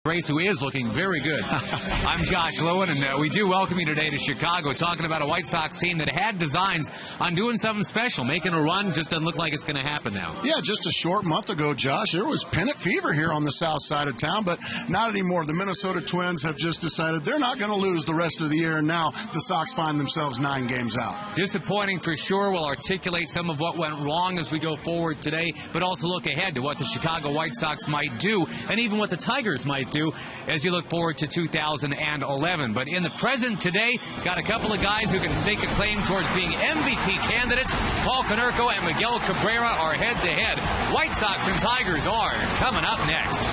Grace, who is looking very good. I'm Josh Lewin, and we do welcome you today to Chicago, talking about a White Sox team that had designs on doing something special, making a run. Just doesn't look like it's going to happen now. Yeah, just a short month ago, Josh, there was pennant fever here on the south side of town, but not anymore. The Minnesota Twins have just decided they're not going to lose the rest of the year, and now the Sox find themselves 9 games out. Disappointing for sure. We'll articulate some of what went wrong as we go forward today, but also look ahead to what the Chicago White Sox might do, and even what the Tigers might do as you look forward to 2011. But in the present today, got a couple of guys who can stake a claim towards being MVP candidates. Paul Konerko and Miguel Cabrera are head-to-head. White Sox and Tigers are coming up next.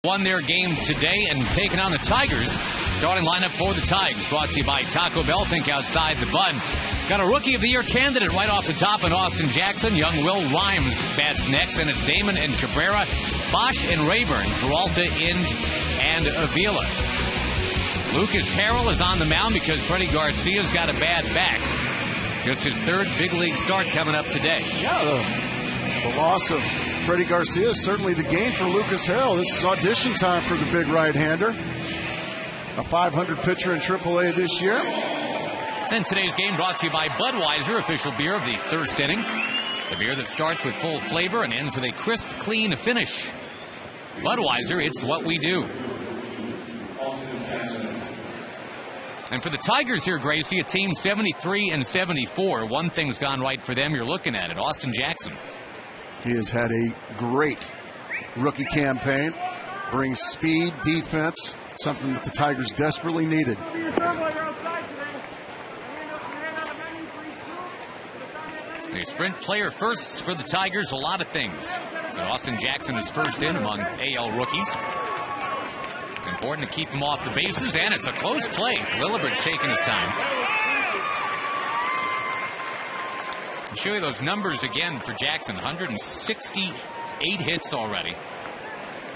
Won their game today and taking on the Tigers. Starting lineup for the Tigers, brought to you by Taco Bell. Think outside the bun. Got a Rookie of the Year candidate right off the top in Austin Jackson. Young Will Rhymes bats next, and it's Damon and Cabrera, Bosch and Rayburn, Peralta, Inge, and Avila. Lucas Harrell is on the mound because Freddie Garcia's got a bad back. Just his 3rd big league start coming up today. Yeah, the loss of Freddie Garcia is certainly the gain for Lucas Harrell. This is audition time for the big right-hander. A 500 pitcher in AAA this year. And today's game brought to you by Budweiser, official beer of the first inning. The beer that starts with full flavor and ends with a crisp, clean finish. Budweiser, it's what we do. And for the Tigers here, Gracie, a team 73-74. One thing's gone right for them. You're looking at it. Austin Jackson. He has had a great rookie campaign. Brings speed, defense, something that the Tigers desperately needed. A sprint player firsts for the Tigers, a lot of things. And Austin Jackson is first in among AL rookies. Important to keep him off the bases, and it's a close play. Lillibert's taking his time. I'll show you those numbers again for Jackson. 168 hits already.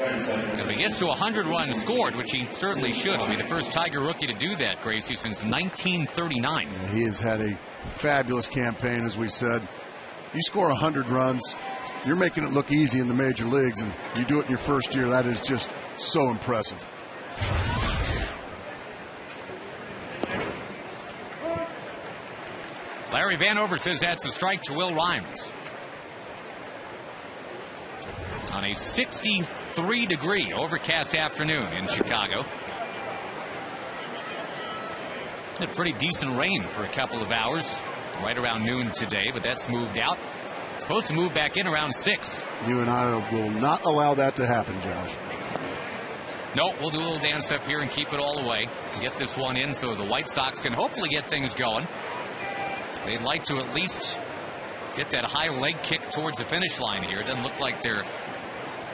If he gets to 100 runs scored, which he certainly should, he'll be the first Tiger rookie to do that, Gracie, since 1939. Yeah, he has had a fabulous campaign, as we said. You score 100 runs, you're making it look easy in the major leagues, and you do it in your first year. That is just so impressive. Larry Vanover says that's a strike to Will Rhymes. On a 63-degree overcast afternoon in Chicago. Had pretty decent rain for a couple of hours, right around noon today, but that's moved out. It's supposed to move back in around 6. You and I will not allow that to happen, Josh. Nope, we'll do a little dance up here and keep it all away. Get this one in so the White Sox can hopefully get things going. They'd like to at least get that high leg kick towards the finish line here. It doesn't look like they're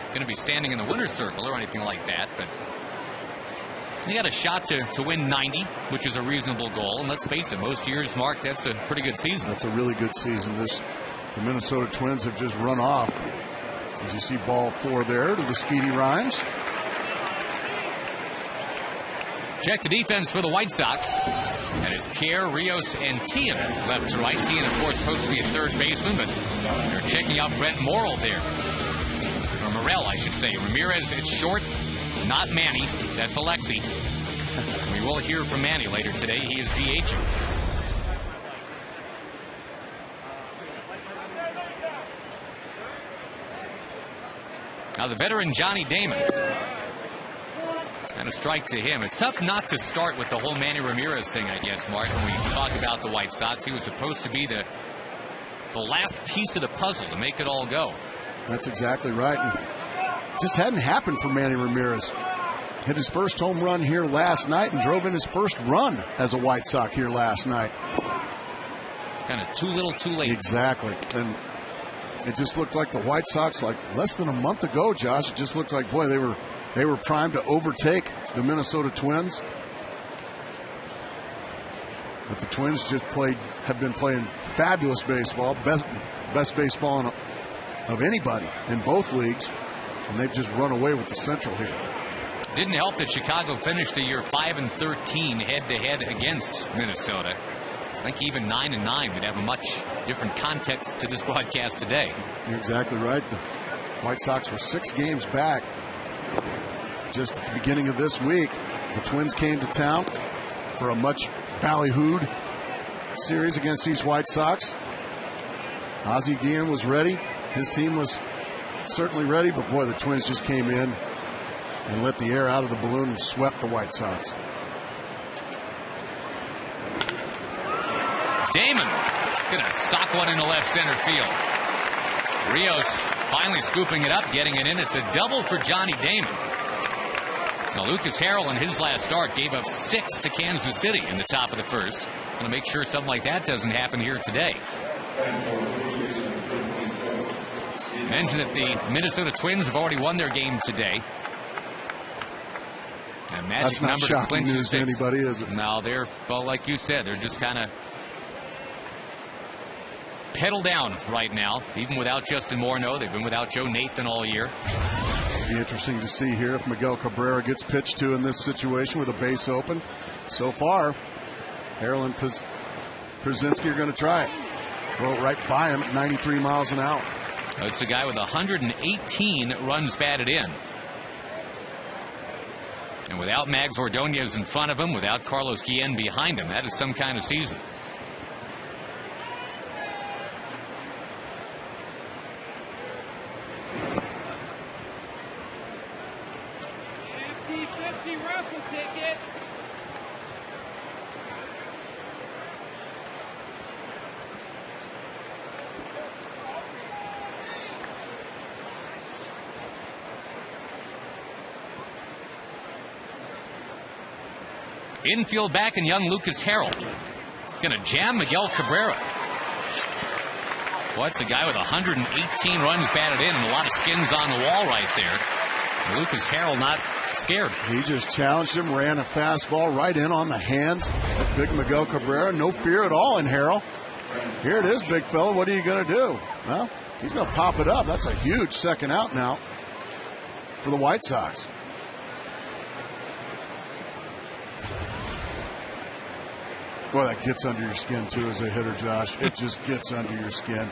going to be standing in the winner's circle or anything like that, but they got a shot to win 90, which is a reasonable goal. And let's face it, most years, Mark, that's a pretty good season. That's a really good season. The Minnesota Twins have just run off. As you see, ball 4 there to the speedy Rhymes. Check the defense for the White Sox. And it's Pierre, Rios, and Tian left to right. Tian, of course, supposed to be a third baseman, but they're checking out Brett Morrell there. Or Morrell, I should say. Ramirez, it's short, not Manny. That's Alexi. We will hear from Manny later today. He is DHing. Now the veteran Johnny Damon. And a strike to him. It's tough not to start with the whole Manny Ramirez thing, I guess, Mark, when we talk about the White Sox. He was supposed to be the last piece of the puzzle to make it all go. That's exactly right. And just hadn't happened for Manny Ramirez. Hit his first home run here last night and drove in his first run as a White Sox here last night. Kind of too little, too late. Exactly. And it just looked like the White Sox, like less than a month ago, Josh, it just looked like, boy, they were primed to overtake the Minnesota Twins. But the Twins just have been playing fabulous baseball, best baseball of anybody in both leagues, and they've just run away with the Central here. Didn't help that Chicago finished the year 5-13 head-to-head against Minnesota. I think even 9-9 would have a much different context to this broadcast today. You're exactly right. The White Sox were 6 games back. Just at the beginning of this week, the Twins came to town for a much ballyhooed series against these White Sox. Aussie Guillen was ready. His team was certainly ready, but boy, the Twins just came in and let the air out of the balloon and swept the White Sox. Damon gonna sock one into left center field. Rios finally scooping it up, getting it in. It's a double for Johnny Damon. Now, Lucas Harrell in his last start gave up 6 to Kansas City in the top of the first. Going to make sure something like that doesn't happen here today. Mentioned that the Minnesota Twins have already won their game today. And magic That's not number shocking to clinch news to anybody, is it? No, they're, well, like you said, they're just kind of pedal down right now. Even without Justin Morneau, they've been without Joe Nathan all year. Be interesting to see here if Miguel Cabrera gets pitched to in this situation with a base open. So far, Harrell and Przinsky are going to try it. Throw it right by him at 93 miles an hour. It's a guy with 118 runs batted in. And without Mags Ordonez in front of him, without Carlos Guillen behind him, that is some kind of season. Infield back and young Lucas Harrell. Going to jam Miguel Cabrera. Well, it's a guy with 118 runs batted in and a lot of skins on the wall right there. Lucas Harrell not scared. He just challenged him, ran a fastball right in on the hands of big Miguel Cabrera. No fear at all in Harrell. Here it is, big fella. What are you going to do? Well, he's going to pop it up. That's a huge second out now for the White Sox. Boy, that gets under your skin, too, as a hitter, Josh. It just gets under your skin.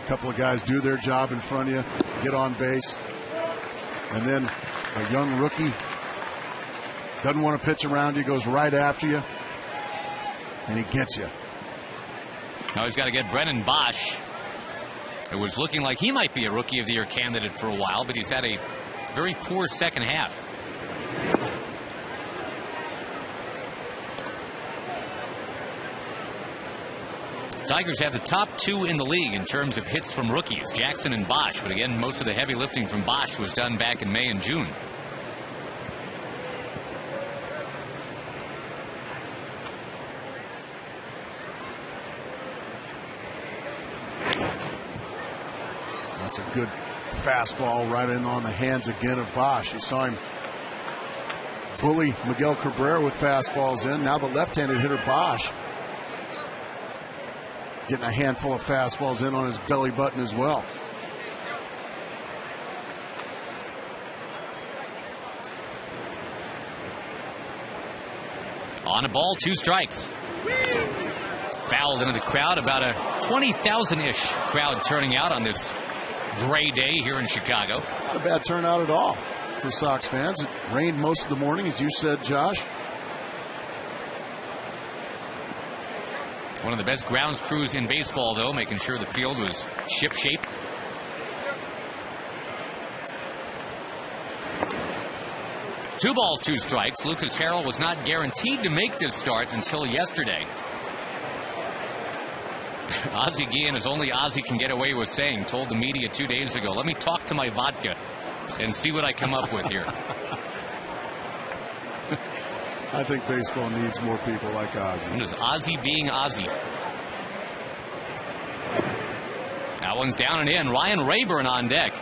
A couple of guys do their job in front of you, get on base, and then a young rookie doesn't want to pitch around you, goes right after you, and he gets you. Now he's got to get Brennan Bosch. It was looking like he might be a Rookie of the Year candidate for a while, but he's had a very poor second half. Tigers have the top 2 in the league in terms of hits from rookies, Jackson and Bosch. But again, most of the heavy lifting from Bosch was done back in May and June. That's a good fastball right in on the hands again of Bosch. You saw him bully Miguel Cabrera with fastballs in. Now the left-handed hitter Bosch getting a handful of fastballs in on his belly button as well. On a ball, 2 strikes. Fouled into the crowd. About a 20,000-ish crowd turning out on this gray day here in Chicago. Not a bad turnout at all for Sox fans. It rained most of the morning, as you said, Josh. One of the best grounds crews in baseball, though, making sure the field was ship-shape. Two balls, 2 strikes. Lucas Harrell was not guaranteed to make this start until yesterday. Aussie Guillen, as only Aussie can get away with saying, told the media 2 days ago, "Let me talk to my vodka and see what I come up with here." I think baseball needs more people like Ozzie. It was Ozzie being Ozzie. That one's down and in. Ryan Rayburn on deck.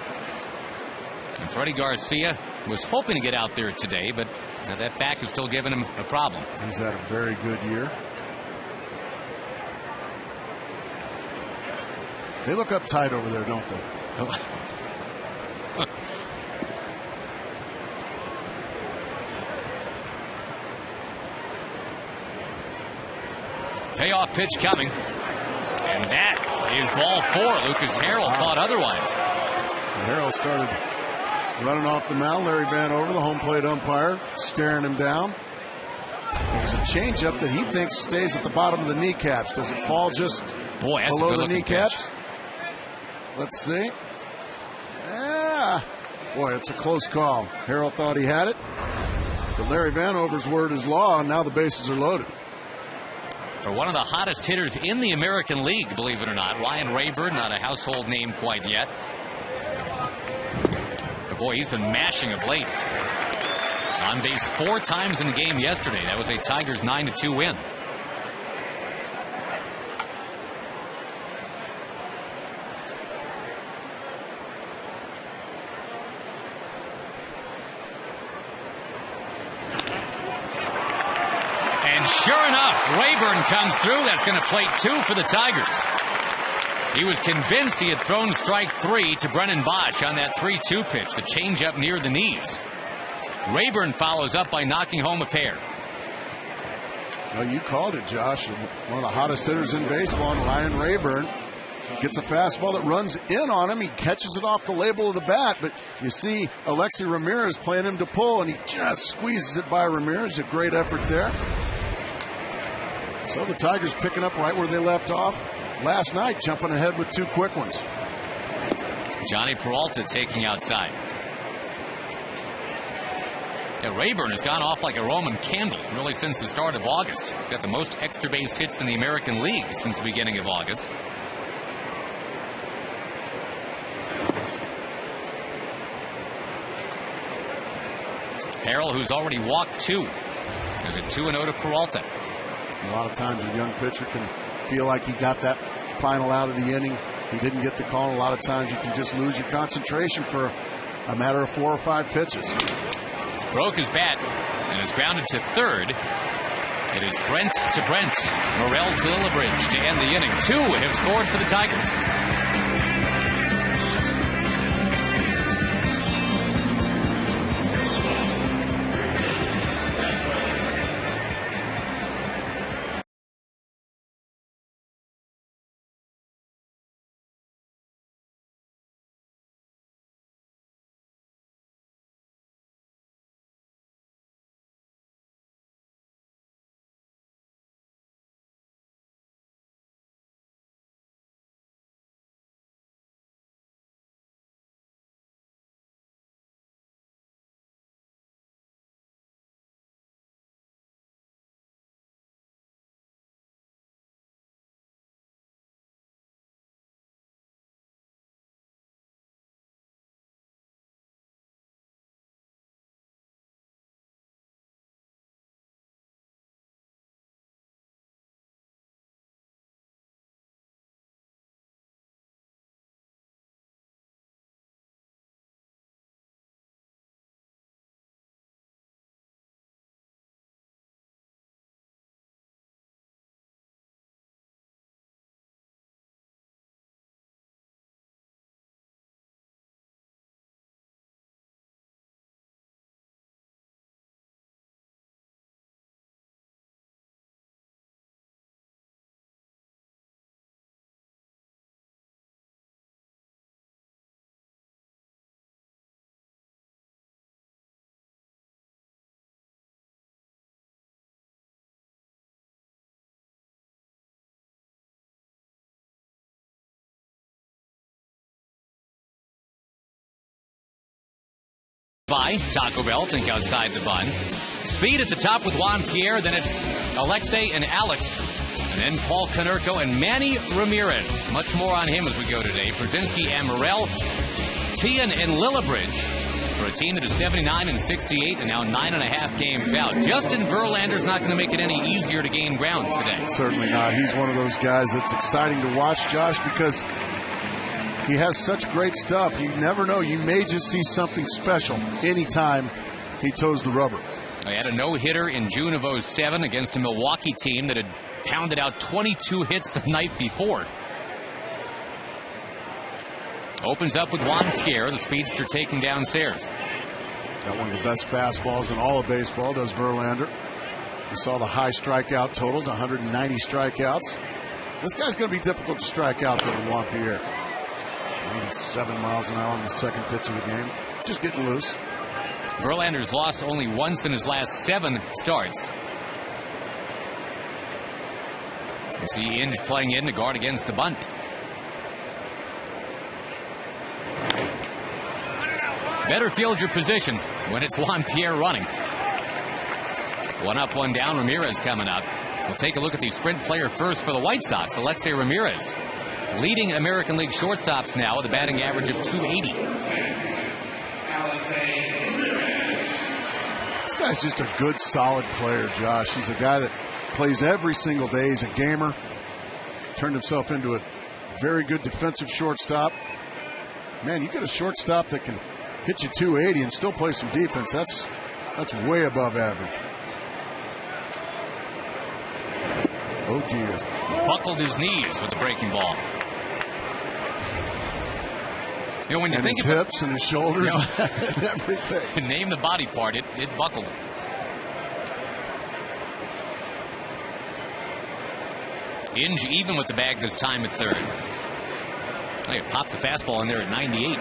And Freddie Garcia was hoping to get out there today, but that back is still giving him a problem. He's had a very good year. They look uptight over there, don't they? Payoff pitch coming. And that is ball 4. Lucas Harrell thought otherwise. Harrell started running off the mound. Larry Vanover, the home plate umpire, staring him down. There's a changeup that he thinks stays at the bottom of the kneecaps. Does it fall just below the kneecaps? Pitch. Let's see. Yeah. Boy, it's a close call. Harrell thought he had it. But Larry Vanover's word is law, and now the bases are loaded. For one of the hottest hitters in the American League, believe it or not, Ryan Rayburn, not a household name quite yet. But boy, he's been mashing of late. On base 4 times in the game yesterday. That was a Tigers 9-2 win. Sure enough, Rayburn comes through. That's going to plate 2 for the Tigers. He was convinced he had thrown strike 3 to Brennan Bosch on that 3-2 pitch, the changeup near the knees. Rayburn follows up by knocking home a pair. Well, you called it, Josh. One of the hottest hitters in baseball, Ryan Rayburn, gets a fastball that runs in on him. He catches it off the label of the bat, but you see Alexi Ramirez playing him to pull, and he just squeezes it by Ramirez. A great effort there. So the Tigers picking up right where they left off last night, jumping ahead with 2 quick ones. Johnny Peralta taking outside. Yeah, Rayburn has gone off like a Roman candle really since the start of August. Got the most extra base hits in the American League since the beginning of August. Harrell, who's already walked 2. There's a 2-0 to Peralta. A lot of times a young pitcher can feel like he got that final out of the inning. He didn't get the call. A lot of times you can just lose your concentration for a matter of 4 or 5 pitches. Broke his bat and is grounded to third. It is Brent to Brent. Morel to Lillibridge to end the inning. 2 have scored for the Tigers. by Taco Bell. Think outside the bun. Speed at the top with Juan Pierre. Then it's Alexei and Alex. And then Paul Konerko and Manny Ramirez. Much more on him as we go today. Brzezinski and Morel. Tian and Lillibridge. For a team that is 79 and 68 and now 9.5 games out. Justin Verlander's not going to make it any easier to gain ground today. Certainly not. He's one of those guys that's exciting to watch, Josh, because he has such great stuff. You never know. You may just see something special anytime he toes the rubber. He had a no-hitter in June of 2007 against a Milwaukee team that had pounded out 22 hits the night before. Opens up with Juan Pierre, the speedster taking downstairs. Got one of the best fastballs in all of baseball, does Verlander. We saw the high strikeout totals, 190 strikeouts. This guy's going to be difficult to strike out, though, with Juan Pierre. 97 miles an hour on the second pitch of the game. Just getting loose. Verlander's lost only once in his last 7 starts. You see Inge playing in to guard against the bunt. Better field your position when it's Juan Pierre running. One up, one down. Ramirez coming up. We'll take a look at the sprint player first for the White Sox, Alexei Ramirez. Leading American League shortstops now with a batting average of .280. This guy's just a good, solid player, Josh. He's a guy that plays every single day. He's a gamer. Turned himself into a very good defensive shortstop. Man, you get a shortstop that can hit you .280 and still play some defense. That's way above average. Oh, dear. Buckled his knees with the breaking ball. You know, when you and think his hips and his shoulders, you know, and everything. Name the body part, it buckled. Inge even with the bag this time at third. They popped the fastball in there at 98.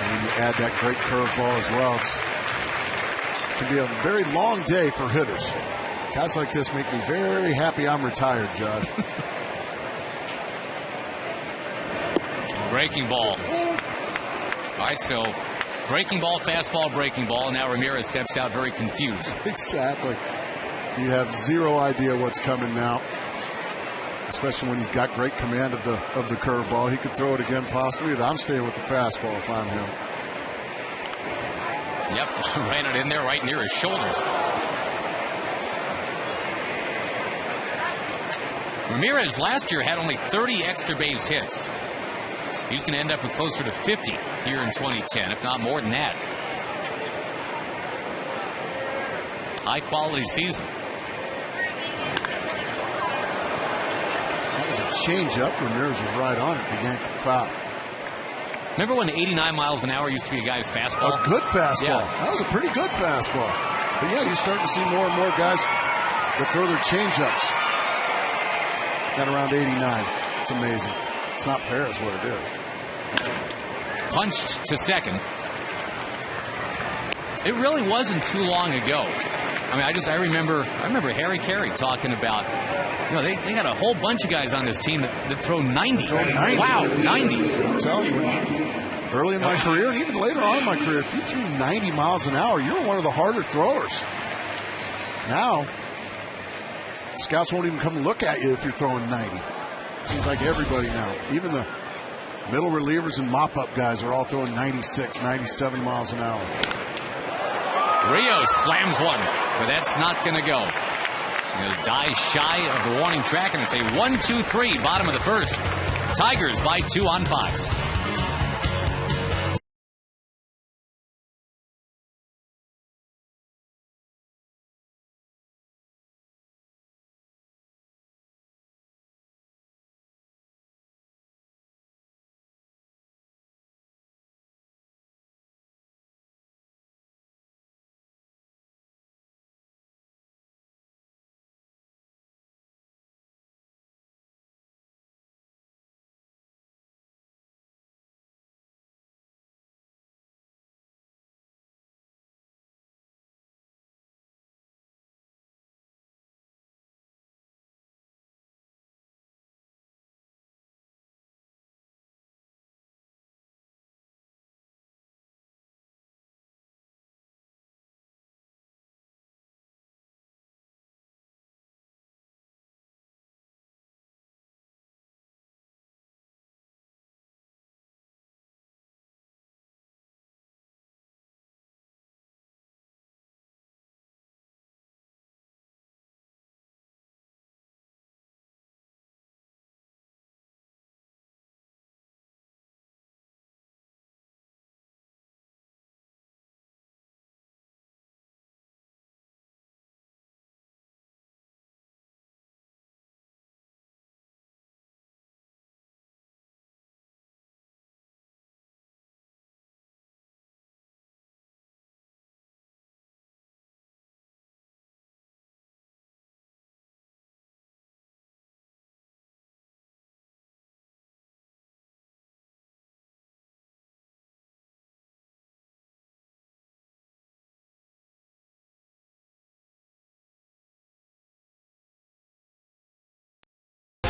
And when you add that great curveball as well, it can be a very long day for hitters. Guys like this make me very happy I'm retired, Josh. Breaking ball. All right, so breaking ball, fastball, breaking ball. Now Ramirez steps out very confused. Exactly. You have zero idea what's coming now, especially when he's got great command of the curveball. He could throw it again possibly, but I'm staying with the fastball if I'm him. Yep, ran it in there right near his shoulders. Ramirez last year had only 30 extra base hits. He's going to end up with closer to 50 here in 2010, if not more than that. High quality season. That was a change-up. Ramirez was right on it. He yanked the foul. Remember when 89 miles an hour used to be a guy's fastball? A good fastball. Yeah. That was a pretty good fastball. But yeah, you're starting to see more and more guys that throw their change-ups at around 89. It's amazing. It's not fair is what it is. Punched to second. It really wasn't too long ago. I mean, I remember Harry Carey talking about, you know, they got a whole bunch of guys on this team that throw 90. Wow, 90. I'm telling you, early in my career and even later on in my career, if you threw 90 miles an hour, you were one of the harder throwers. Now, scouts won't even come look at you if you're throwing 90. Seems like everybody now, even the middle relievers and mop-up guys are all throwing 96, 97 miles an hour. Rios slams one, but that's not going to go. He'll die shy of the warning track, and it's a 1-2-3, bottom of the first. Tigers by 2 on Fox.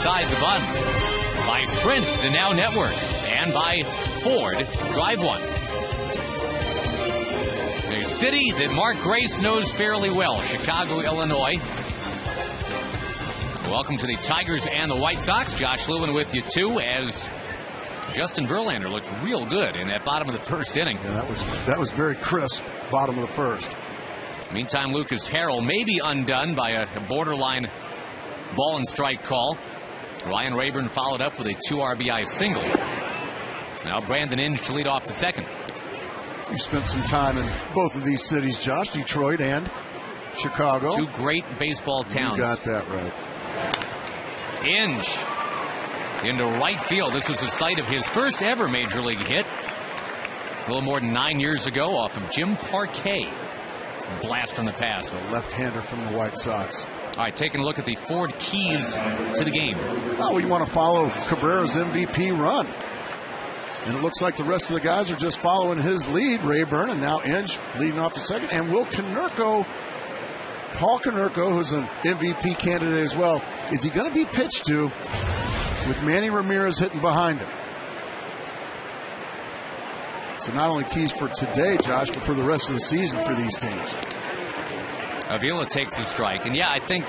outside the bun. By Sprint, the Now Network, and by Ford, Drive One. A city that Mark Grace knows fairly well, Chicago, Illinois. Welcome to the Tigers and the White Sox. Josh Lewin with you, too, as Justin Verlander looked real good in that bottom of the first inning. Yeah, that was very crisp, bottom of the first. Meantime, Lucas Harrell may be undone by a borderline ball and strike call. Ryan Rayburn followed up with a 2 RBI single. Now Brandon Inge to lead off the second. You spent some time in both of these cities, Josh, Detroit and Chicago. Two great baseball towns. You got that right. Inge into right field. This was the site of his first ever major league hit. A little more than 9 years ago off of Jim Parquet. Blast from the past. The left-hander from the White Sox. All right, taking a look at the Ford keys to the game. Well, we want to follow Cabrera's MVP run. And it looks like the rest of the guys are just following his lead. Rayburn and now Inge leading off the second. And Paul Konerko, who's an MVP candidate as well, is he going to be pitched to with Manny Ramirez hitting behind him? So not only keys for today, Josh, but for the rest of the season for these teams. Avila takes the strike. And yeah, I think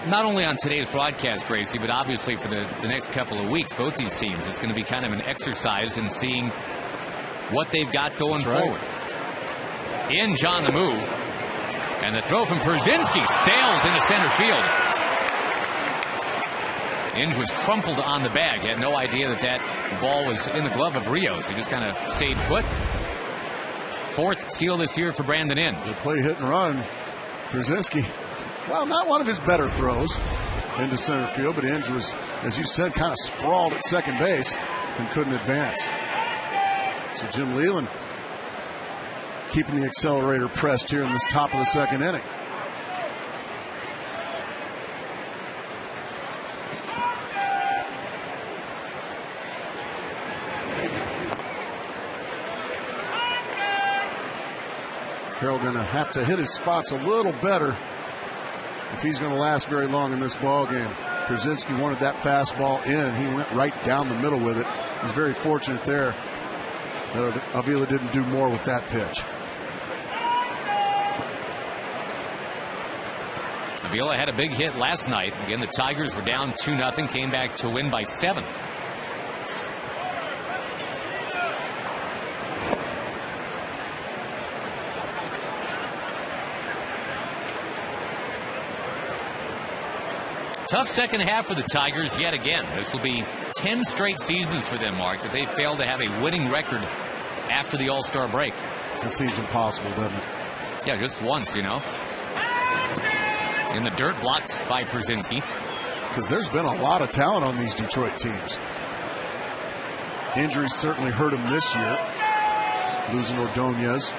not only on today's broadcast, Gracie, but obviously for the next couple of weeks, both these teams, it's going to be kind of an exercise in seeing what they've got going forward. Inge on the move. And the throw from Przinsky sails into center field. Inge was crumpled on the bag. He had no idea that ball was in the glove of Rios. He just kind of stayed put. Fourth steal this year for Brandon Inge. The play hit and run. Przinsky, well, not one of his better throws into center field, but Inge was, as you said, kind of sprawled at second base and couldn't advance. So Jim Leland keeping the accelerator pressed here in this top of the second inning. Carroll going to have to hit his spots a little better if he's going to last very long in this ball game. Przinsky wanted that fastball in. He went right down the middle with it. He's very fortunate there that Avila didn't do more with that pitch. Avila had a big hit last night. Again, the Tigers were down 2-0, came back to win by 7. Tough second half for the Tigers yet again. This will be 10 straight seasons for them, Mark, that they failed to have a winning record after the All-Star break. That seems impossible, doesn't it? Yeah, just once, you know. In the dirt, blocked by Przinsky. Because there's been a lot of talent on these Detroit teams. Injuries certainly hurt him this year, losing Ordonez.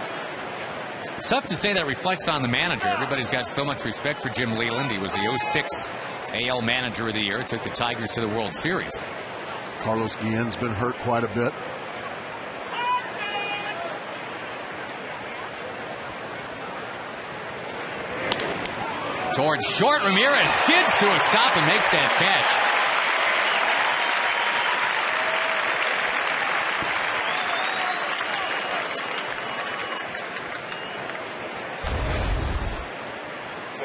It's tough to say that reflects on the manager. Everybody's got so much respect for Jim Leland. He was the 06 AL Manager of the Year. Took the Tigers to the World Series. Carlos Guillen's been hurt quite a bit. Towards short, Ramirez skids to a stop and makes that catch.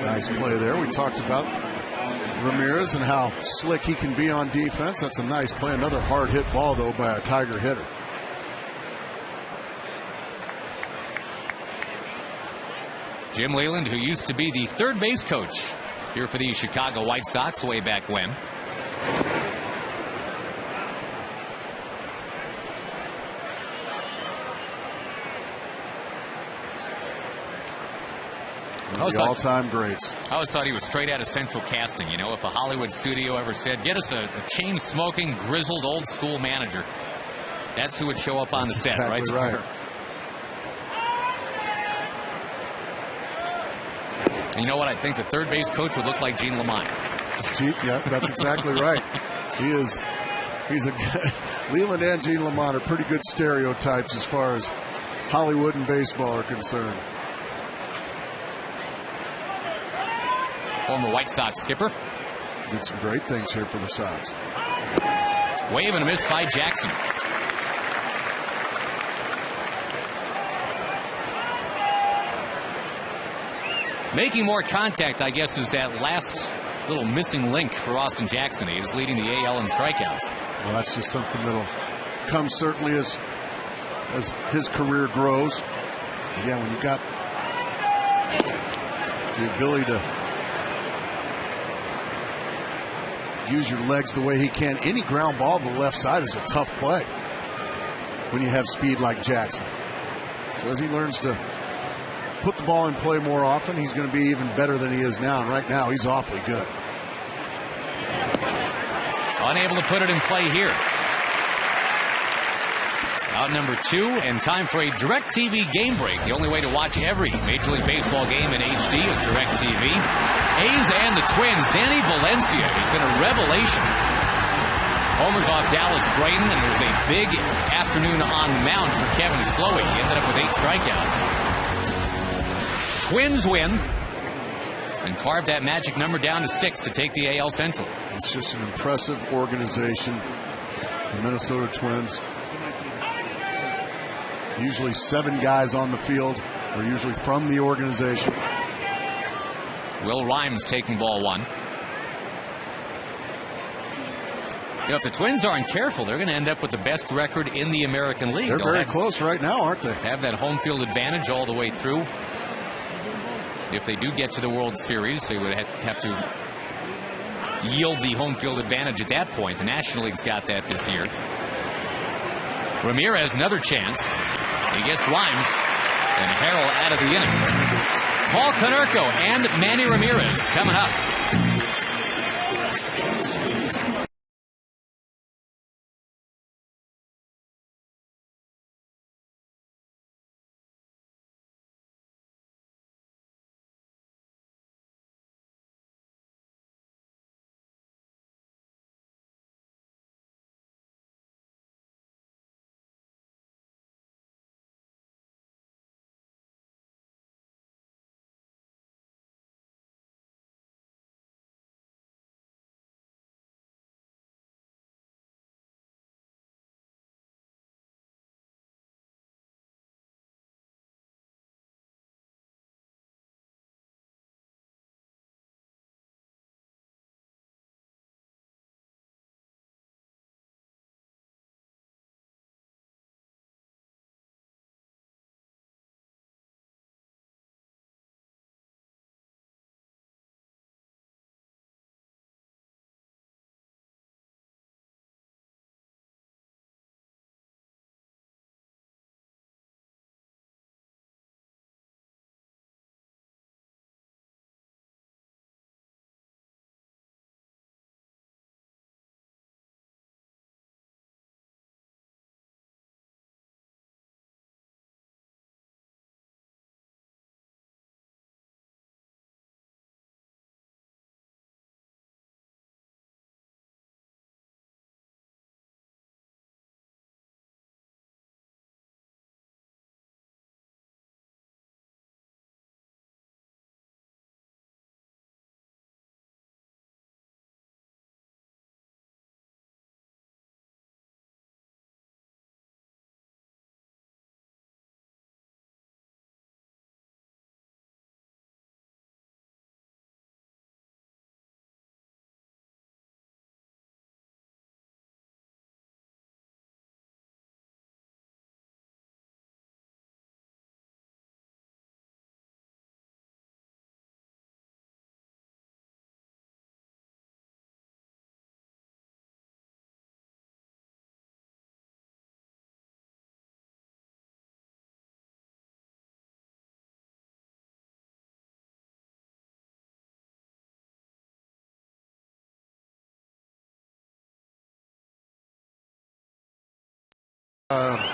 Nice play there. We talked about Ramirez and how slick he can be on defense. That's a nice play. Another hard hit ball, though, by a Tiger hitter. Jim Leland, who used to be the third base coach here for the Chicago White Sox way back when. The all-time greats. I always thought he was straight out of Central Casting. You know, if a Hollywood studio ever said, get us a chain-smoking, grizzled, old-school manager, that's who would show up on the set, exactly right? Right. You know what? I think the third base coach would look like Gene Lamont. Yeah, that's exactly right. He's a Leland and Gene Lamont are pretty good stereotypes as far as Hollywood and baseball are concerned. Former White Sox skipper. did some great things here for the Sox. Wave and a miss by Jackson. Making more contact, I guess, is that last little missing link for Austin Jackson. He is leading the AL in strikeouts. Well, that's just something that'll come certainly as his career grows. Again, when you've got the ability to use your legs the way he can, any ground ball to the left side is a tough play when you have speed like Jackson. So as he learns to put the ball in play more often, he's going to be even better than he is now. And right now, he's awfully good. Unable to put it in play here. Out number 2, and time for a DirecTV game break. The only way to watch every Major League Baseball game in HD is DirecTV. A's and the Twins. Danny Valencia has been a revelation. Homers off Dallas Braden, and it was a big afternoon on the mound for Kevin Slowey. He ended up with 8 strikeouts. Twins win and carved that magic number down to 6 to take the AL Central. It's just an impressive organization. The Minnesota Twins. Usually 7 guys on the field are usually from the organization. Will Rhymes taking ball 1. You know, if the Twins aren't careful, they're going to end up with the best record in the American League. They're very close right now, aren't they? Have that home field advantage all the way through. If they do get to the World Series, they would have to yield the home field advantage at that point. The National League's got that this year. Ramirez, another chance. He gets Rhymes, and Harrell out of the inning. Paul Konerko and Manny Ramirez coming up.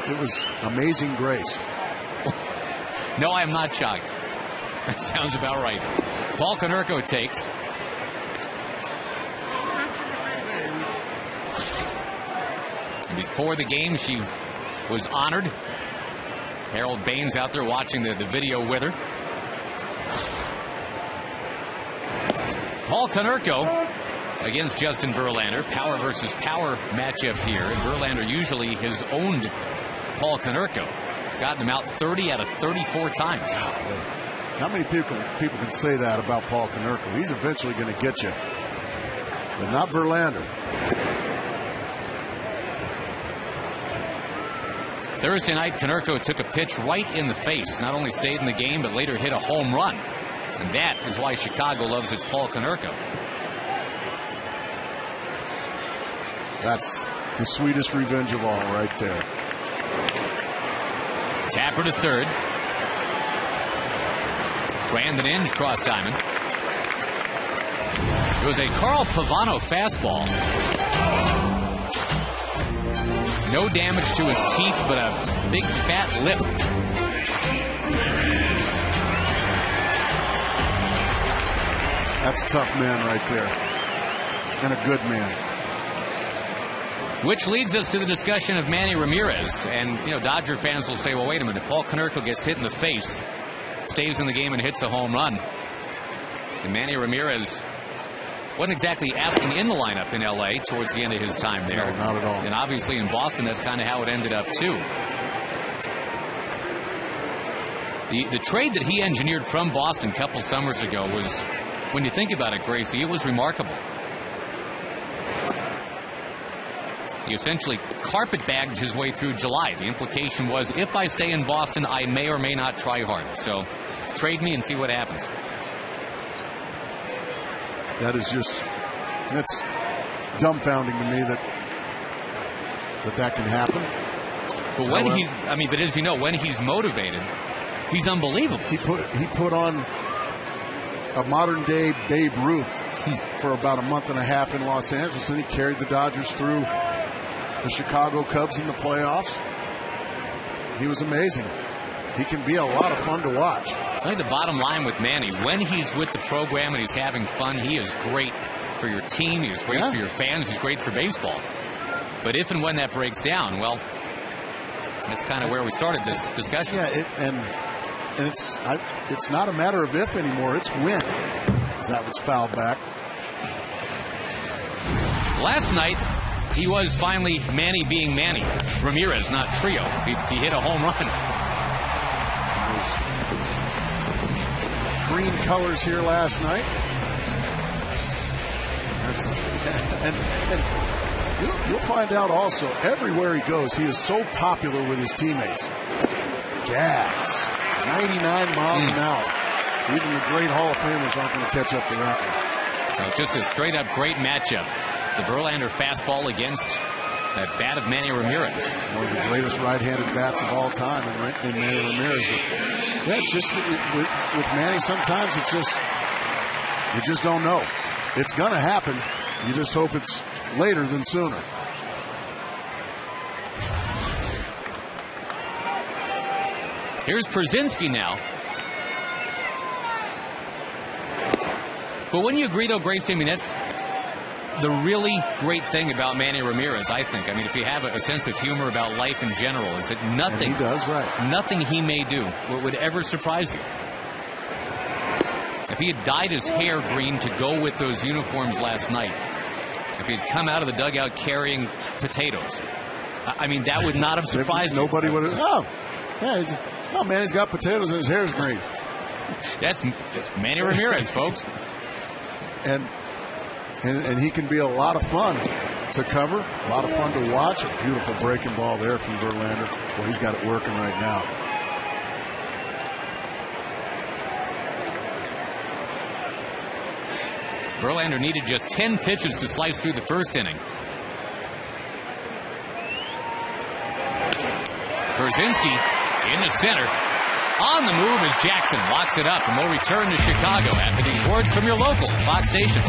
It was Amazing Grace. No, I am not shocked. That sounds about right. Paul Konerko takes. And before the game, she was honored. Harold Baines out there watching the video with her. Paul Konerko against Justin Verlander. Power versus power matchup here. And Verlander usually has owned Paul Konerko. He's gotten him out 30 out of 34 times. Not many people can say that about Paul Konerko. He's eventually going to get you, but not Verlander. Thursday night, Konerko took a pitch right in the face. Not only stayed in the game, but later hit a home run. And that is why Chicago loves its Paul Konerko. That's the sweetest revenge of all right there. Tapper to third. Brandon Inge cross diamond. It was a Carl Pavano fastball. No damage to his teeth, but a big fat lip. That's a tough man right there. And a good man. Which leads us to the discussion of Manny Ramirez. And, Dodger fans will say, well, wait a minute. Paul Konerko gets hit in the face, stays in the game and hits a home run. And Manny Ramirez wasn't exactly asking in the lineup in L.A. towards the end of his time there. No, not at all. And obviously in Boston, that's kind of how it ended up, too. The trade that he engineered from Boston a couple summers ago was, when you think about it, Gracie, it was remarkable. He essentially carpet-bagged his way through July. The implication was, if I stay in Boston, I may or may not try hard. So trade me and see what happens. That's dumbfounding to me that can happen. But but as you know, when he's motivated, he's unbelievable. He put on a modern day Babe Ruth for about a month and a half in Los Angeles, and he carried the Dodgers through the Chicago Cubs in the playoffs. He was amazing. He can be a lot of fun to watch. I think the bottom line with Manny, when he's with the program and he's having fun, he is great for your team. He is great for your fans. He's great for baseball. But if and when that breaks down, well, that's kind of where we started this discussion. Yeah, and it's not a matter of if anymore. It's when. That was fouled back. Last night, he was finally Manny being Manny. Ramirez, not Trio. He hit a home run. Green colors here last night. And you'll find out also, everywhere he goes, he is so popular with his teammates. Gas. 99 miles an hour. Even the great Hall of Famers aren't going to catch up to that one. So it's just a straight-up great matchup. The Verlander fastball against that bat of Manny Ramirez. One of the greatest right-handed bats of all time in Manny Ramirez. But that's just, with Manny, sometimes it's just, you just don't know. It's going to happen. You just hope it's later than sooner. Here's Przinsky now. But wouldn't you agree, though, Gracie? I mean, that's the really great thing about Manny Ramirez, I think. I mean, if you have a sense of humor about life in general, is that nothing, and he does, right. Nothing he may do would ever surprise you. If he had dyed his hair green to go with those uniforms last night, if he had come out of the dugout carrying potatoes, I mean, that would not have surprised you. Nobody would have. Oh, man, he's got potatoes and his hair's green. That's Manny Ramirez, folks. And he can be a lot of fun to cover, a lot of fun to watch. A beautiful breaking ball there from Verlander. Well, he's got it working right now. Verlander needed just 10 pitches to slice through the first inning. Przinsky in the center. On the move as Jackson locks it up, and we'll return to Chicago after these words from your local Fox station.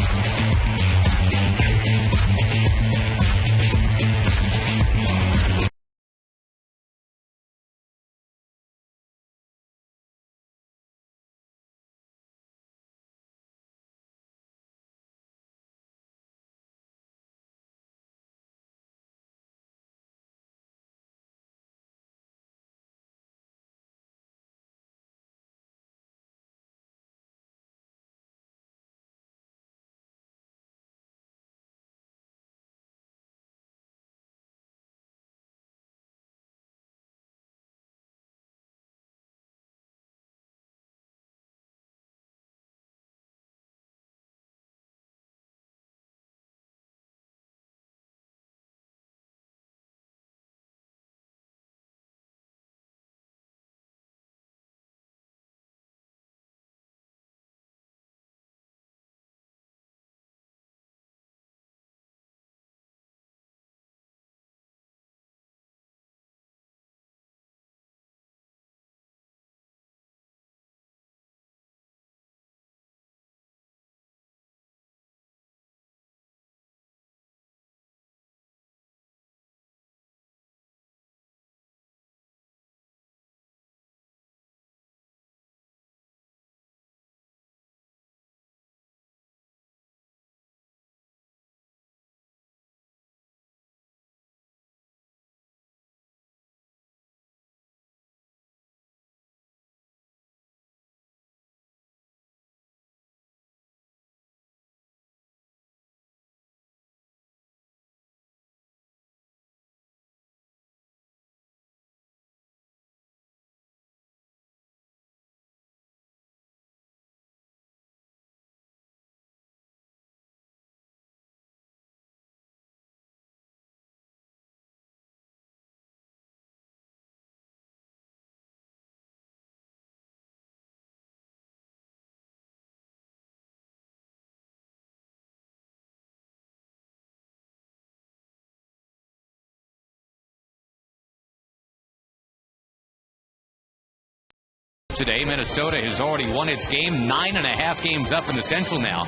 today. Minnesota has already won its game. 9.5 games up in the Central now.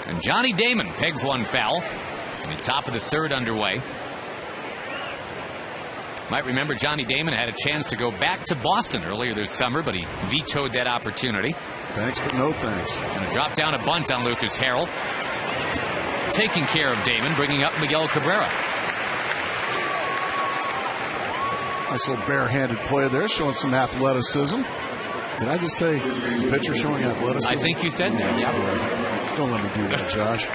And Johnny Damon pegs one foul. The top of the third underway. Might remember Johnny Damon had a chance to go back to Boston earlier this summer, but he vetoed that opportunity. Thanks, but no thanks. Going to drop down a bunt on Lucas Harrell. Taking care of Damon, bringing up Miguel Cabrera. Nice little barehanded play there, showing some athleticism. Did I just say pitcher showing athleticism? I think you said that, yeah. Don't let me do that, Josh.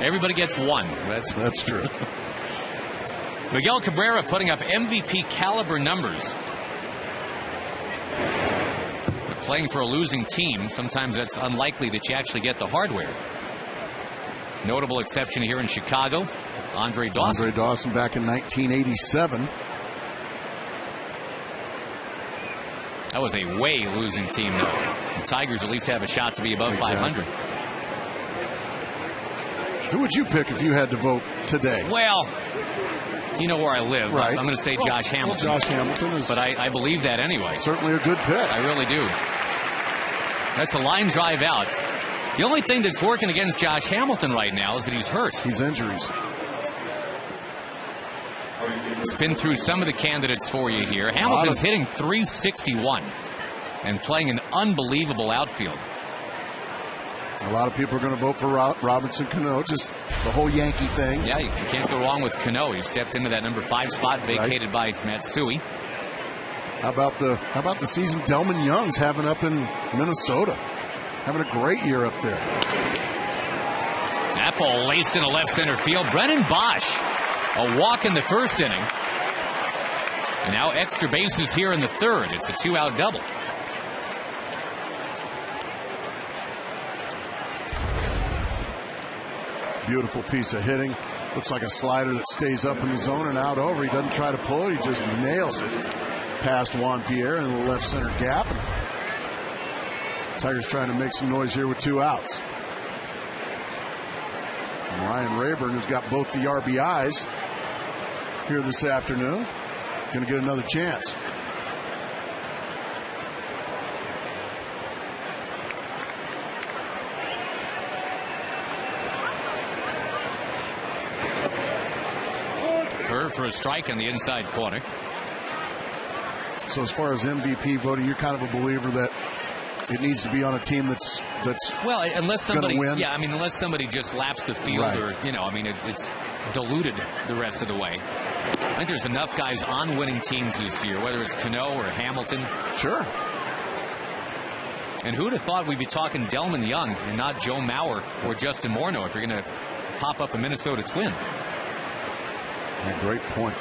Everybody gets one. That's true. Miguel Cabrera putting up MVP caliber numbers. But playing for a losing team, sometimes that's unlikely that you actually get the hardware. Notable exception here in Chicago, Andre Dawson. Andre Dawson back in 1987. That was a way losing team, though. The Tigers at least have a shot to be above 500. Who would you pick if you had to vote today? Well, you know where I live. Right. I'm going to say Josh Hamilton. Well, Josh Hamilton is. But I believe that anyway. Certainly a good pick. I really do. That's a line drive out. The only thing that's working against Josh Hamilton right now is that he's hurt. He's injuries. Spin through some of the candidates for you here. Hamilton's hitting .361 and playing an unbelievable outfield. A lot of people are going to vote for Robinson Cano, just the whole Yankee thing. Yeah, you can't go wrong with Cano. He stepped into that number 5 spot vacated by Matsui. How about the season Delman Young's having up in Minnesota? Having a great year up there. That ball laced into left center field. Brennan Bosch, a walk in the first inning. And now extra bases here in the third. It's a 2-out double. Beautiful piece of hitting. Looks like a slider that stays up in the zone and out over. He doesn't try to pull it. He just nails it past Juan Pierre in the left center gap. Tigers trying to make some noise here with 2 outs. And Ryan Rayburn, who's got both the RBIs here this afternoon, going to get another chance. Curve for a strike in the inside corner. So as far as MVP voting, you're kind of a believer that it needs to be on a team that's well, unless somebody win. Yeah, I mean, unless somebody just laps the field, right. Or I mean, it's diluted the rest of the way. I think there's enough guys on winning teams this year, whether it's Cano or Hamilton. Sure. And who'd have thought we'd be talking Delman Young and not Joe Mauer or Justin Morneau if you're going to pop up a Minnesota Twin? Yeah, great point.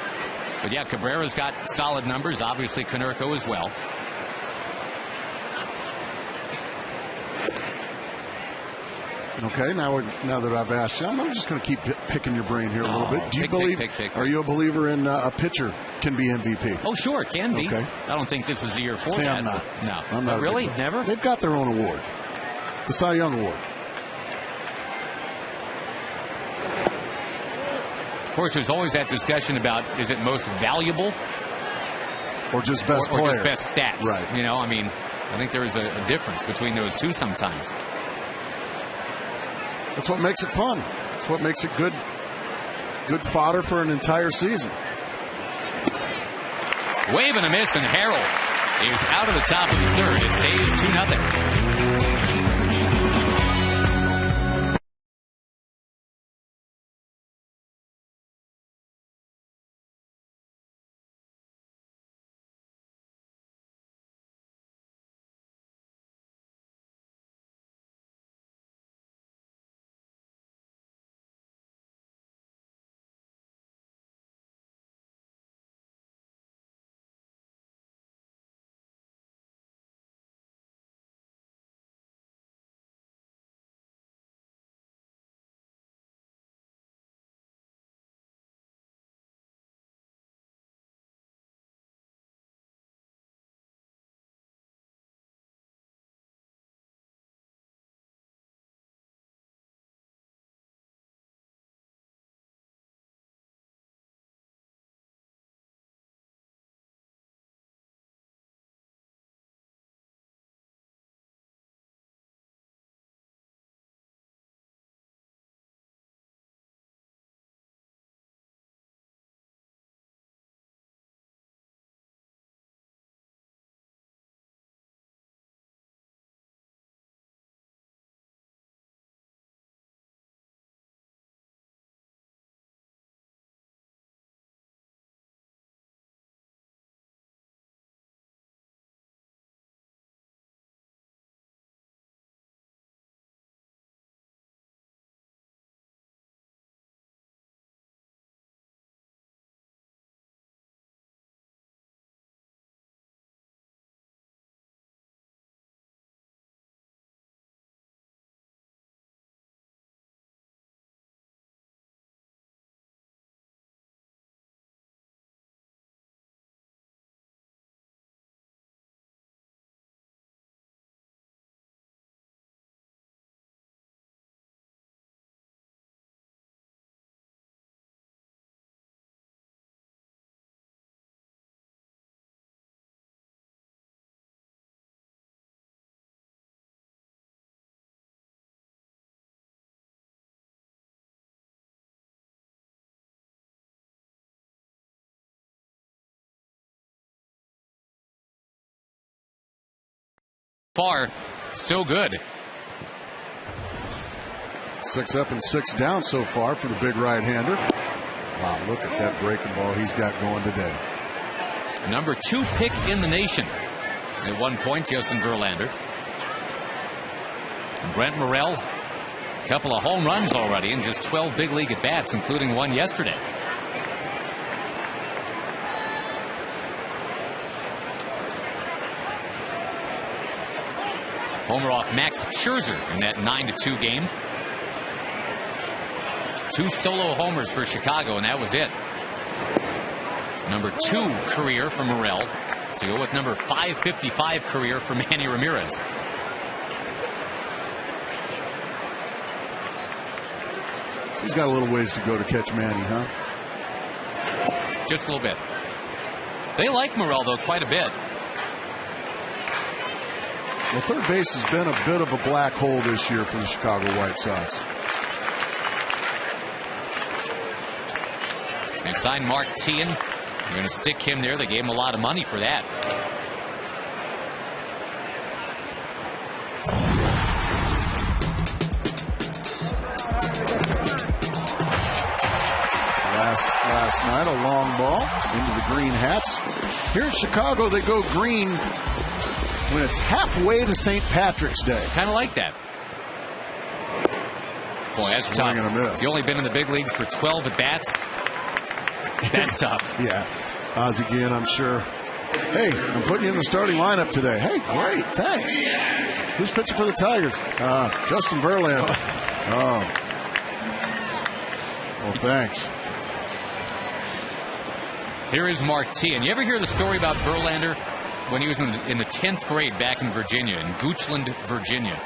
But yeah, Cabrera's got solid numbers. Obviously, Konerko as well. Okay, now that I've asked you, I'm just going to keep picking your brain here a little bit. Do you believe? Are you a believer in a pitcher can be MVP? Oh, sure, it can be. Okay. I don't think this is the year for See, that. I'm not. No, I'm not. Really? Never? They've got their own award, the Cy Young Award. Of course, there's always that discussion about is it most valuable or just best player, or just best stats. Right. I mean, I think there is a difference between those two sometimes. That's what makes it fun. That's what makes it good fodder for an entire season. Wave and a miss, and Harrell is out of the top of the third. It stays 2-0. far, so good. 6 up and 6 down so far for the big right-hander. Wow, look at that breaking ball he's got going today. Number 2 pick in the nation. At one point, Justin Verlander. Brent Morel, a couple of home runs already in just 12 big league at-bats, including one yesterday. Homer off Max Scherzer in that 9-2 game. 2 solo homers for Chicago, and that was it. Number 2 career for Morel, to go with number 555 career for Manny Ramirez. So he's got a little ways to go to catch Manny, huh? Just a little bit. They like Morel, though, quite a bit. Well, third base has been a bit of a black hole this year for the Chicago White Sox. They signed Mark Teahan. They're going to stick him there. They gave him a lot of money for that. Last night, a long ball into the green hats. Here in Chicago, they go green when it's halfway to St. Patrick's Day. Kind of like that. Boy, that's tough. You've only been in the big leagues for 12 at-bats. That's tough. Yeah. Aussie Guillen, I'm sure. Hey, I'm putting you in the starting lineup today. Hey, great. Thanks. Who's pitching for the Tigers? Justin Verlander. Oh. Well, thanks. Here is Mark Teahan. You ever hear the story about Verlander when he was in the 10th grade back in Virginia, in Goochland, Virginia,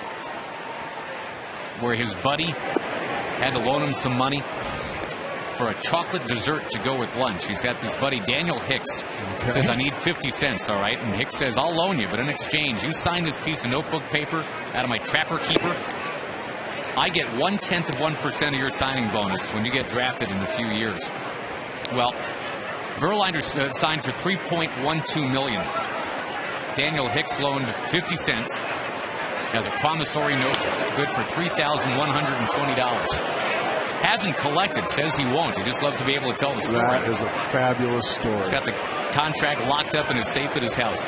where his buddy had to loan him some money for a chocolate dessert to go with lunch? He's got this buddy, Daniel Hicks. Okay. Says, I need 50 cents, all right? And Hicks says, I'll loan you, but in exchange, you sign this piece of notebook paper out of my Trapper Keeper. I get 0.1% of your signing bonus when you get drafted in a few years. Well, Verlander signed for $3.12 million. Daniel Hicks loaned 50 cents as a promissory note, good for $3,120. Hasn't collected, says he won't. He just loves to be able to tell the story. That is a fabulous story. He's got the contract locked up in a safe at his house.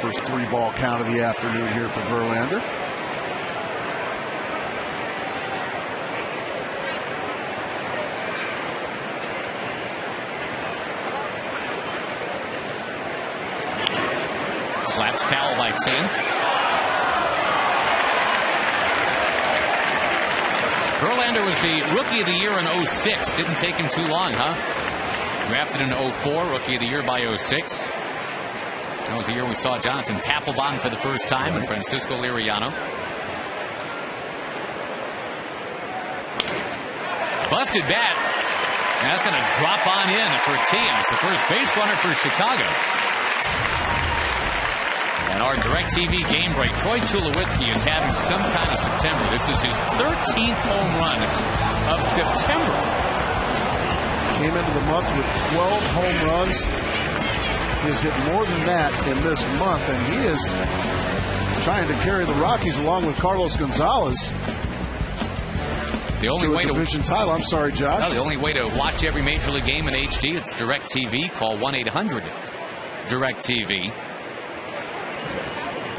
First 3-ball count of the afternoon here for Verlander. Slapped foul by Teahan. Verlander was the Rookie of the Year in 06. Didn't take him too long, huh? Drafted in 04, Rookie of the Year by 06. That was the year we saw Jonathan Papelbon for the first time and Francisco Liriano. Busted bat. And that's going to drop on in for Teahan. It's the first base runner for Chicago. And our DirecTV game break, Troy Tulowitzki is having some kind of September. This is his 13th home run of September. Came into the month with 12 home runs. He has hit more than that in this month, and he is trying to carry the Rockies along with Carlos Gonzalez. The only way to division title. I'm sorry, Josh. No, the only way to watch every Major League game in HD, it's DirecTV. Call 1-800-DirecTV.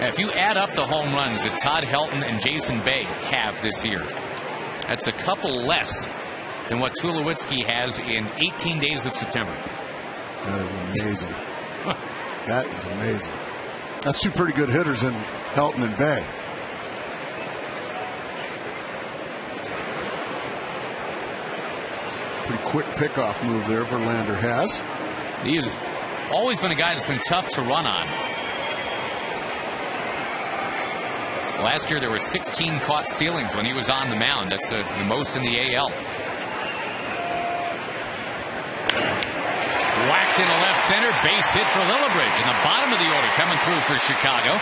If you add up the home runs that Todd Helton and Jason Bay have this year, that's a couple less than what Tulowitzki has in 18 days of September. That is amazing. That is amazing. That's 2 pretty good hitters in Helton and Bay. Pretty quick pickoff move there Verlander has. He has always been a guy that's been tough to run on. Last year there were 16 caught ceilings when he was on the mound. That's the most in the AL. Whacked into left center, base hit for Lillibridge in the bottom of the order coming through for Chicago.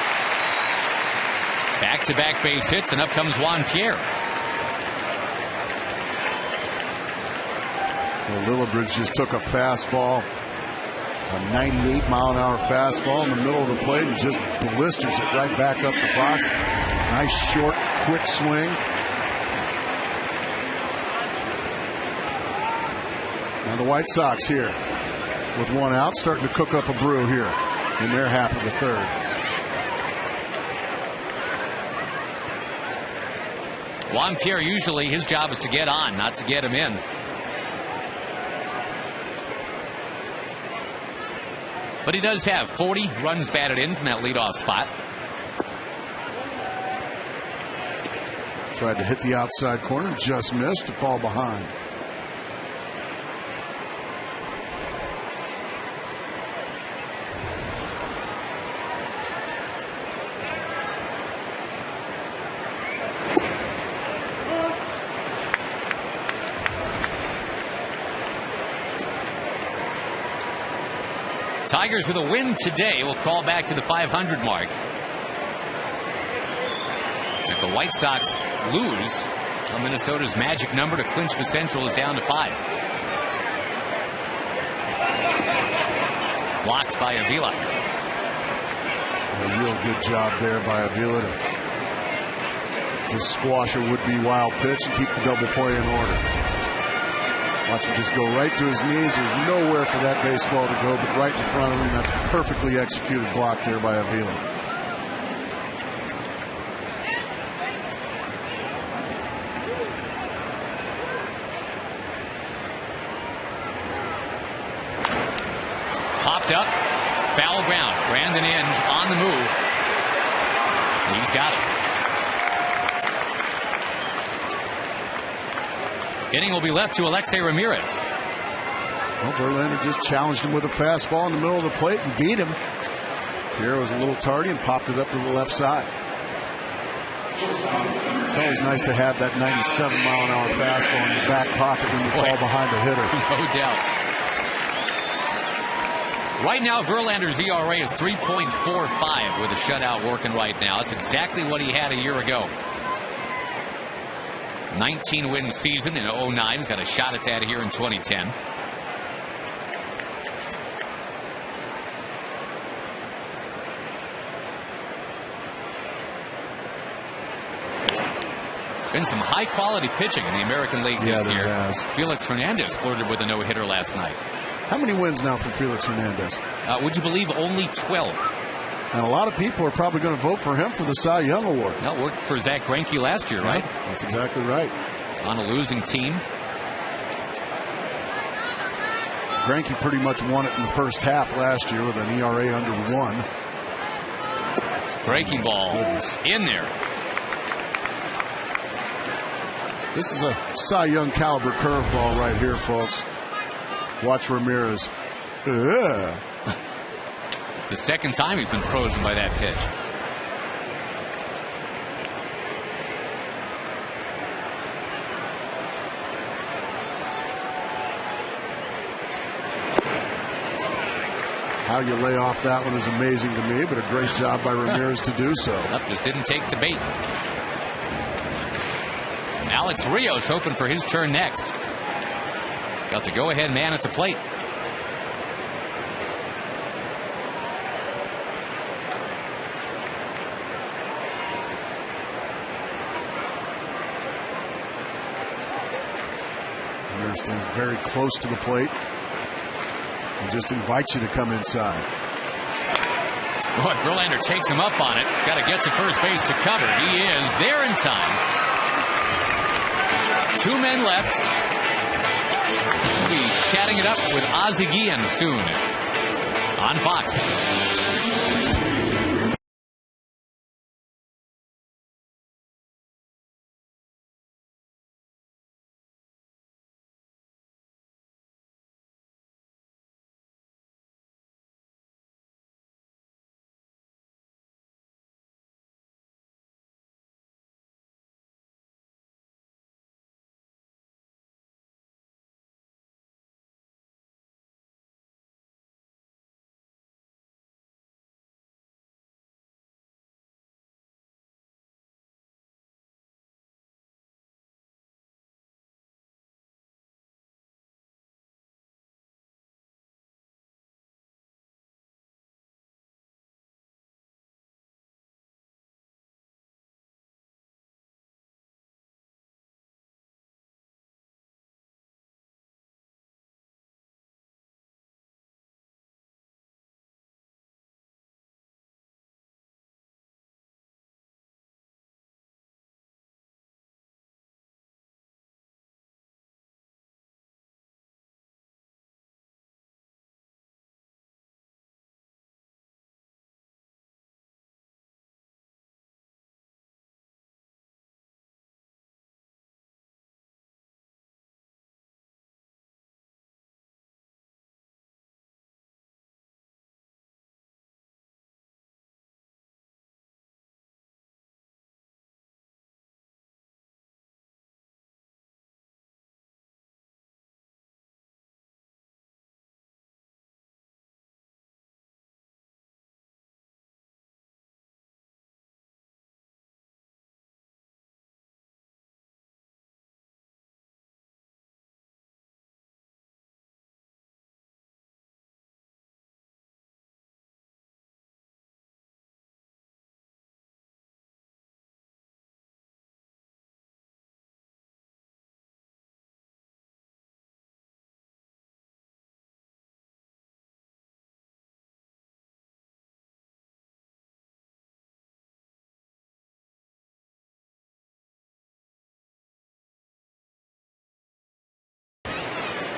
Back-to-back base hits, and up comes Juan Pierre. Well, Lillibridge just took a fastball, a 98-mile-an-hour fastball in the middle of the plate, and just blisters it right back up the box. Nice, short, quick swing. Now the White Sox here with one out, starting to cook up a brew here in their half of the third. Juan Pierre, usually his job is to get on, not to get him in. But he does have 40 runs batted in from that leadoff spot. Tried to hit the outside corner, just missed to fall behind. Tigers with a win today will crawl back to the 500 mark. If the White Sox lose, Minnesota's magic number to clinch the Central is down to 5. Blocked by Avila. A real good job there by Avila to squash a would-be wild pitch and keep the double play in order. Watch him just go right to his knees. There's nowhere for that baseball to go, but right in front of him. That's a perfectly executed block there by Avila. Popped up, foul ground. Brandon Inge on the move. He's got it. Inning will be left to Alexei Ramirez. Well, Verlander just challenged him with a fastball in the middle of the plate and beat him. Pierre was a little tardy and popped it up to the left side. It's always nice to have that 97-mile-an-hour fastball in your back pocket when you fall behind a hitter. No doubt. Right now, Verlander's ERA is 3.45 with a shutout working right now. That's exactly what he had a year ago. 19-win season in 2009. He's got a shot at that here in 2010. Been some high-quality pitching in the American League this year. Has. Felix Hernandez flirted with a no-hitter last night. How many wins now for Felix Hernandez? Would you believe only 12? And a lot of people are probably going to vote for him for the Cy Young Award. That worked for Zach Greinke last year, right? Yeah, that's exactly right. On a losing team. Greinke pretty much won it in the first half last year with an ERA under 1. Breaking ball in there. This is a Cy Young caliber curveball right here, folks. Watch Ramirez. Ugh. The second time he's been frozen by that pitch. How you lay off that one is amazing to me, but a great job by Ramirez to do so. Nope, just didn't take the bait. Alex Rios hoping for his turn next. Got the go-ahead man at the plate. Ramirez stands very close to the plate and just invites you to come inside. Boy, Verlander takes him up on it. Got to get to first base to cover. He is there in time. 2 men left. We'll be chatting it up with Aussie Guillen soon on Fox.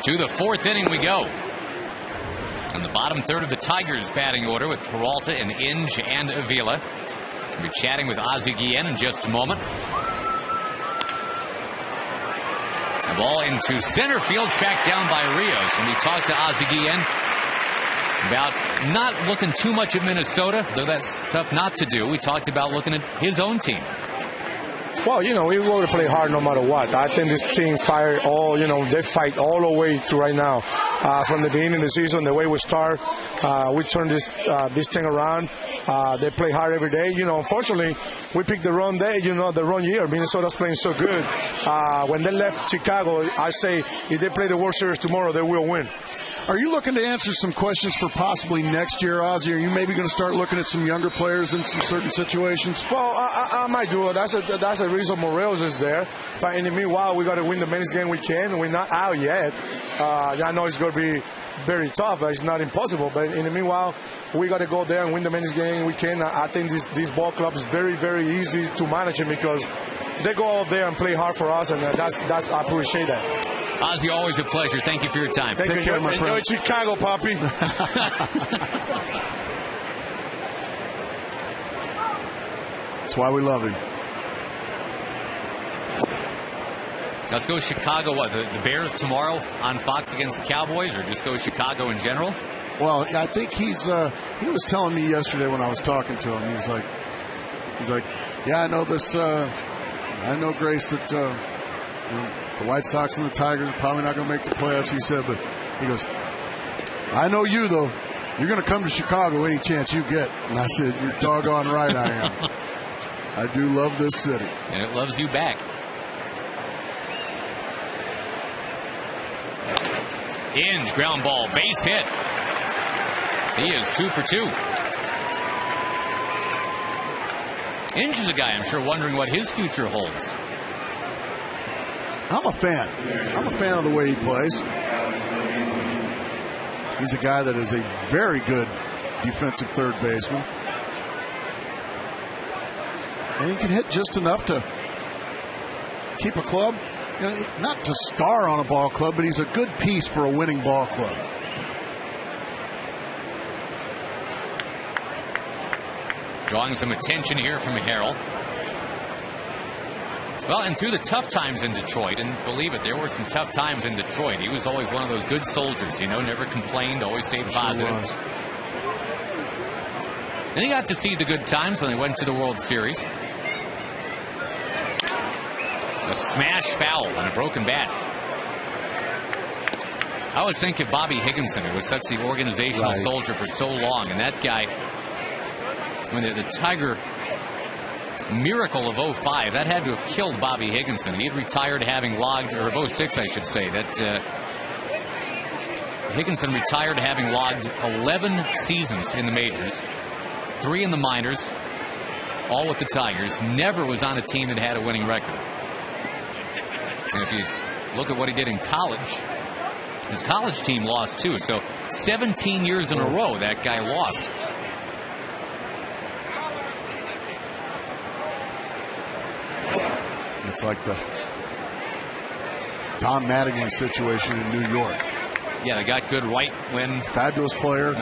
To the fourth inning we go. In the bottom third of the Tigers batting order with Peralta and Inge and Avila. We'll be chatting with Aussie Guillen in just a moment. The ball into center field, tracked down by Rios. And we talked to Aussie Guillen about not looking too much at Minnesota, though that's tough not to do. We talked about looking at his own team. Well, we want to play hard no matter what. I think this team fight they fight all the way to right now. From the beginning of the season, the way we start, we turn this thing around. They play hard every day. Unfortunately, we picked the wrong day, the wrong year. Minnesota's playing so good. When they left Chicago, I say if they play the World Series tomorrow, they will win. Are you looking to answer some questions for possibly next year, Ozzie? Are you maybe going to start looking at some younger players in some certain situations? Well, I might do it. That's a reason Morales is there. But in the meanwhile, we got to win the men's game we can. We're not out yet. I know it's going to be very tough. It's not impossible. But in the meanwhile, we got to go there and win the men's game we can. I think this ball club is very, very easy to manage because they go out there and play hard for us, and that's I appreciate that. Ozzie, always a pleasure. Thank you for your time. Take care, my friend. Enjoy Chicago, Poppy. That's why we love him. Let's go Chicago. What, the Bears tomorrow on Fox against the Cowboys, or just go Chicago in general? Well, I think he was telling me yesterday when I was talking to him. He's like, yeah, I know this. I know, Grace, that the White Sox and the Tigers are probably not going to make the playoffs, he said, but he goes, I know you, though. You're going to come to Chicago any chance you get. And I said, you're doggone right I am. I do love this city. And it loves you back. Inge, ground ball, base hit. He is 2 for 2. Inge is a guy, I'm sure, wondering what his future holds. I'm a fan. I'm a fan of the way he plays. He's a guy that is a very good defensive third baseman. And he can hit just enough to keep a club, not to star on a ball club, but he's a good piece for a winning ball club. Drawing some attention here from Harrell. Well, and through the tough times in Detroit, and believe it, there were some tough times in Detroit. He was always one of those good soldiers, never complained, always stayed positive. And he got to see the good times when they went to the World Series. A smash foul and a broken bat. I always think of Bobby Higginson, who was such the organizational soldier for so long, and that guy, the Tiger miracle of 05, that had to have killed Bobby Higginson. He had retired having logged, or of 06 I should say, that Higginson retired having logged 11 seasons in the majors, 3 in the minors, all with the Tigers. Never was on a team that had a winning record. And if you look at what he did in college, his college team lost too. So 17 years in a row that guy lost. It's like the Don Mattingly situation in New York. Yeah, they got good right when... Fabulous player,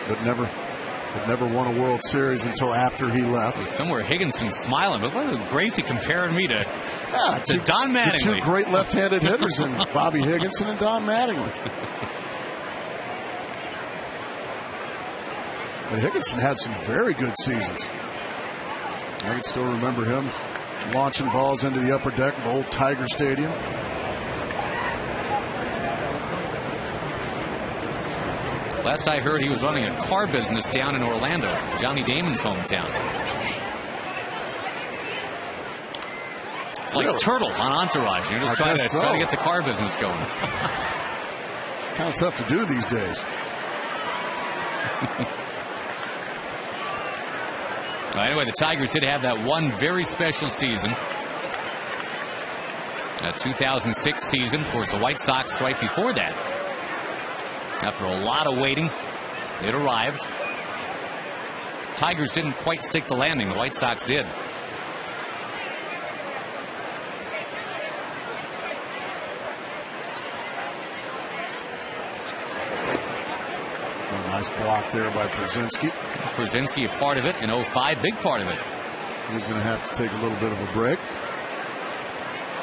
but never won a World Series until after he left. Somewhere Higginson's smiling, but look at Gracie comparing me to Don Mattingly. The two great left-handed hitters in Bobby Higginson and Don Mattingly. But Higginson had some very good seasons. I can still remember him launching balls into the upper deck of old Tiger Stadium. Last I heard, he was running a car business down in Orlando, Johnny Damon's hometown. It's like Turtle on Entourage. Just trying to get the car business going. Kind of tough to do these days. Anyway, the Tigers did have that one very special season. That 2006 season. Of course, the White Sox right before that. After a lot of waiting, it arrived. Tigers didn't quite stick the landing. The White Sox did. Nice block there by Przinski. Przinski, a part of it, and 05, big part of it. He's going to have to take a little bit of a break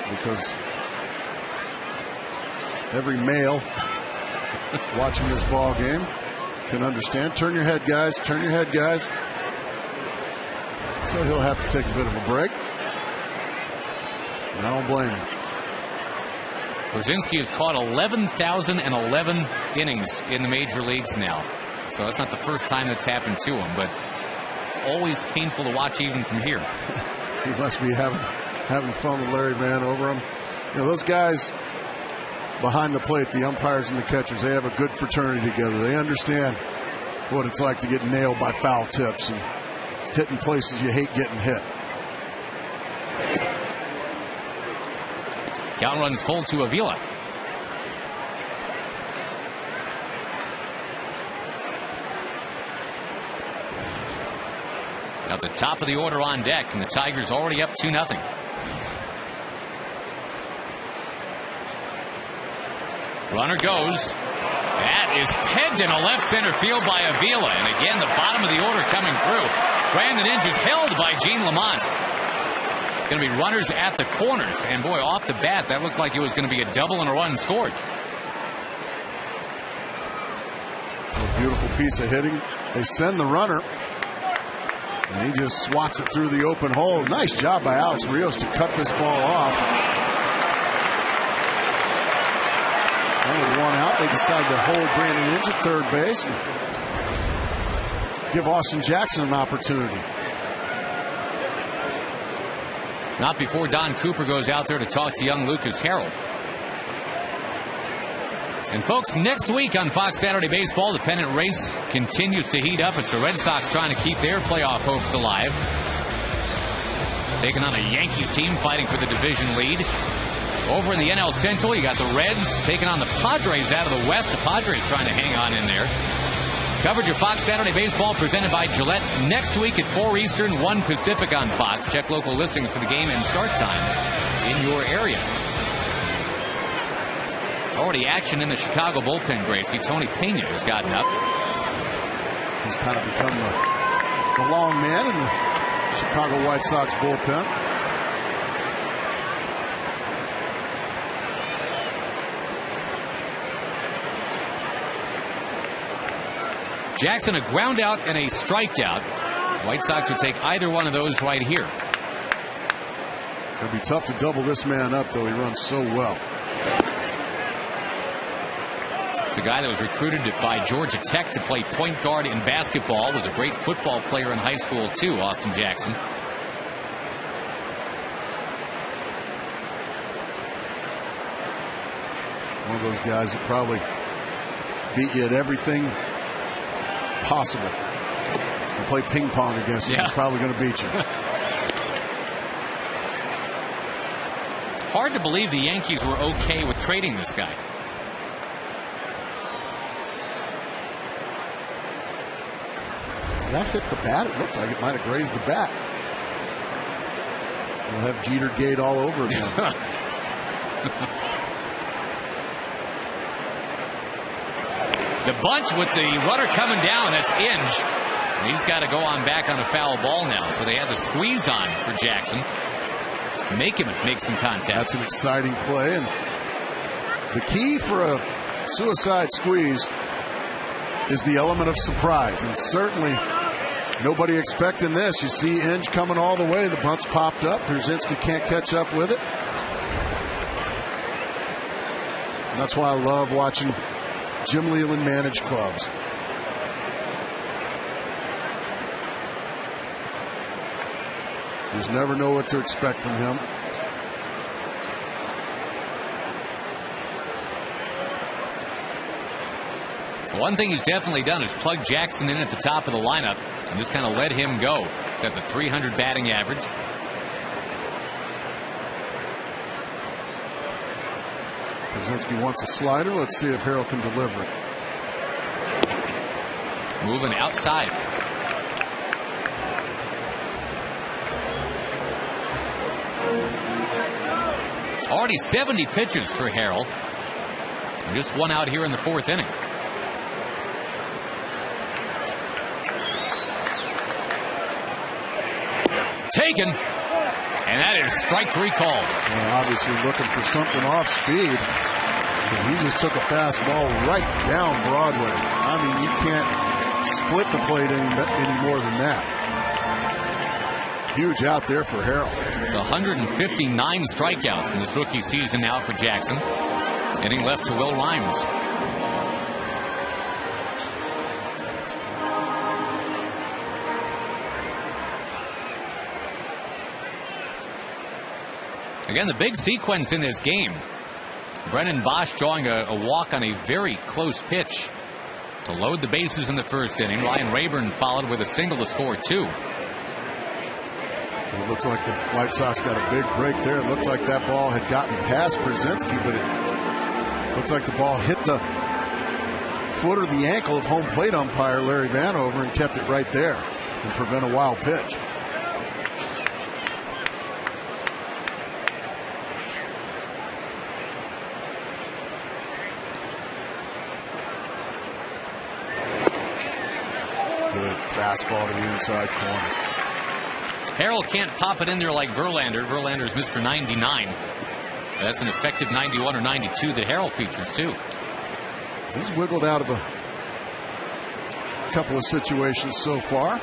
because every male watching this ball game can understand. Turn your head, guys. Turn your head, guys. So he'll have to take a bit of a break. And I don't blame him. Przinski has caught 11,011 innings in the major leagues now. So that's not the first time that's happened to him, but it's always painful to watch even from here. He must be having fun with Larry Vanover him. You know, those guys behind the plate, the umpires and the catchers, they have a good fraternity together. They understand what it's like to get nailed by foul tips and hitting places you hate getting hit. Count runs full to Avila. At the top of the order on deck, and the Tigers already up 2-0. Runner goes. That is pegged in a left center field by Avila. And again, the bottom of the order coming through. Brandon Inge is held by Gene Lamont. Going to be runners at the corners. And boy, off the bat, that looked like it was going to be a double and a run scored. A beautiful piece of hitting. They send the runner. And he just swats it through the open hole. Nice job by Alex Rios to cut this ball off. And with one out, they decide to hold Brandon Inge at third base and give Austin Jackson an opportunity. Not before Don Cooper goes out there to talk to young Lucas Harrell. And folks, next week on Fox Saturday Baseball, the pennant race continues to heat up. It's the Red Sox trying to keep their playoff hopes alive. Taking on a Yankees team fighting for the division lead. Over in the NL Central, you got the Reds taking on the Padres out of the West. The Padres trying to hang on in there. Coverage of Fox Saturday Baseball presented by Gillette next week at 4 Eastern, 1 Pacific on Fox. Check local listings for the game and start time in your area. Already action in the Chicago bullpen, Gracie. Tony Pena has gotten up. He's kind of become the long man in the Chicago White Sox bullpen. Jackson, a ground out and a strikeout. White Sox would take either one of those right here. It'll be tough to double this man up, though. He runs so well. It's a guy that was recruited by Georgia Tech to play point guard in basketball. Was a great football player in high school, too, Austin Jackson. One of those guys that probably beat you at everything possible. You play ping pong against him, yeah. He's probably going to beat you. Hard to believe the Yankees were okay with trading this guy. That hit the bat. It looked like it might have grazed the bat. We'll have Jeter Gate all over again. The bunch with the runner coming down, that's Inge. And he's got to go on back on a foul ball now. So they had the squeeze on for Jackson. Make him make some contact. That's an exciting play. And the key for a suicide squeeze is the element of surprise. And certainly nobody expecting this. You see Inge coming all the way. The bunt's popped up. Przinski can't catch up with it. And that's why I love watching Jim Leyland managed clubs. You just never know what to expect from him. One thing he's definitely done is plug Jackson in at the top of the lineup and just kind of let him go. Got the 300 batting average. Przinski wants a slider. Let's see if Harrell can deliver it. Moving outside. Already 70 pitches for Harrell. And just one out here in the 4th inning. taken. And that is strike 3 called. Well, obviously looking for something off speed, because he just took a fastball right down Broadway. I mean, you can't split the plate any more than that. Huge out there for Harrell. It's 159 strikeouts in this rookie season now for Jackson. Inning left to Will Rhymes. Again, the big sequence in this game. Brennan Bosch drawing a walk on a very close pitch to load the bases in the first inning. Ryan Rayburn followed with a single to score 2. It looked like the White Sox got a big break there. It looked like that ball had gotten past Brzezinski, but it looked like the ball hit the foot or the ankle of home plate umpire Larry Vanover and kept it right there and prevent a wild pitch. Fastball to the inside corner. Harrell can't pop it in there like Verlander. Verlander's Mr. 99. That's an effective 91 or 92 that Harrell features too. He's wiggled out of a couple of situations so far.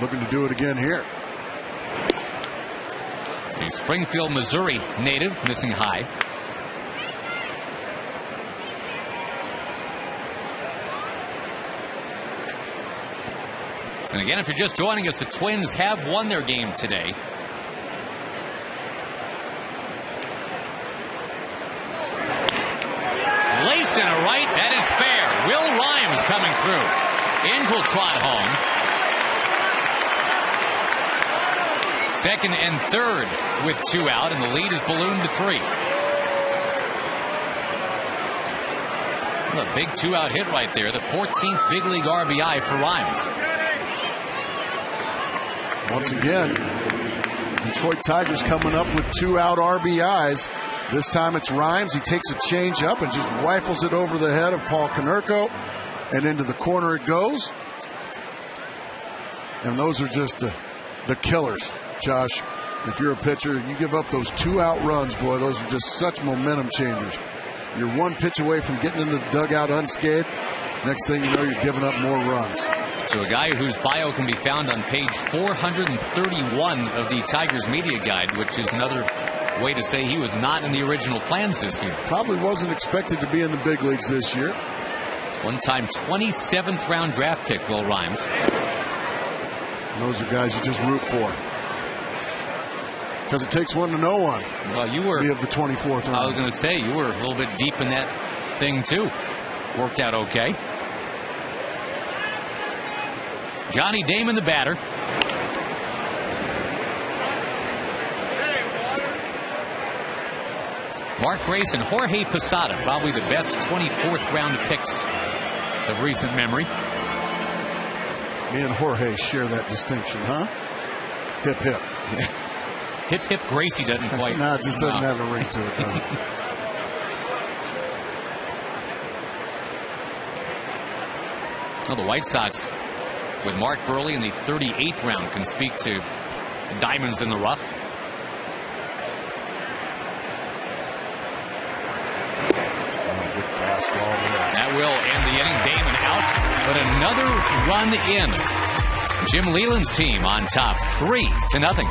Looking to do it again here. A Springfield, Missouri native, missing high. And again, if you're just joining us, the Twins have won their game today. Laced in a right, that is fair. Will Rhymes coming through. Angel trot home. Second and third with 2 out, and the lead is ballooned to 3. A big 2-out hit right there. The 14th big league RBI for Rhymes. Once again, Detroit Tigers coming up with 2-out RBIs. This time it's Rhymes. He takes a change up and just rifles it over the head of Paul Konerko, and into the corner it goes. And those are just the killers, Josh. If you're a pitcher, you give up those 2-out runs, boy, those are just such momentum changers. You're one pitch away from getting into the dugout unscathed. Next thing you know, you're giving up more runs. To a guy whose bio can be found on page 431 of the Tigers media guide, which is another way to say he was not in the original plans this year. Probably wasn't expected to be in the big leagues this year. One-time 27th round draft pick, Will Rhymes. And those are guys you just root for, because it takes one to know one. Well, you were of the 24th round. I was going to say you were a little bit deep in that thing too. Worked out okay. Johnny Damon, the batter. Mark Grace and Jorge Posada, probably the best 24th round picks of recent memory. Me and Jorge share that distinction, huh? Hip, hip. Hip, hip, Gracie doesn't quite. No, it just doesn't have a ring to it, does it? Well, the White Sox, with Mark Burley in the 38th round, can speak to diamonds in the rough. Good fastball there. That will end the inning. Damon out, but another run in. Jim Leland's team on top, 3-0.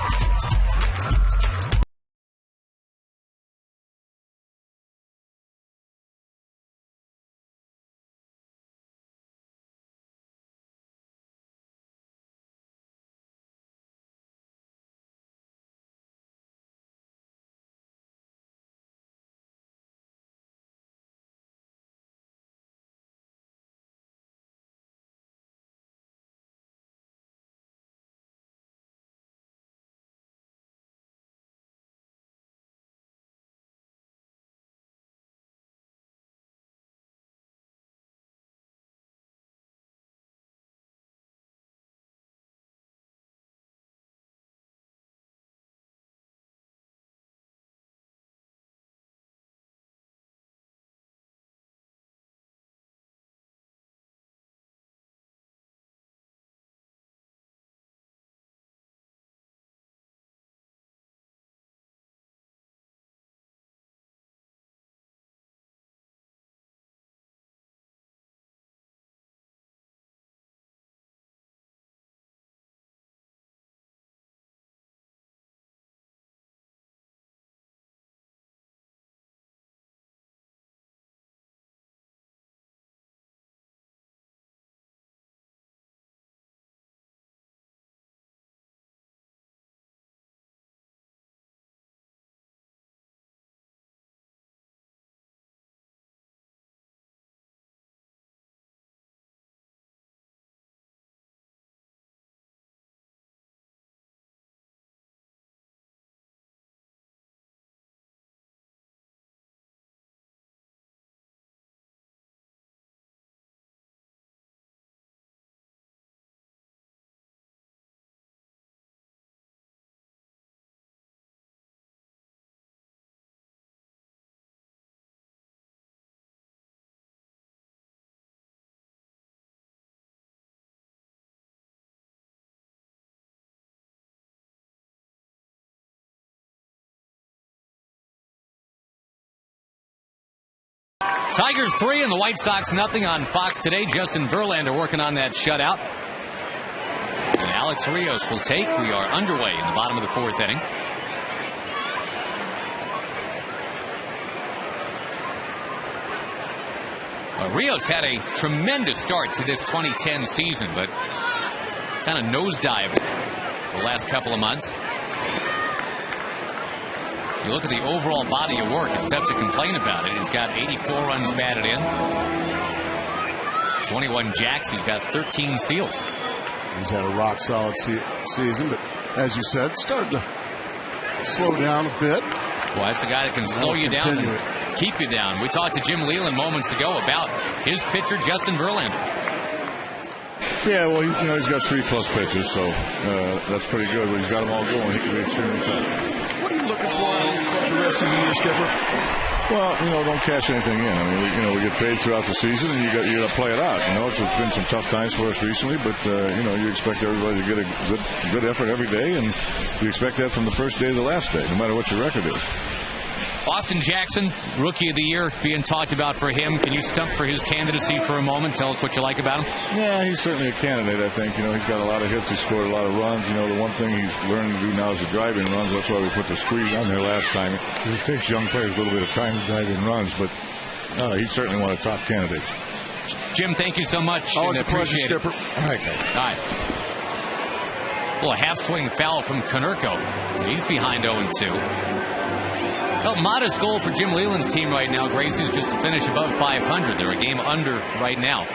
Tigers 3 and the White Sox nothing on Fox today. Justin Verlander working on that shutout. And Alex Rios will take. We are underway in the bottom of the 4th inning. Rios had a tremendous start to this 2010 season, but kind of nosedived the last couple of months. You look at the overall body of work, it's tough to complain about it. He's got 84 runs batted in, 21 jacks, he's got 13 steals. He's had a rock-solid season, but as you said, started to slow down a bit. Well, that's the guy that can slow you down and keep you down. We talked to Jim Leland moments ago about his pitcher, Justin Verlander. Yeah, well, he's got 3+ pitches, so that's pretty good. When he's got them all going, he can be extremely tough. What are you looking for the rest of the year, Skipper? Well, don't cash anything in. I mean, we get paid throughout the season, and you got to play it out. It's been some tough times for us recently, but you expect everybody to get a good effort every day, and you expect that from the first day to the last day, no matter what your record is. Austin Jackson, Rookie of the Year, being talked about for him. Can you stump for his candidacy for a moment? Tell us what you like about him. Yeah, he's certainly a candidate, I think. He's got a lot of hits. He scored a lot of runs. The one thing he's learning to do now is the driving runs. That's why we put the squeeze on there last time. It takes young players a little bit of time to drive in runs, but he's certainly one of the top candidates. Jim, thank you so much. Always a pleasure, Skipper. All right. Well, a half-swing foul from Konerko. He's behind 0-2. Well, modest goal for Jim Leland's team right now, Gracie's, just to finish above 500. They're a game under right now.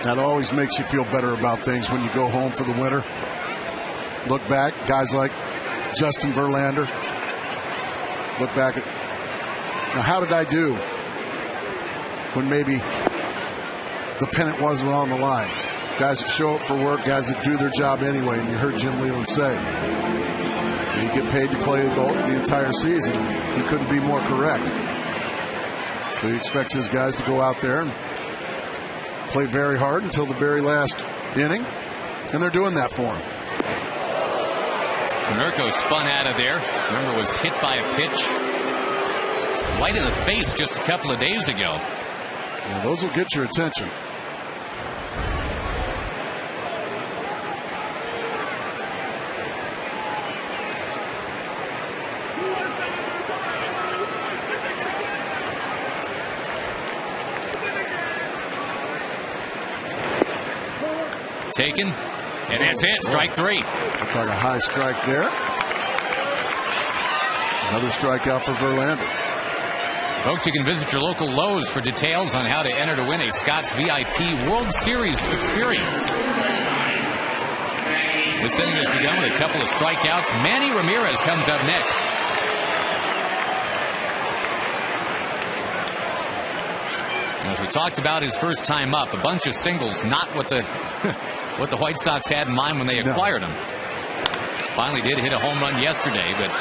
That always makes you feel better about things when you go home for the winter. Look back, guys like Justin Verlander. Look back at, now how did I do when maybe the pennant wasn't on the line? Guys that show up for work, guys that do their job anyway, and you heard Jim Leland say, you get paid to play the entire season. He couldn't be more correct. So he expects his guys to go out there and play very hard until the very last inning, and they're doing that for him. Konerko spun out of there. Remember, was hit by a pitch right in the face just a couple of days ago. Yeah, those will get your attention. Taken, and that's it. Strike 3. Looked like a high strike there. Another strikeout for Verlander. Folks, you can visit your local Lowe's for details on how to enter to win a Scott's VIP World Series experience. This inning has begun with a couple of strikeouts. Manny Ramirez comes up next. As we talked about his first time up, a bunch of singles, not what the what the White Sox had in mind when they acquired him. Finally did hit a home run yesterday, but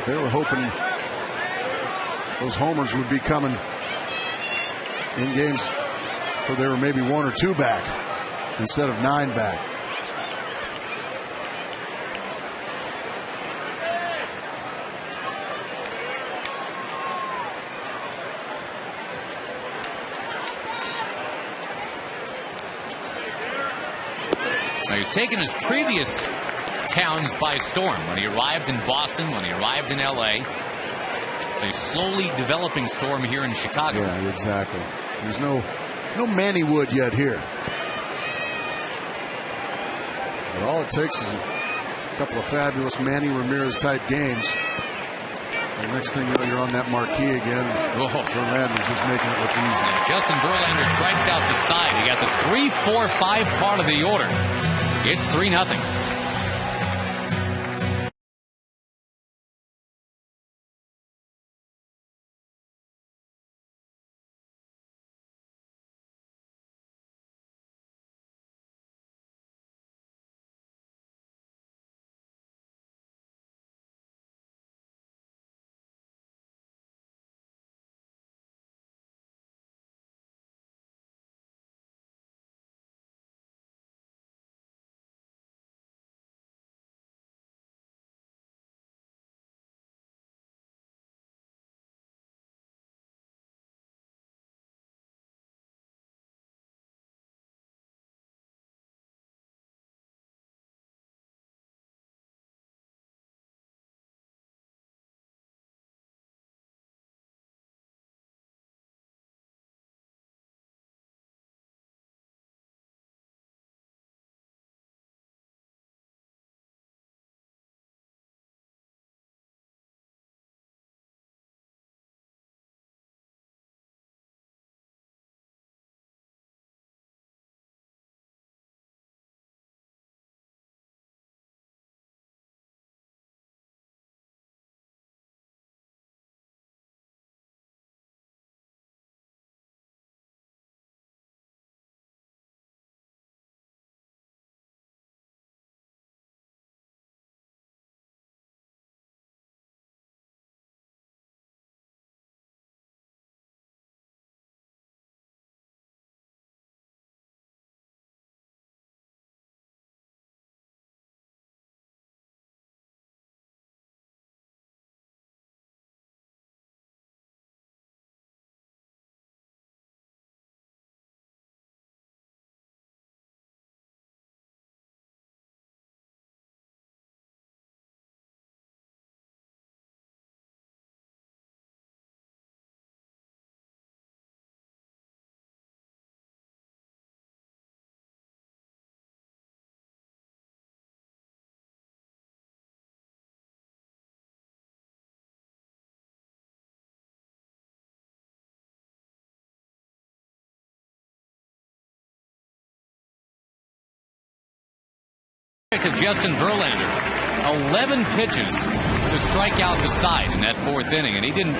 they were hoping those homers would be coming in games where they were maybe 1 or 2 back instead of 9 back. He's taken his previous towns by storm. When he arrived in Boston, when he arrived in L.A. It's a slowly developing storm here in Chicago. Yeah, exactly. There's no Manny Wood yet here. But all it takes is a couple of fabulous Manny Ramirez type games. And next thing you know, you're on that marquee again. Verlander's just making it look easy. And Justin Verlander strikes out the side. He got the 3, 4, 5 part of the order. It's 3-0. To Justin Verlander, 11 pitches to strike out the side in that fourth inning, and he didn't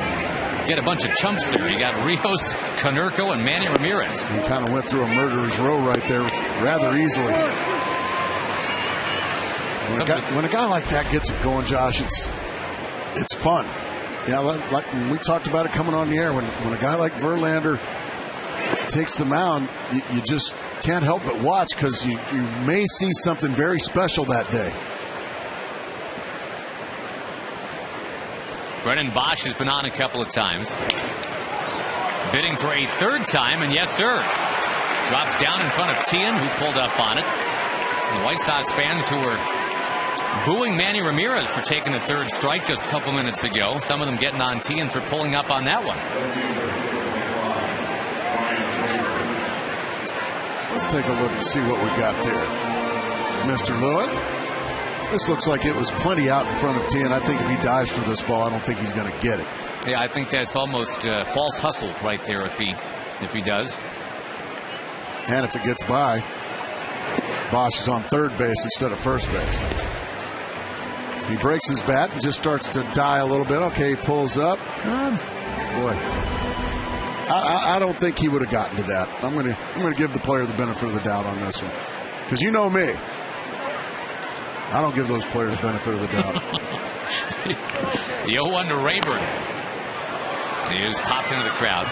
get a bunch of chumps there. He got Rios, Konerko, and Manny Ramirez. He kind of went through a murderer's row right there rather easily. When a guy like that gets it going, Josh, it's fun. Yeah, like we talked about it coming on the air. When a guy like Verlander takes the mound, you just can't help but watch, because you may see something very special that day. Brennan Bosch has been on a couple of times. Bidding for a third time, and yes, sir. Drops down in front of Tian, who pulled up on it. And the White Sox fans who were booing Manny Ramirez for taking the third strike just a couple minutes ago. Some of them getting on Tian for pulling up on that one. Let's take a look and see what we got there. Mr. Lewin. This looks like it was plenty out in front of Tian. I think if he dives for this ball, I don't think he's going to get it. Yeah, I think that's almost false hustle right there if he does. And if it gets by, Bosch is on third base instead of first base. He breaks his bat and just starts to die a little bit. Okay, he pulls up. Boy. I don't think he would have gotten to that. I'm going to give the player the benefit of the doubt on this one, because you know me, I don't give those players the benefit of the doubt. The 0-1 to Rayburn. He is popped into the crowd.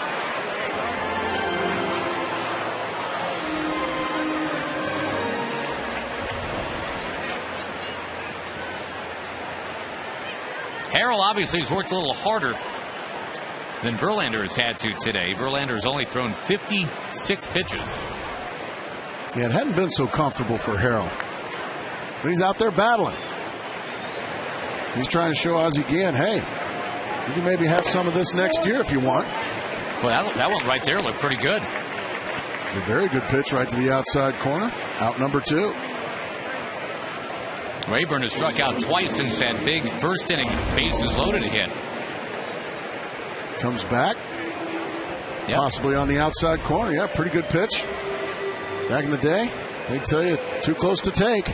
Harrell obviously has worked a little harder than Verlander has had to today. Verlander has only thrown 56 pitches. Yeah, it hadn't been so comfortable for Harrell. But he's out there battling. He's trying to show Aussie Guillen, hey, you can maybe have some of this next year if you want. Well, that one right there looked pretty good. A very good pitch right to the outside corner. Out number 2. Rayburn has struck out twice since that big first inning bases loaded hit. Comes back. Yep. Possibly on the outside corner. Yeah, pretty good pitch. Back in the day, they tell you, too close to take.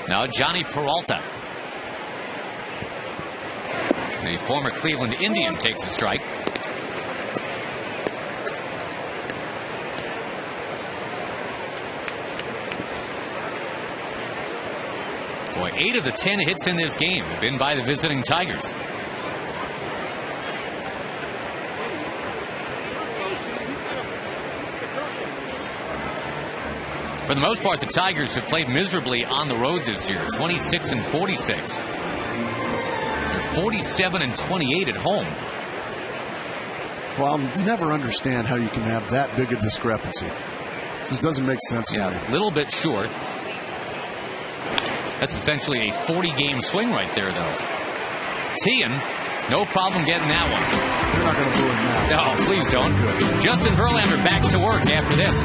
Now Johnny Peralta, the former Cleveland Indian, takes a strike. Boy, 8 of the 10 hits in this game have been by the visiting Tigers. For the most part, the Tigers have played miserably on the road this year. 26-46. They're 47-28 at home. Well, I'll never understand how you can have that big a discrepancy. This doesn't make sense to me. A little bit short. That's essentially a 40-game swing right there, though. Tian, no problem getting that one. You're not going to boo him now. No, please don't. Good. Justin Verlander back to work after this.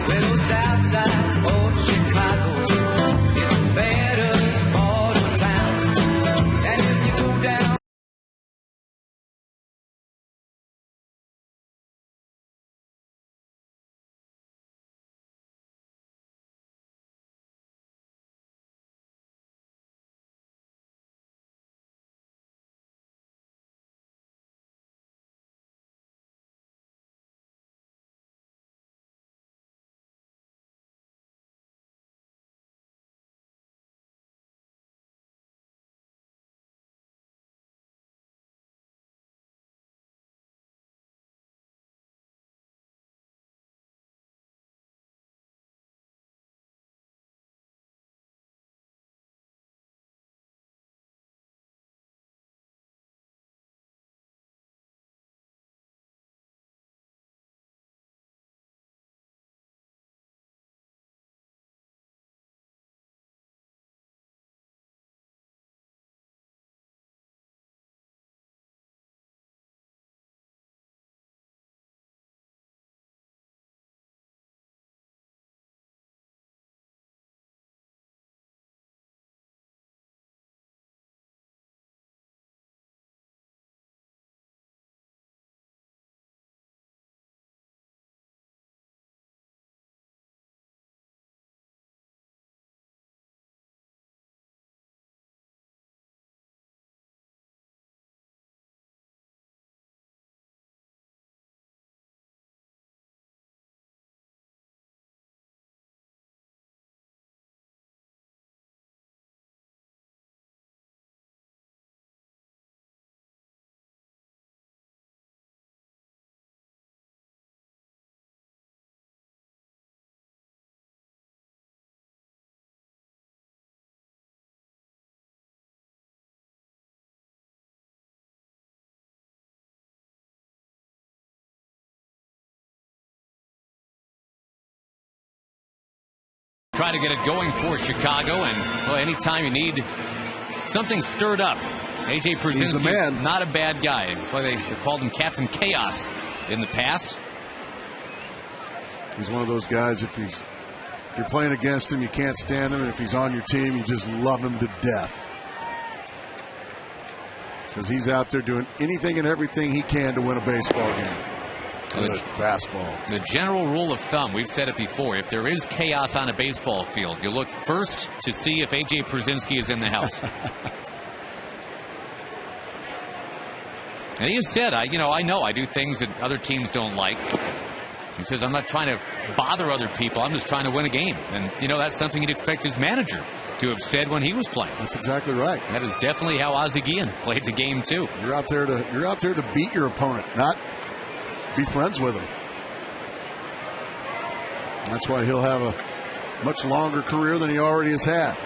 Try to get it going for Chicago, and well, anytime you need something stirred up, A.J. Przinsky, not a bad guy. That's why they called him Captain Chaos in the past. He's one of those guys, if you're playing against him, you can't stand him, and if he's on your team, you just love him to death. Because he's out there doing anything and everything he can to win a baseball game. Good fastball. The general rule of thumb, we've said it before, if there is chaos on a baseball field, you look first to see if A.J. Przinsky is in the house. And he has said, I know I do things that other teams don't like. He says, I'm not trying to bother other people. I'm just trying to win a game. And, that's something you'd expect his manager to have said when he was playing. That's exactly right. That is definitely how Aussie Guillen played the game, too. You're out there to beat your opponent, not be friends with him. And that's why he'll have a much longer career than he already has had.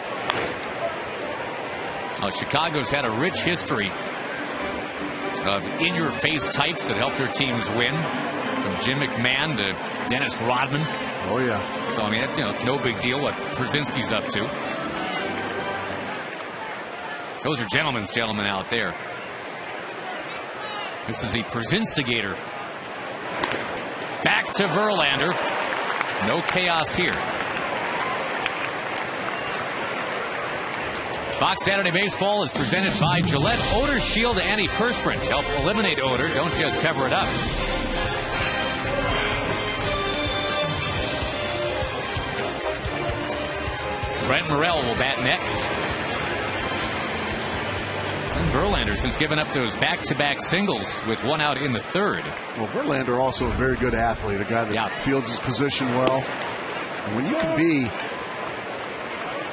Chicago's had a rich history of in-your-face types that help their teams win. From Jim McMahon to Dennis Rodman. Oh, yeah. So, no big deal what Przinsky's up to. Those are gentlemen's gentlemen out there. This is the Przinstigator. Back to Verlander. No chaos here. Fox Saturday Baseball is presented by Gillette Odor Shield Antiperspirant. Help eliminate odor. Don't just cover it up. Brent Morel will bat next. And Verlander, since giving up those back-to-back singles with one out in the third. Well, Verlander also a very good athlete, a guy that fields his position well. And when you can be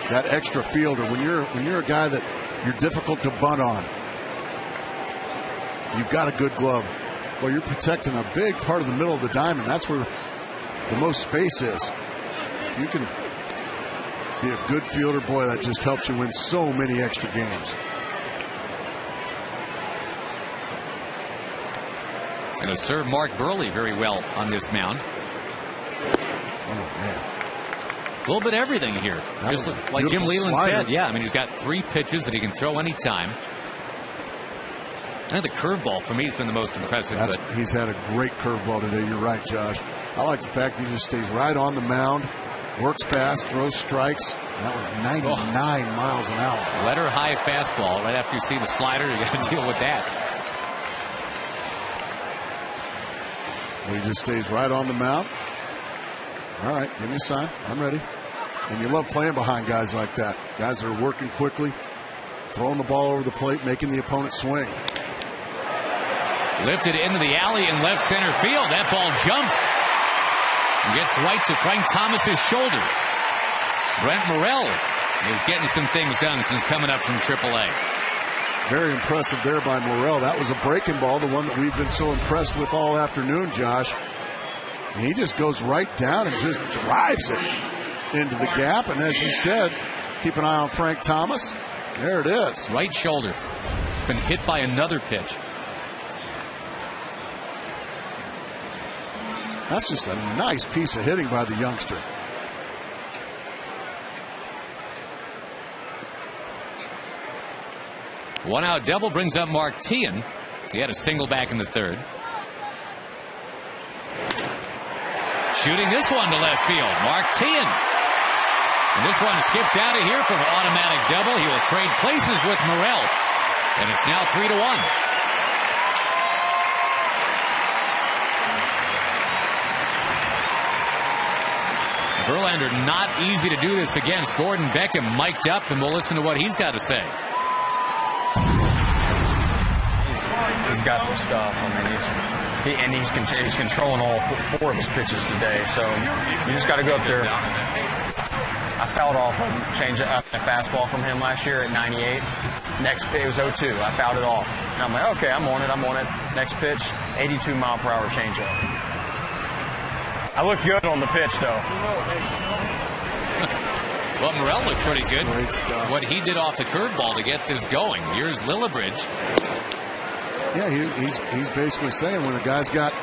that extra fielder, when you're a guy that you're difficult to bunt on, you've got a good glove. Well, you're protecting a big part of the middle of the diamond. That's where the most space is. If you can be a good fielder, boy, that just helps you win so many extra games. Going to serve Mark Burley very well on this mound. Oh, man. A little bit of everything here. Just like Jim Leland said. Yeah, he's got 3 pitches that he can throw anytime. I think the curveball, for me, has been the most impressive. He's had a great curveball today. You're right, Josh. I like the fact that he just stays right on the mound. Works fast, throws strikes. That was 99 miles an hour. Letter high fastball. Right after you see the slider, you got to deal with that. He just stays right on the mound. All right, give me a sign. I'm ready. And you love playing behind guys like that. Guys that are working quickly, throwing the ball over the plate, making the opponent swing. Lifted into the alley in left center field. That ball jumps. Gets right to Frank Thomas's shoulder. Brent Morel is getting some things done since coming up from AAA. Very impressive there by Morel. That was a breaking ball, the one that we've been so impressed with all afternoon, Josh. And he just goes right down and just drives it into the gap. And as you said, keep an eye on Frank Thomas. There it is. Right shoulder. Been hit by another pitch. That's just a nice piece of hitting by the youngster. One out double brings up Mark Teahan. He had a single back in the third. Shooting this one to left field. Mark Teahan. And this one skips out of here for an automatic double. He will trade places with Morel. And it's now 3-1. Verlander not easy to do this against. Gordon Beckham mic'd up, and we'll listen to what he's got to say. He's got some stuff. He's controlling all 4 of his pitches today. So you just got to go up there. I fouled off a fastball from him last year at 98. Next pitch, it was 0-2. I fouled it off. And I'm like, okay, I'm on it. Next pitch, 82-mile-per-hour changeup. I look good on the pitch, though. Well, Morel looked pretty good. What he did off the curveball to get this going. Here's Lillibridge. Yeah, he's basically saying when a guy's got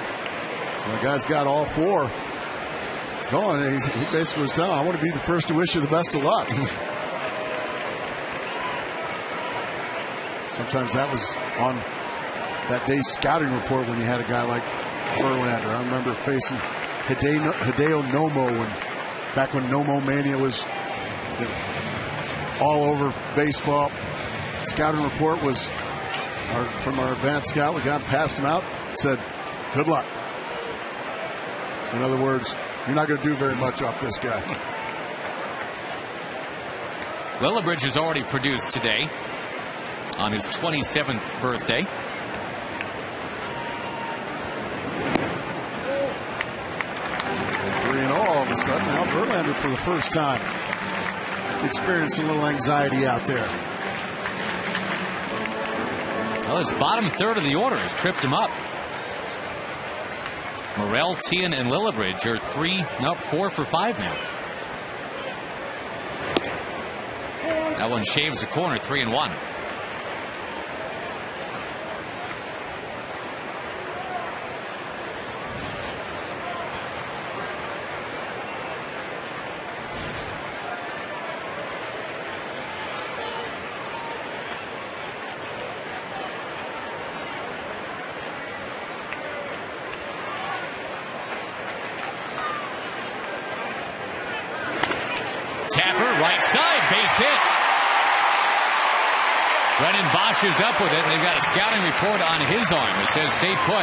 all 4, going. He basically was telling, I want to be the first to wish you the best of luck. Sometimes that was on that day's scouting report when you had a guy like Verlander. I remember facing Hideo Nomo back when Nomo Mania was all over baseball. Scouting report was from our advanced scout. We got passed him out, said, good luck. In other words, you're not going to do very much off this guy. Lillibridge has already produced today on his 27th birthday. All of a sudden, now Verlander for the first time experiencing a little anxiety out there. Well, his bottom third of the order has tripped him up. Morel, Tian, and Lillibridge are 4 for 5 now. That one shaves the corner, 3-1. Brennan Bosch is up with it. They've got a scouting report on his arm that says stay put.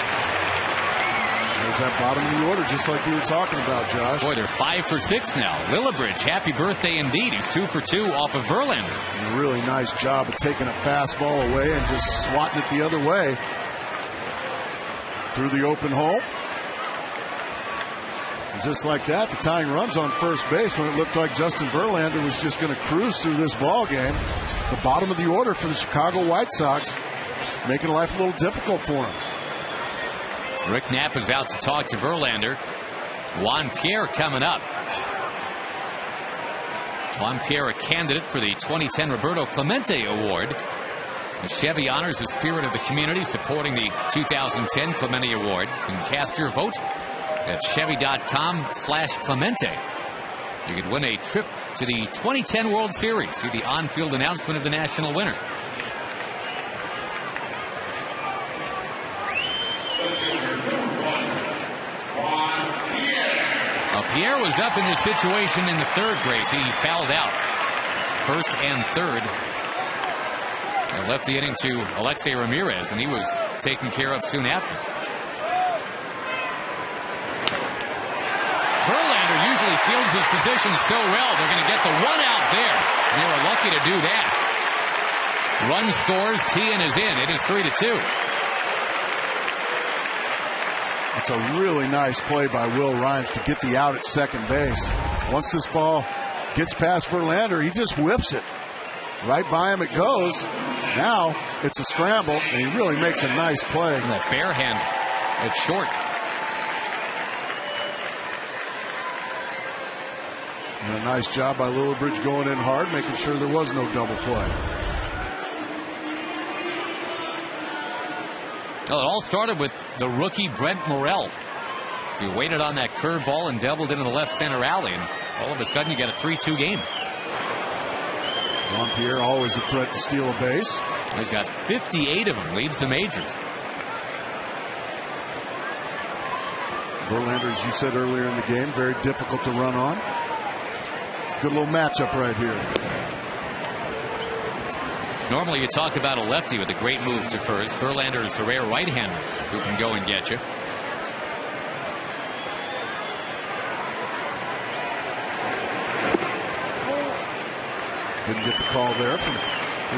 There's that bottom of the order, just like you were talking about, Josh. Boy, they're 5 for 6 now. Lillibridge, happy birthday indeed. He's 2 for 2 off of Verlander. And a really nice job of taking a fastball away and just swatting it the other way through the open hole. And just like that, the tying runs on first base when it looked like Justin Verlander was just going to cruise through this ball game. The bottom of the order for the Chicago White Sox, making life a little difficult for him. Rick Knapp is out to talk to Verlander. Juan Pierre coming up. Juan Pierre, a candidate for the 2010 Roberto Clemente Award. The Chevy honors the spirit of the community, supporting the 2010 Clemente Award. You can cast your vote at Chevy.com/Clemente. You could win a trip to the 2010 World Series. See the on-field announcement of the national winner. Pierre was up in this situation in the third, Gracie. He fouled out. First and third. And left the inning to Alexei Ramirez, and he was taken care of soon after. Verlander usually fields his position so well. They're going to get the one out there. And they were lucky to do that. Run scores. Tian is in. It is 3-2. It's a really nice play by Will Rhymes to get the out at second base. Once this ball gets past Verlander, he just whiffs it. Right by him it goes. Now it's a scramble, and he really makes a nice play. And that bare hand, it's short. And a nice job by Lillibridge going in hard, making sure there was no double play. Well, it all started with the rookie Brent Morel. He waited on that curveball and doubled into the left center alley, and all of a sudden you got a 3-2 game. Juan Pierre always a threat to steal a base. He's got 58 of them, leads the majors. Verlander, as you said earlier in the game, very difficult to run on. Good little matchup right here. Normally you talk about a lefty with a great move to first. Verlander is a rare right-hander who can go and get you. Didn't get the call there from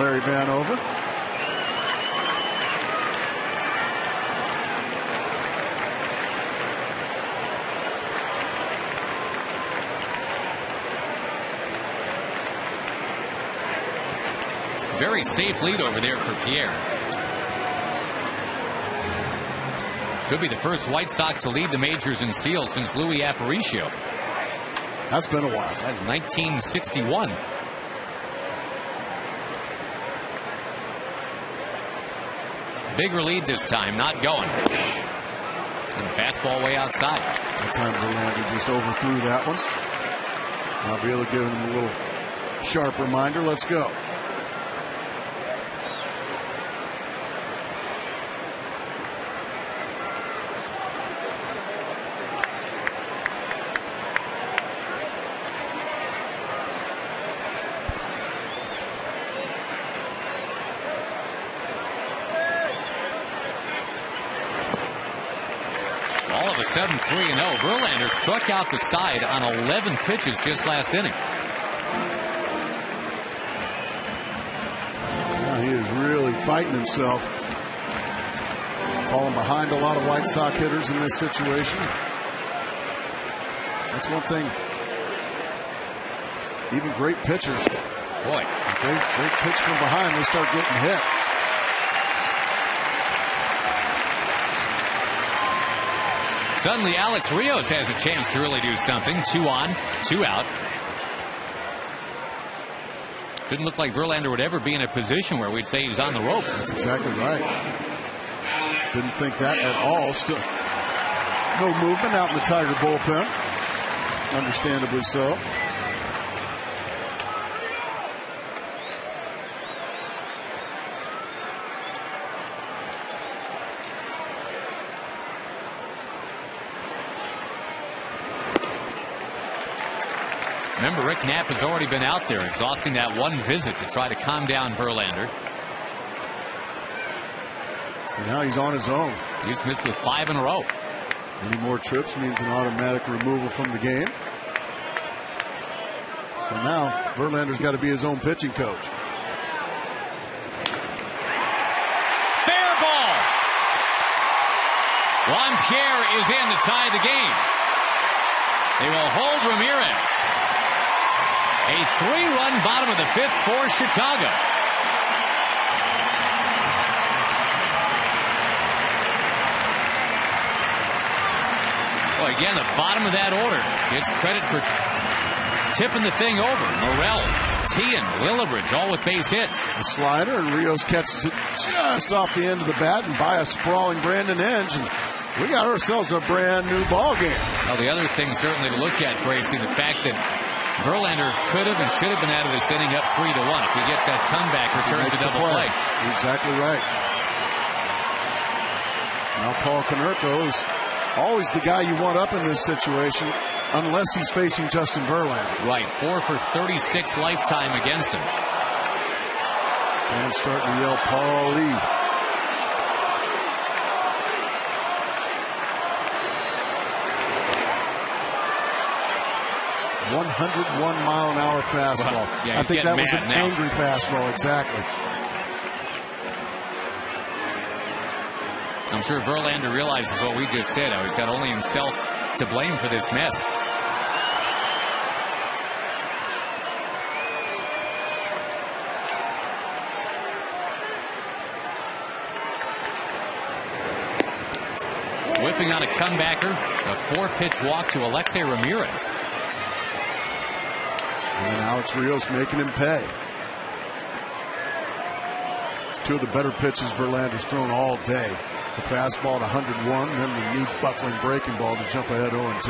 Larry Vanover. Very safe lead over there for Pierre. Could be the first White Sox to lead the majors in steals since Louis Aparicio. That's been a while. That's 1961. Bigger lead this time, not going. And fastball way outside. That time Verlander just overthrew that one. Avila giving him a little sharp reminder. Let's go. All of a sudden, 3-0. Verlander struck out the side on 11 pitches just last inning. He is really fighting himself. Falling behind a lot of White Sox hitters in this situation. That's one thing. Even great pitchers, boy, if they pitch from behind, they start getting hit. Suddenly, Alex Rios has a chance to really do something. 2 on, 2 out. Didn't look like Verlander would ever be in a position where we'd say he was on the ropes. That's exactly right. Didn't think that at all. Still no movement out in the Tiger bullpen. Understandably so. Remember, Rick Knapp has already been out there exhausting that one visit to try to calm down Verlander. So now he's on his own. He's missed with 5 in a row. Any more trips means an automatic removal from the game. So now Verlander's got to be his own pitching coach. Fair ball. Juan Pierre is in to tie the game. They will hold Ramirez. A 3-run bottom of the 5th for Chicago. Well, again, the bottom of that order gets credit for tipping the thing over. Morel, Tian, Willibridge, all with base hits. The slider, and Rios catches it just off the end of the bat and by a sprawling Brandon Inge. And we got ourselves a brand new ball game. Well, the other thing certainly to look at, Gracie, the fact that Verlander could have and should have been out of this inning up 3-1. If he gets that comeback, returns a double play. You're exactly right. Now Paul Konerko is always the guy you want up in this situation, unless he's facing Justin Verlander. Right, 4 for 36 lifetime against him. And starting to yell Paul Lee. $101-mile-an-hour fastball. Well, yeah, I think that was an now. Angry fastball, exactly. I'm sure Verlander realizes what we just said. He's got only himself to blame for this mess. Whipping on a comebacker, a 4-pitch walk to Alexei Ramirez. And Alex Rios making him pay. It's 2 of the better pitches Verlander's thrown all day. The fastball at 101, and then the knee buckling breaking ball to jump ahead 0-2.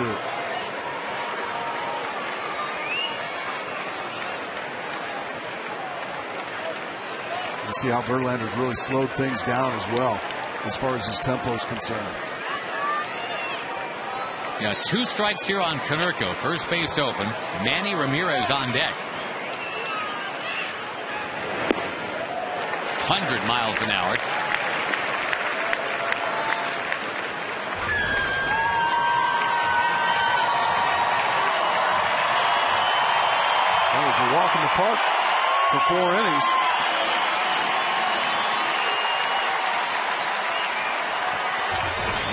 You see how Verlander's really slowed things down as well, as far as his tempo is concerned. Yeah, 2 strikes here on Konerko. First base open. Manny Ramirez on deck. 100 miles an hour. That was a walk in the park for 4 innings.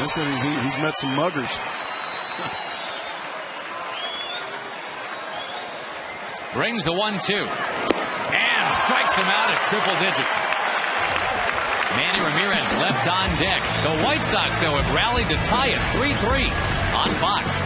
This inning, he's met some muggers. Brings the 1-2. And strikes him out at triple digits. Manny Ramirez left on deck. The White Sox, though, have rallied to tie it 3-3 on Fox.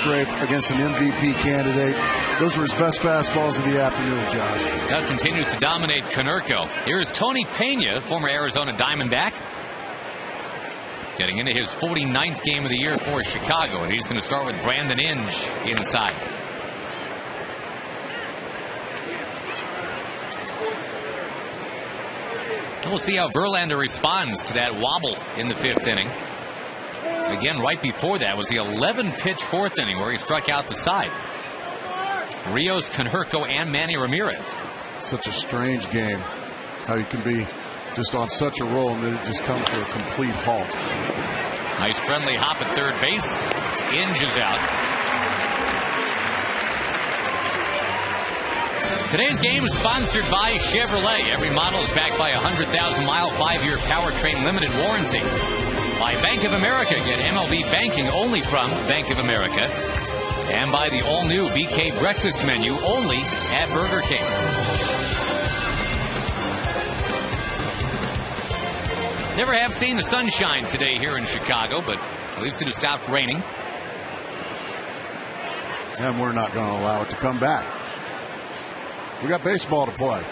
scrape against an MVP candidate. Those were his best fastballs of the afternoon, Josh. Doug continues to dominate Konerko. Here's Tony Pena, former Arizona Diamondback, getting into his 49th game of the year for Chicago, and he's going to start with Brandon Inge inside. And we'll see how Verlander responds to that wobble in the 5th inning. Again, right before that was the 11-pitch 4th inning where he struck out the side. Rios, Konerko, and Manny Ramirez. Such a strange game. How you can be just on such a roll and then it just comes to a complete halt. Nice friendly hop at third base. Inge is out. Today's game is sponsored by Chevrolet. Every model is backed by a 100,000-mile, 5-year powertrain limited warranty. By Bank of America. Get MLB banking only from Bank of America. And by the all-new BK breakfast menu only at Burger King. Never have seen the sunshine today here in Chicago, but at least it has stopped raining. And we're not going to allow it to come back. We got baseball to play.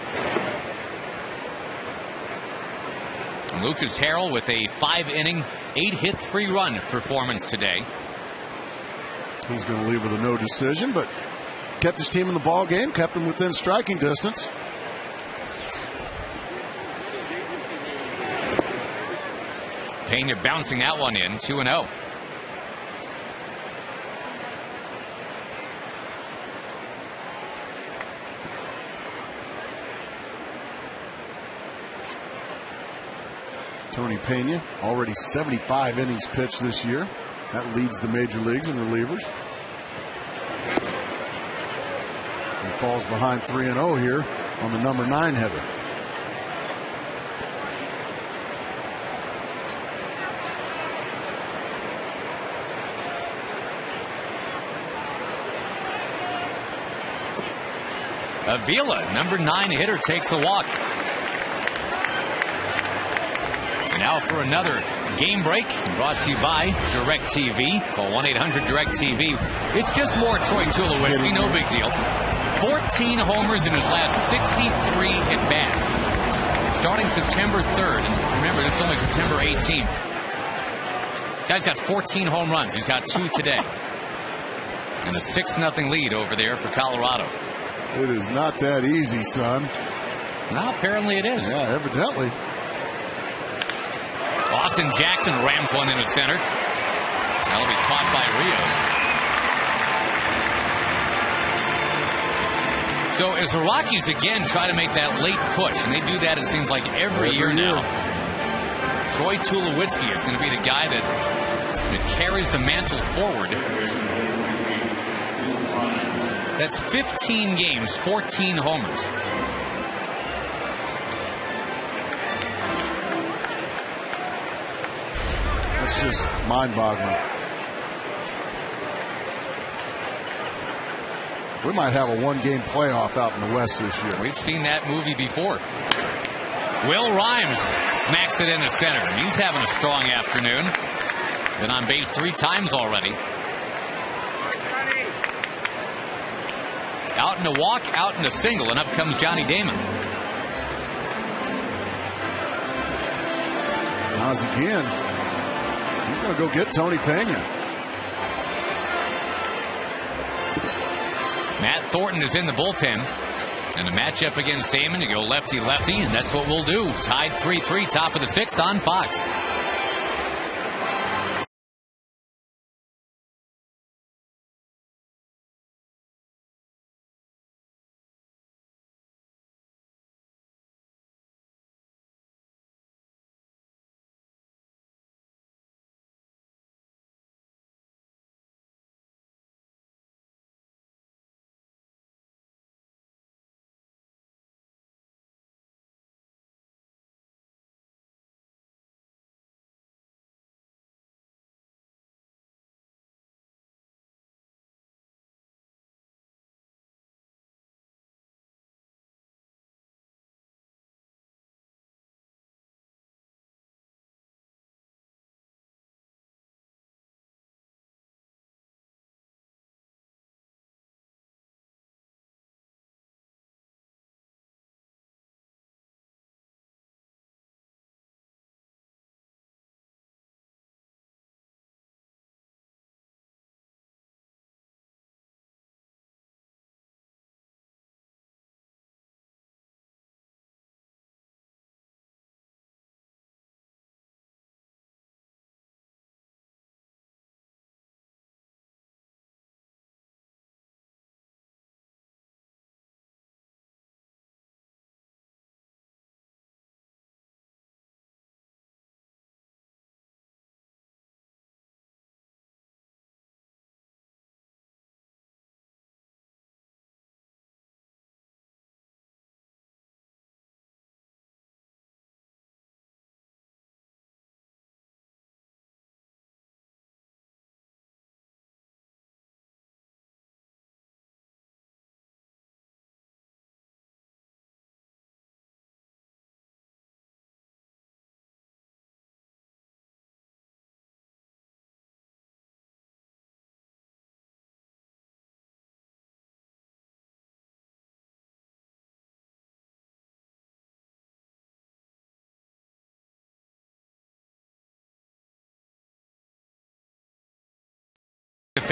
And Lucas Harrell with a 5-inning, 8-hit, 3-run performance today. He's going to leave with a no decision, but kept his team in the ball game, kept them within striking distance. Pena bouncing that one in, 2-0. Tony Pena, already 75 innings pitched this year. That leads the major leagues in relievers. He falls behind 3-0 here on the number 9 hitter. Avila, number 9 hitter, takes a walk. Now for another game break, brought to you by DirecTV. Call 1-800-DirecTV. It's just more Troy Tulowitzki, no big deal. 14 homers in his last 63 at-bats. Starting September 3rd, and remember, this is only September 18th. Guy's got 14 home runs. He's got 2 today. And a 6-0 lead over there for Colorado. It is not that easy, son. Well, apparently it is. Yeah, evidently. Austin Jackson rams one into center. That'll be caught by Rios. So as the Rockies again try to make that late push, and they do that, it seems like every year now. Troy Tulowitzki is going to be the guy that carries the mantle forward. That's 15 games, 14 homers. That's just mind-boggling. We might have a one-game playoff out in the West this year. We've seen that movie before. Will Rhymes smacks it into center. He's having a strong afternoon. Been on base 3 times already. Out in a walk, out in a single, and up comes Johnny Damon. Aussie Guillen, he's going to go get Tony Pena. Matt Thornton is in the bullpen. And a matchup against Damon, you go lefty-lefty, and that's what we'll do. Tied 3-3, top of the 6th on Fox.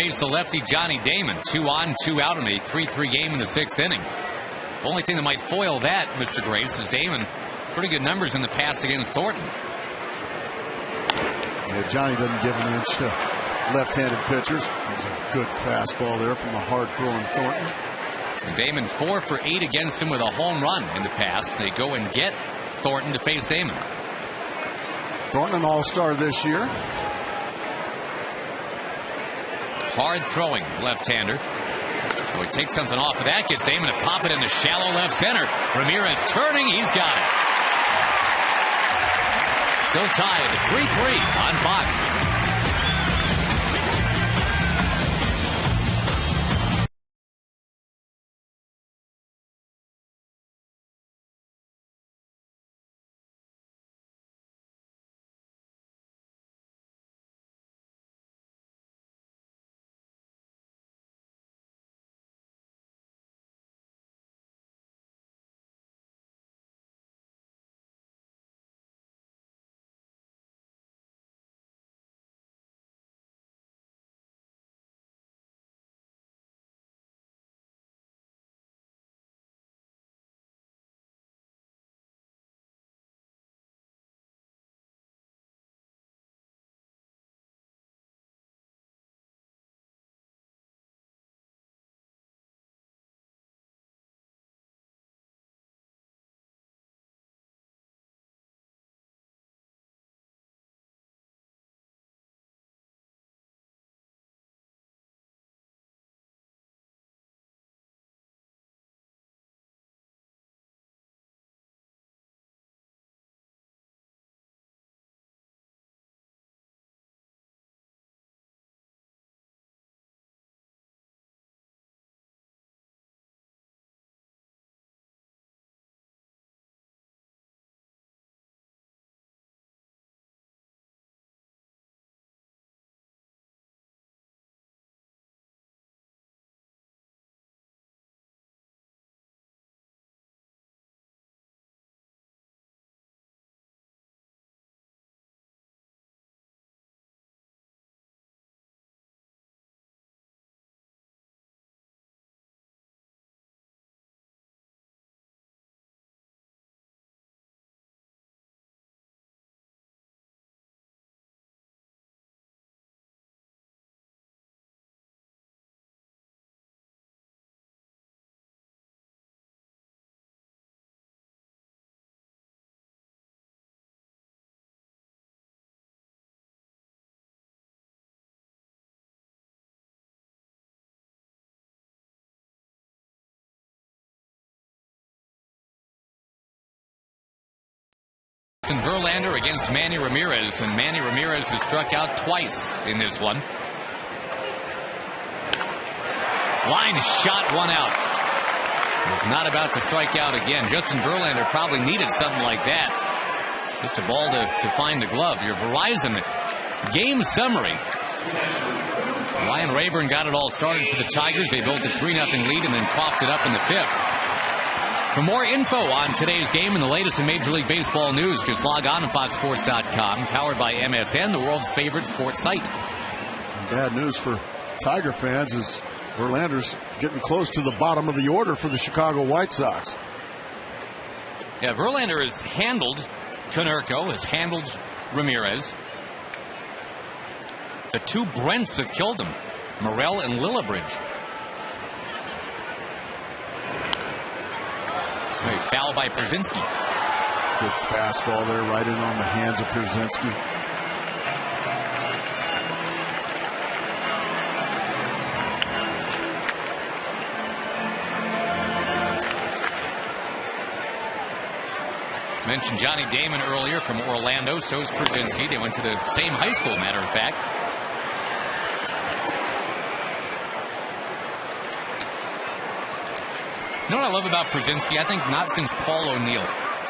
face the lefty Johnny Damon. 2 on, 2 out in a 3-3 game in the 6th inning. Only thing that might foil that, Mr. Grace, is Damon. Pretty good numbers in the past against Thornton. Yeah, Johnny doesn't give an inch to left-handed pitchers. There's a good fastball there from the hard-throwing Thornton. So Damon 4 for 8 against him with a home run in the past. They go and get Thornton to face Damon. Thornton an all-star this year. Hard throwing left-hander. So he takes something off of that, gets Damon to pop it into shallow left center. Ramirez turning, he's got it. Still tied at 3-3 on Fox. Verlander against Manny Ramirez, and Manny Ramirez has struck out twice in this one. Line shot, 1 out. Was not about to strike out again. Justin Verlander probably needed something like that. Just a ball to find the glove. Your Verizon game summary. Ryan Rayburn got it all started for the Tigers. They built a 3-0 lead and then coughed it up in the 5th. For more info on today's game and the latest in Major League Baseball news, just log on to FoxSports.com, powered by MSN, the world's favorite sports site. Bad news for Tiger fans is Verlander's getting close to the bottom of the order for the Chicago White Sox. Yeah, Verlander has handled Konerko, has handled Ramirez. The 2 Brents have killed him, Morel and Lillibridge. Foul by Przinsky. Good fastball there, right in on the hands of Przinsky. Mentioned Johnny Damon earlier from Orlando, so is Przinsky. They went to the same high school, matter of fact. You know what I love about Przinsky? I think not since Paul O'Neill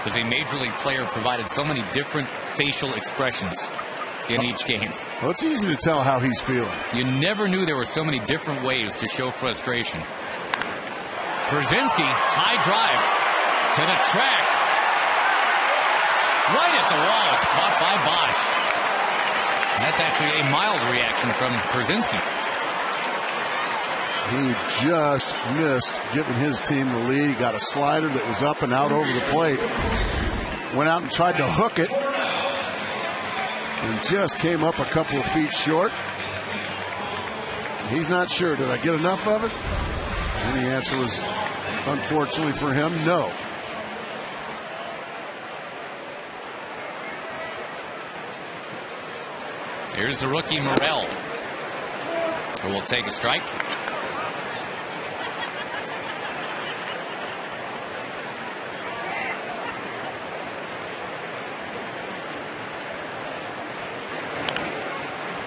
has a major league player provided so many different facial expressions in each game. Well, it's easy to tell how he's feeling. You never knew there were so many different ways to show frustration. Przinsky, high drive to the track. Right at the wall. It's caught by Bosch. That's actually a mild reaction from Przinsky. He just missed giving his team the lead. He got a slider that was up and out over the plate. Went out and tried to hook it. And just came up a couple of feet short. He's not sure. Did I get enough of it? And the answer was, unfortunately for him, no. Here's the rookie Morel, who will take a strike.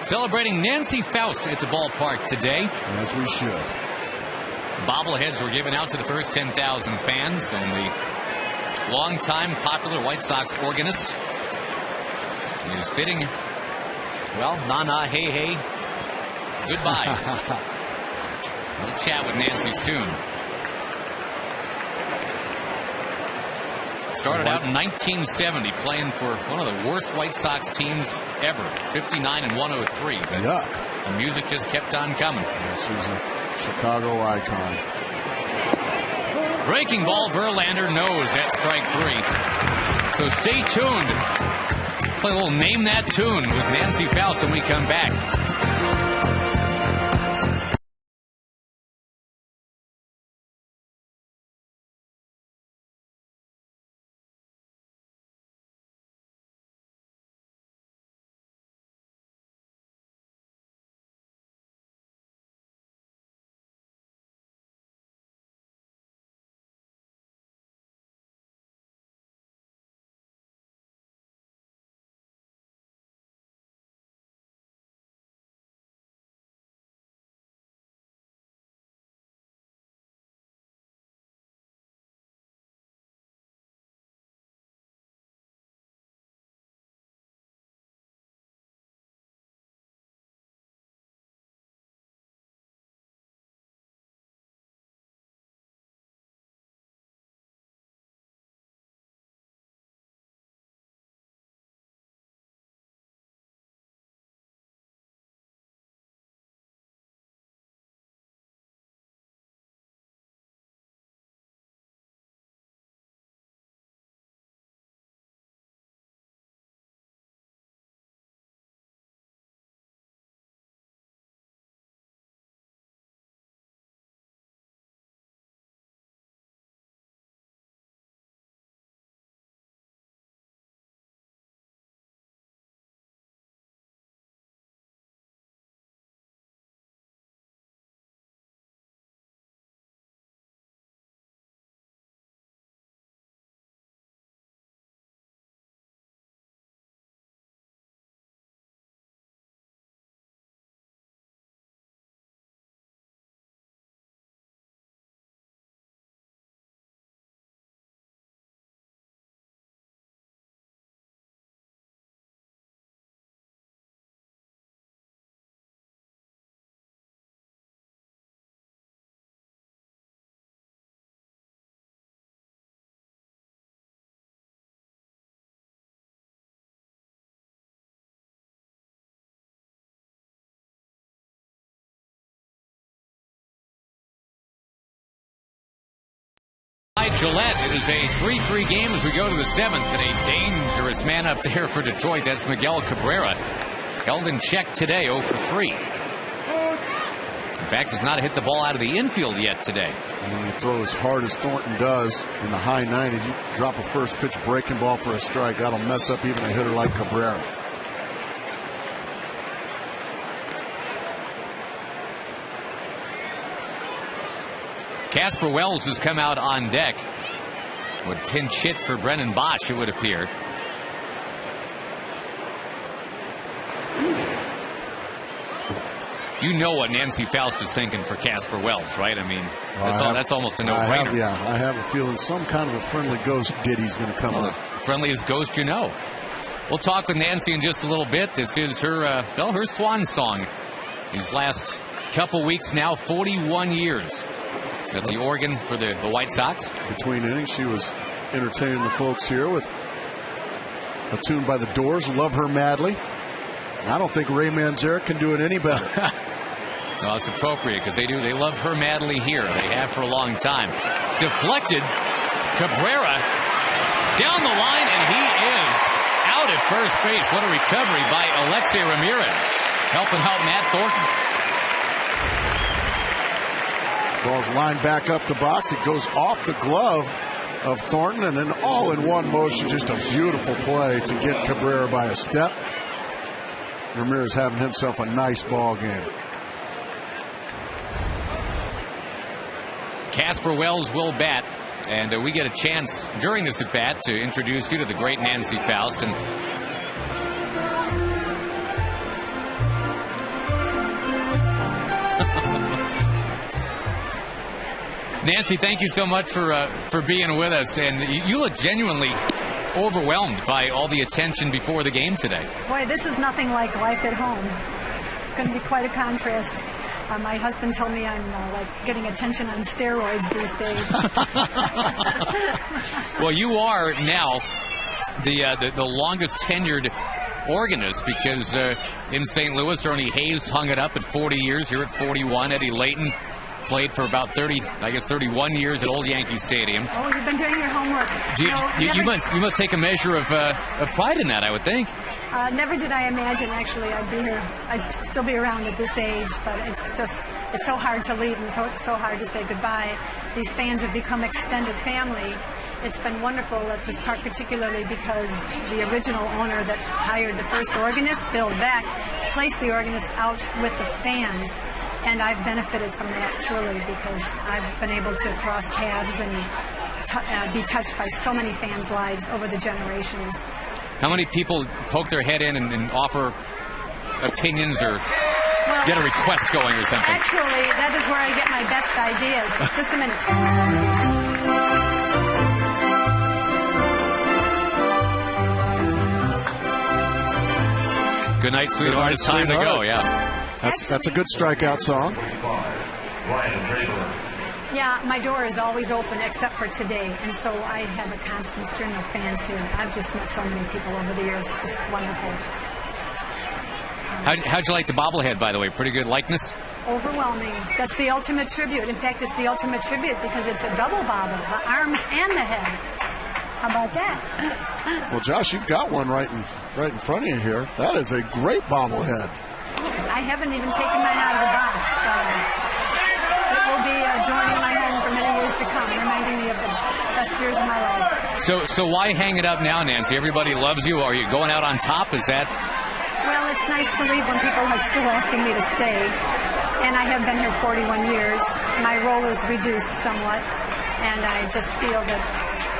Celebrating Nancy Faust at the ballpark today. As we should. Bobbleheads were given out to the first 10,000 fans, and the longtime popular White Sox organist is bidding, well, na-na, hey-hey, goodbye. We'll chat with Nancy soon. Started out in 1970 playing for one of the worst White Sox teams ever, 59 and 103. But yuck. The music just kept on coming. This is a Chicago icon. Breaking ball, Verlander knows at strike 3. So stay tuned. Play a little Name That Tune with Nancy Faust when we come back. Gillette. It is a 3-3 game as we go to the 7th, and a dangerous man up there for Detroit. That's Miguel Cabrera. Held in check today, 0 for 3. In fact, has not hit the ball out of the infield yet today. And when you throw as hard as Thornton does in the high 90s, you drop a first pitch breaking ball for a strike. That'll mess up even a hitter like Cabrera. Casper Wells has come out on deck. Would pinch hit for Brennan Bosch, it would appear. You know what Nancy Faust is thinking for Casper Wells, right? I mean, that's almost a no-brainer. I have a feeling some kind of a friendly ghost ditty's going to come up. Friendliest ghost you know. We'll talk with Nancy in just a little bit. This is her, her swan song. These last couple weeks now, 41 years at the organ for the White Sox. Between innings, she was entertaining the folks here with a tune by the Doors, Love Her Madly. I don't think Ray Manzarek can do it any better. Well, it's appropriate because they do. They love her madly here. They have for a long time. Deflected. Cabrera down the line, and he is out at first base. What a recovery by Alexei Ramirez, helping out Matt Thornton. Ball's lined back up the box. It goes off the glove of Thornton, and then all in one motion. Just a beautiful play to get Cabrera by a step. Ramirez having himself a nice ball game. Casper Wells will bat, and we get a chance during this at bat to introduce you to the great Nancy Faust. And Nancy, thank you so much for being with us. And you look genuinely overwhelmed by all the attention before the game today. Boy, this is nothing like life at home. It's going to be quite a contrast. My husband told me I'm like getting attention on steroids these days. Well, you are now the longest tenured organist, because in St. Louis, Ernie Hayes hung it up at 40 years. Here at 41, Eddie Layton played for about 31 years at Old Yankee Stadium. Oh, you've been doing your homework. You must take a measure of pride in that, I would think. Never did I imagine, actually, I'd be here. I'd still be around at this age, but it's so hard to leave and so hard to say goodbye. These fans have become extended family. It's been wonderful at this park, particularly because the original owner that hired the first organist, Bill Beck, placed the organist out with the fans. And I've benefited from that, truly, because I've been able to cross paths and be touched by so many fans' lives over the generations. How many people poke their head in and offer opinions or get a request going or something? Actually, that is where I get my best ideas. Just a minute. Good night, sweetheart. It's time to go, yeah. That's a good strikeout song. Yeah, my door is always open except for today, and so I have a constant stream of fans here. I've just met so many people over the years. Just wonderful. How'd you like the bobblehead, by the way? Pretty good likeness? Overwhelming. That's the ultimate tribute. In fact, it's the ultimate tribute because it's a double bobble, the arms and the head. How about that? Well, Josh, you've got one right in front of you here. That is a great bobblehead. I haven't even taken mine out of the box. It will be adorning my home for many years to come, reminding me of the best years of my life. So why hang it up now, Nancy? Everybody loves you. Are you going out on top? Is that? Well, it's nice to leave when people are still asking me to stay. And I have been here 41 years. My role is reduced somewhat, and I just feel that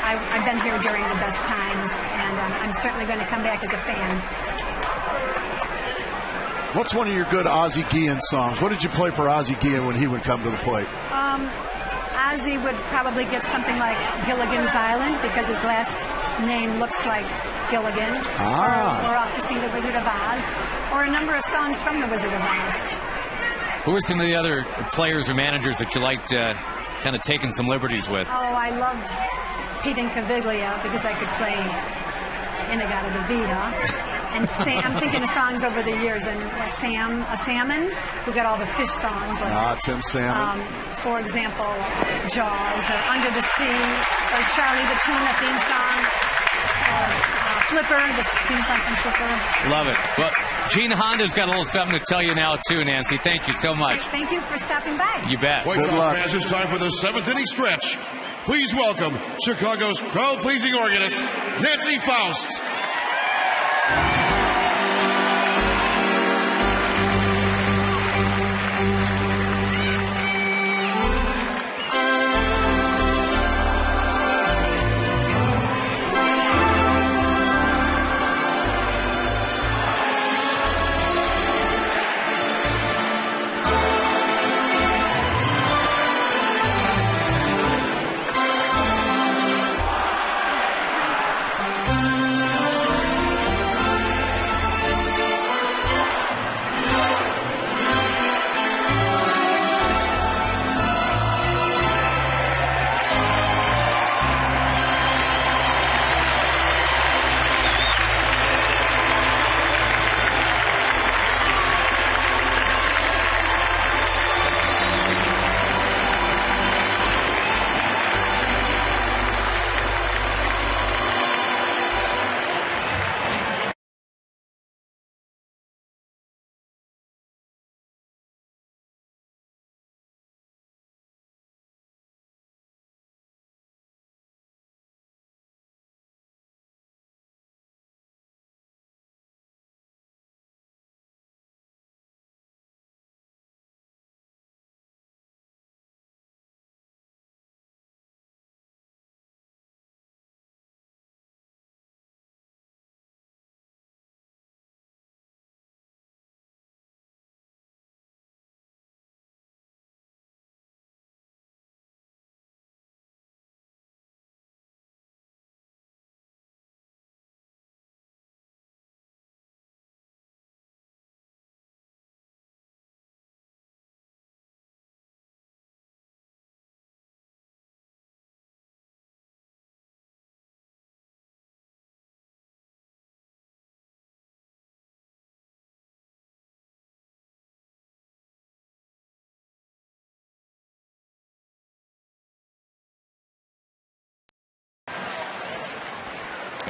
I've been here during the best times, and I'm certainly going to come back as a fan. What's one of your good Aussie Guillen songs? What did you play for Aussie Guillen when he would come to the plate? Ozzy would probably get something like Gilligan's Island because his last name looks like Gilligan. Or Off to See the Wizard of Oz. Or a number of songs from the Wizard of Oz. Who are some of the other players or managers that you liked kind of taking some liberties with? Oh, I loved Pete Incaviglia because I could play In-A-Gadda-Da-Vida. And I'm thinking of songs over the years, and Salmon, who got all the fish songs. Like, Tim Salmon. For example, Jaws, or Under the Sea, or Charlie the Tuna theme song, or Flipper, the theme song from Flipper. Love it. Well, Gene Honda's got a little something to tell you now, too, Nancy. Thank you so much. Thank you for stopping by. You bet. White Sox fans, it's time for the seventh inning stretch. Please welcome Chicago's crowd-pleasing organist, Nancy Faust.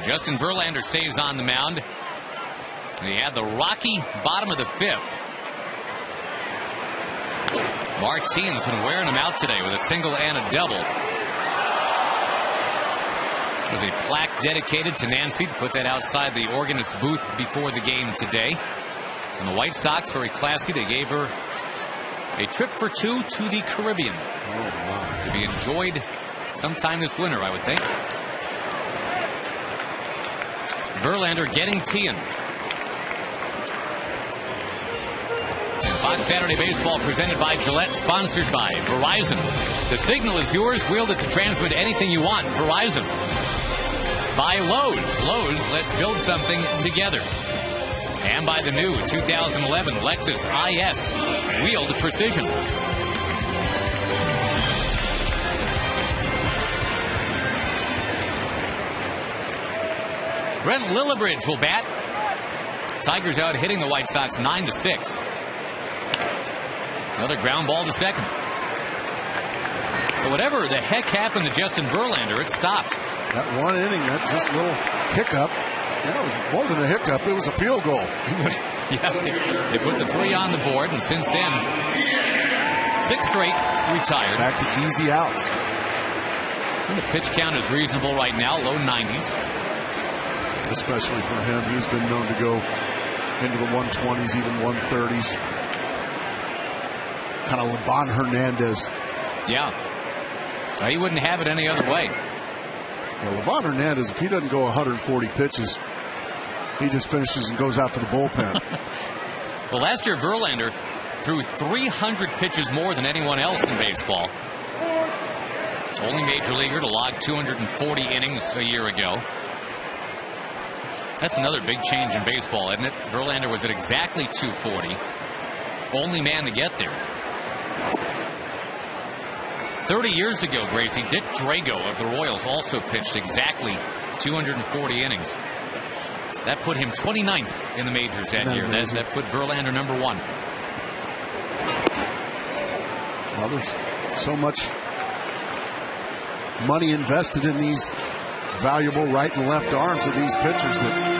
Justin Verlander stays on the mound. And he had the rocky bottom of the 5th. Martine's been wearing him out today with a single and a double. There's a plaque dedicated to Nancy to put that outside the organist's booth before the game today. And the White Sox, very classy, they gave her a trip for 2 to the Caribbean. Oh, wow. To be enjoyed sometime this winter, I would think. Verlander getting Tian. Fox Saturday Baseball presented by Gillette, sponsored by Verizon. The signal is yours. Wield it to transmit anything you want. Verizon. By Lowe's. Lowe's, let's build something together. And by the new 2011 Lexus IS. Wheeled precision. Brent Lillibridge will bat. Tigers out hitting the White Sox 9-6. Another ground ball to second. So whatever the heck happened to Justin Verlander, it stopped. That one inning, that just little hiccup. It was more than a hiccup. It was a field goal. Yeah, they put the 3 on the board, and since then, 6 straight retired. Back to easy outs. And the pitch count is reasonable right now, low 90s. Especially for him, he's been known to go into the 120s, even 130s. Kind of LeBron Hernandez. Yeah. He wouldn't have it any other way. Yeah, LeBron Hernandez, if he doesn't go 140 pitches, he just finishes and goes out to the bullpen. Well, last year, Verlander threw 300 pitches more than anyone else in baseball. Only major leaguer to log 240 innings a year ago. That's another big change in baseball, isn't it? Verlander was at exactly 240. Only man to get there. 30 years ago, Gracie, Dick Drago of the Royals also pitched exactly 240 innings. That put him 29th in the majors that year. That put Verlander number 1. Well, there's so much money invested in these valuable right and left arms of these pitchers that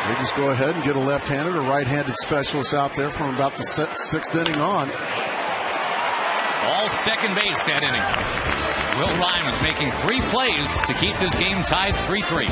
they just go ahead and get a left-handed or right-handed specialist out there from about the 6th inning on. All second base that inning. Will Rhymes making 3 plays to keep this game tied 3-3.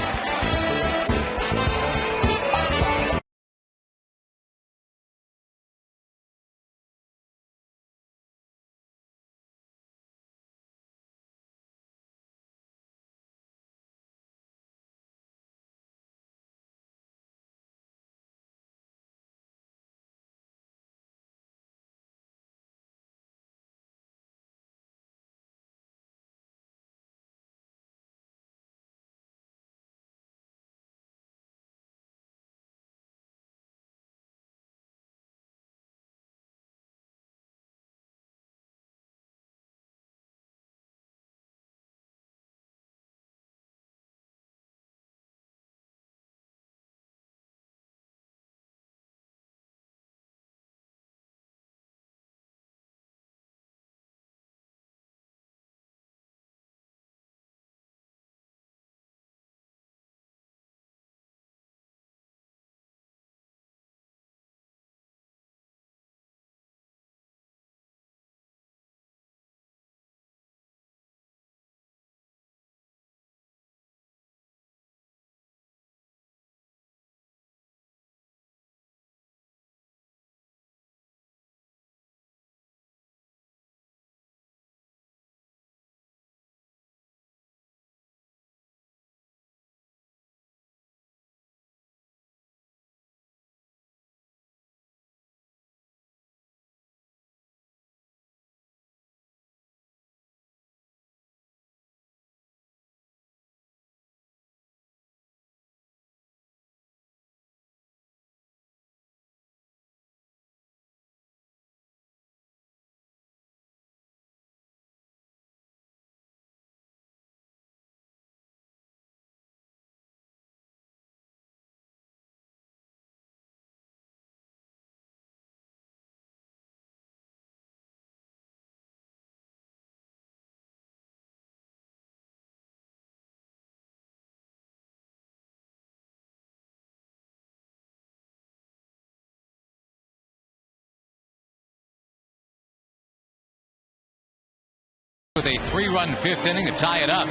With a 3-run fifth inning to tie it up.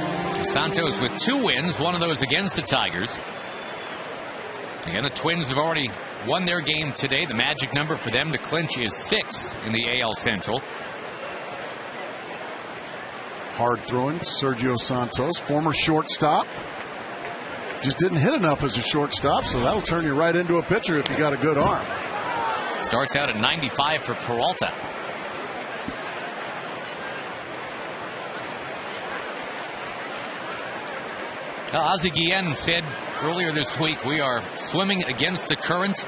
Santos with 2 wins, one of those against the Tigers. Again, the Twins have already won their game today. The magic number for them to clinch is 6 in the AL Central. Hard throwing Sergio Santos, former shortstop. Just didn't hit enough as a shortstop, so that'll turn you right into a pitcher if you got a good arm. Starts out at 95 for Peralta. Aussie Guillen said earlier this week, we are swimming against the current,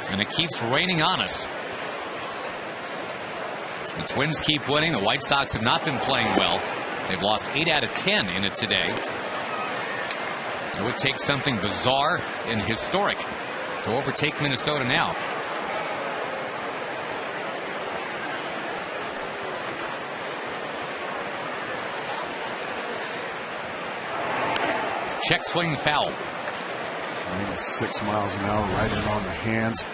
and it keeps raining on us. The Twins keep winning. The White Sox have not been playing well. They've lost 8 out of 10 in it today. It would take something bizarre and historic to overtake Minnesota now. Check swing foul. Minus 6 miles an hour right in on the hands.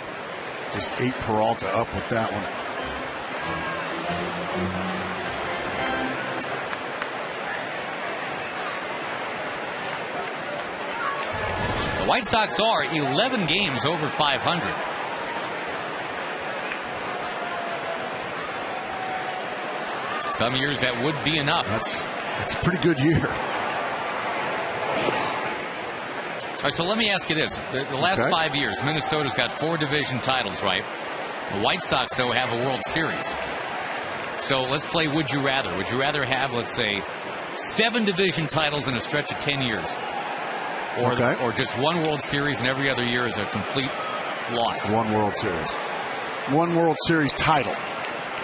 Just ate Peralta up with that one. The White Sox are 11 games over 500. Some years that would be enough. That's a pretty good year. All right, so let me ask you this. The last 5 years, Minnesota's got 4 division titles, right? The White Sox, though, have a World Series. So let's play Would You Rather. Would you rather have, let's say, 7 division titles in a stretch of 10 years? Or just 1 World Series and every other year is a complete loss? 1 World Series. 1 World Series title.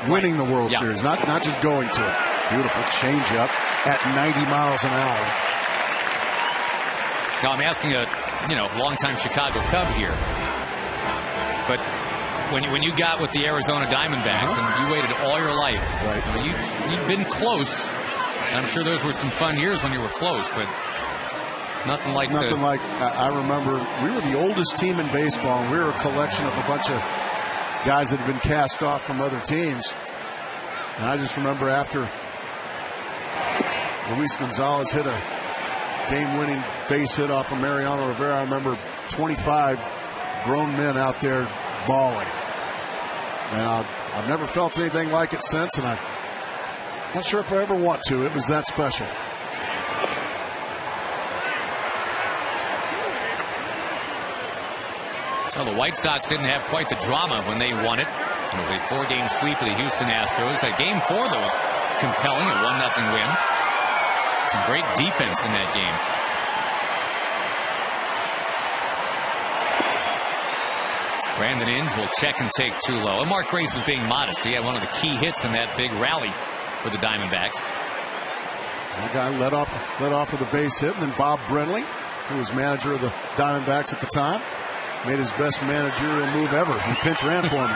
Winning the World Series, not just going to it. Beautiful changeup at 90 miles an hour. Now, I'm asking a longtime Chicago Cub here. But when you got with the Arizona Diamondbacks and you waited all your life, right? I mean, you've been close. And I'm sure those were some fun years when you were close, but nothing like I remember we were the oldest team in baseball, and we were a collection of a bunch of guys that had been cast off from other teams. And I just remember after Luis Gonzalez hit a game-winning base hit off of Mariano Rivera, I remember 25 grown men out there bawling. And I've never felt anything like it since, and I'm not sure if I ever want to. It was that special. Well, the White Sox didn't have quite the drama when they won it. It was a 4-game sweep of the Houston Astros. That game 4, though, was compelling, a 1-0 win. Some great defense in that game. Brandon Inge will check and take too low. And Mark Grace is being modest. He had one of the key hits in that big rally for the Diamondbacks. The guy led off with a base hit, and then Bob Brenly, who was manager of the Diamondbacks at the time, made his best managerial move ever. He pinch ran for me.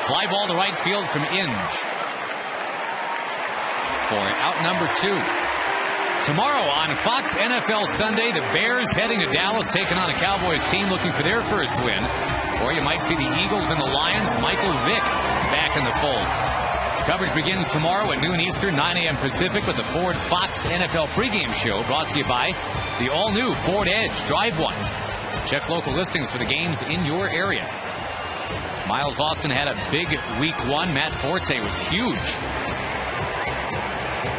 Fly ball to right field from Inge. For out number 2. Tomorrow on Fox NFL Sunday, the Bears heading to Dallas, taking on a Cowboys team looking for their first win. Or you might see the Eagles and the Lions. Michael Vick back in the fold. Coverage begins tomorrow at noon Eastern, 9 a.m. Pacific with the Ford Fox NFL pregame show brought to you by the all-new Ford Edge Drive One. Check local listings for the games in your area. Miles Austin had a big week 1. Matt Forte was huge.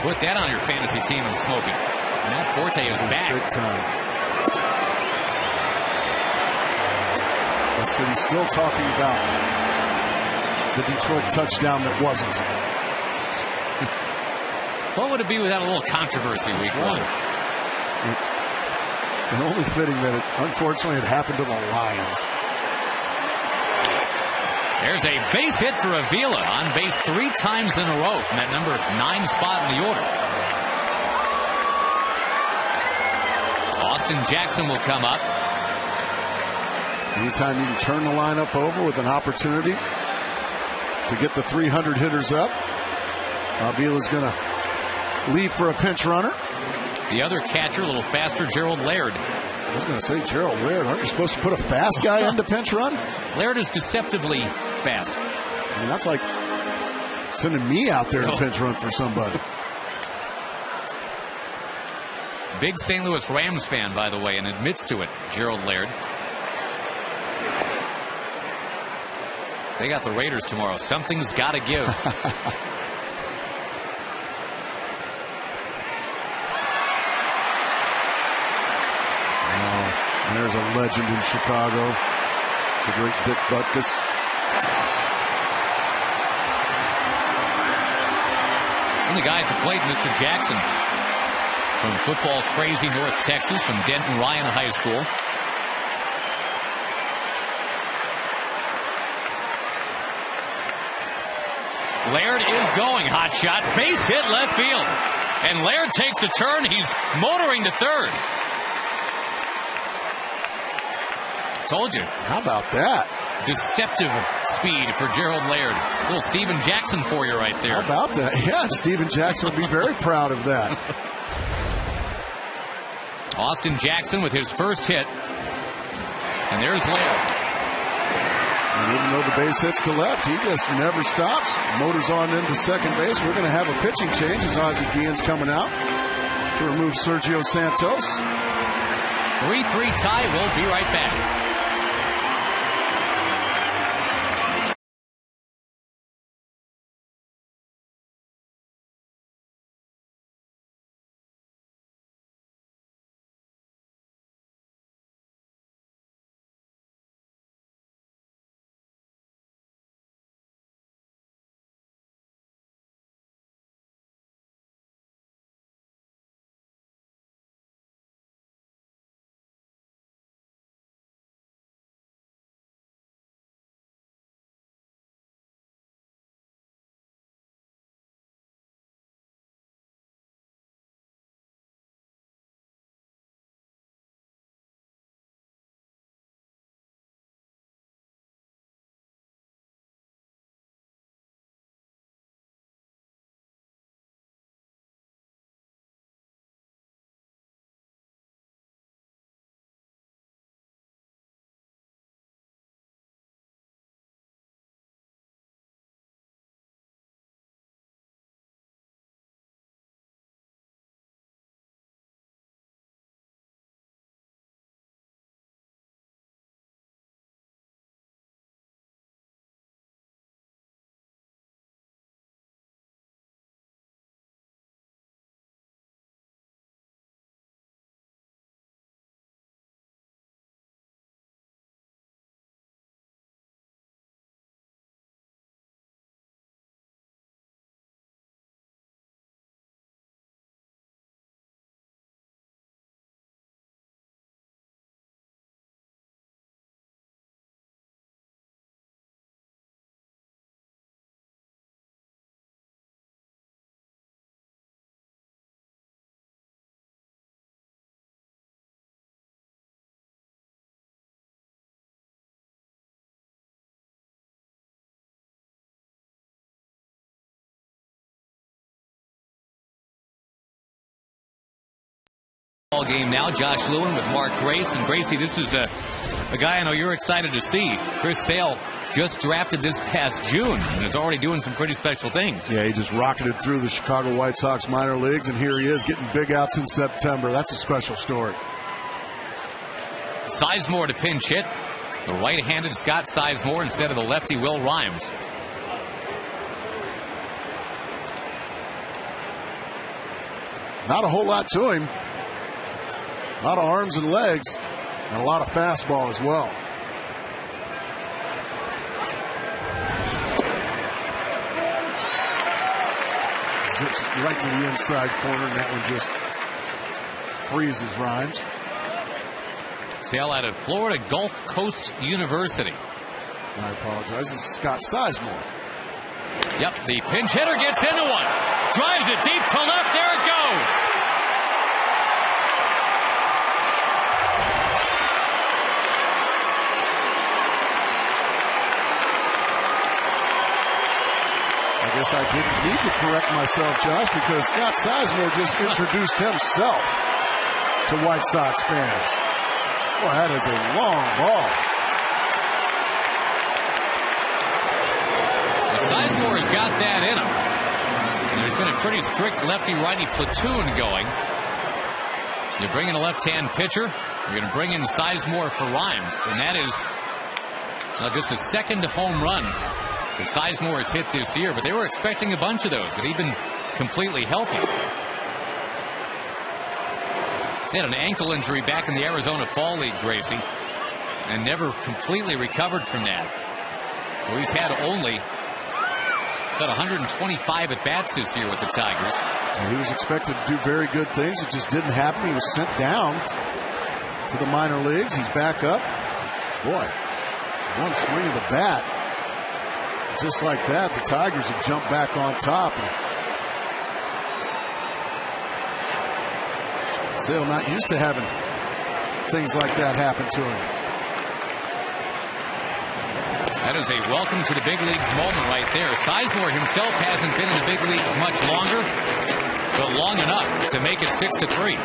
Put that on your fantasy team and smoke it. Matt Forte is back. Big time. So he's still talking about the Detroit touchdown that wasn't. What would it be without a little controversy week 1? And only fitting that it, unfortunately, it happened to the Lions. There's a base hit for Avila on base 3 times in a row from that number 9 spot in the order. Austin Jackson will come up. Anytime you can turn the lineup over with an opportunity to get the 300 hitters up, Avila's going to leave for a pinch runner. The other catcher, a little faster, Gerald Laird. I was going to say, Gerald Laird, aren't you supposed to put a fast guy into pinch run? Laird is deceptively fast. I mean, that's like sending me out there to pinch run for somebody. Big St. Louis Rams fan, by the way, and admits to it, Gerald Laird. They got the Raiders tomorrow. Something's got to give. And there's a legend in Chicago, the great Dick Butkus. And the guy at the plate, Mr. Jackson, from football crazy North Texas, from Denton Ryan High School. Laird is going. Hot shot. Base hit left field. And Laird takes a turn. He's motoring to third. Told you. How about that? Deceptive speed for Gerald Laird. Little Steven Jackson for you right there. How about that? Yeah, Steven Jackson would be very proud of that. Austin Jackson with his first hit. And there's Laird. And even though the base hits to left, he just never stops. Motors on into second base. We're going to have a pitching change as Aussie Guillen's coming out to remove Sergio Santos. 3-3 tie. We'll be right back. Ball game now. Josh Lewin with Mark Grace. And Gracie, this is a guy I know you're excited to see. Chris Sale just drafted this past June and is already doing some pretty special things. Yeah, he just rocketed through the Chicago White Sox minor leagues, and here he is getting big outs in September. That's a special story. Sizemore to pinch hit. The right-handed Scott Sizemore instead of the lefty Will Rhymes. Not a whole lot to him. A lot of arms and legs, and a lot of fastball as well. Zips right to the inside corner, and that one just freezes Rhymes. Sale out of Florida Gulf Coast University. I apologize. This is Scott Sizemore. Yep, the pinch hitter gets into one. Drives it deep to left. There it goes. I guess I didn't need to correct myself, Josh, because Scott Sizemore just introduced himself to White Sox fans. Boy, that is a long ball. Sizemore Sizemore's got that in him. And there's been a pretty strict lefty-righty platoon going. You're bringing a left-hand pitcher. You're going to bring in Sizemore for Rhymes. And that is just a second home run that Sizemore has hit this year. But they were expecting a bunch of those, and he'd been completely healthy. He had an ankle injury back in the Arizona Fall League, Gracie, and never completely recovered from that. So he's had only about 125 at-bats this year with the Tigers. He was expected to do very good things. It just didn't happen. He was sent down to the minor leagues. He's back up. Boy, one swing of the bat. Just like that, the Tigers have jumped back on top. Sale not used to having things like that happen to him. That is a welcome to the big leagues moment right there. Sizemore himself hasn't been in the big leagues much longer, but long enough to make it 6-3.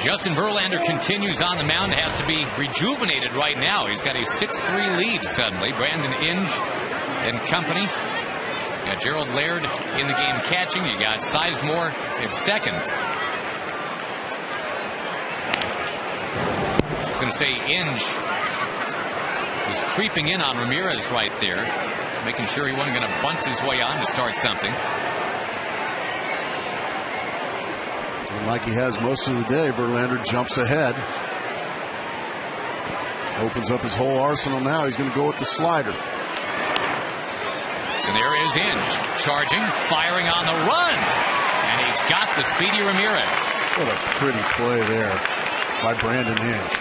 Justin Verlander continues on the mound. Has to be rejuvenated right now. He's got a 6-3 lead suddenly. Brandon Inge and company. You got Gerald Laird in the game catching. You got Sizemore at second. I'm going to say Inge was creeping in on Ramirez right there, making sure he wasn't going to bunt his way on to start something. And like he has most of the day, Verlander jumps ahead. Opens up his whole arsenal now. He's going to go with the slider. And there is Inge, charging, firing on the run. And he got the speedy Ramirez. What a pretty play there by Brandon Inge.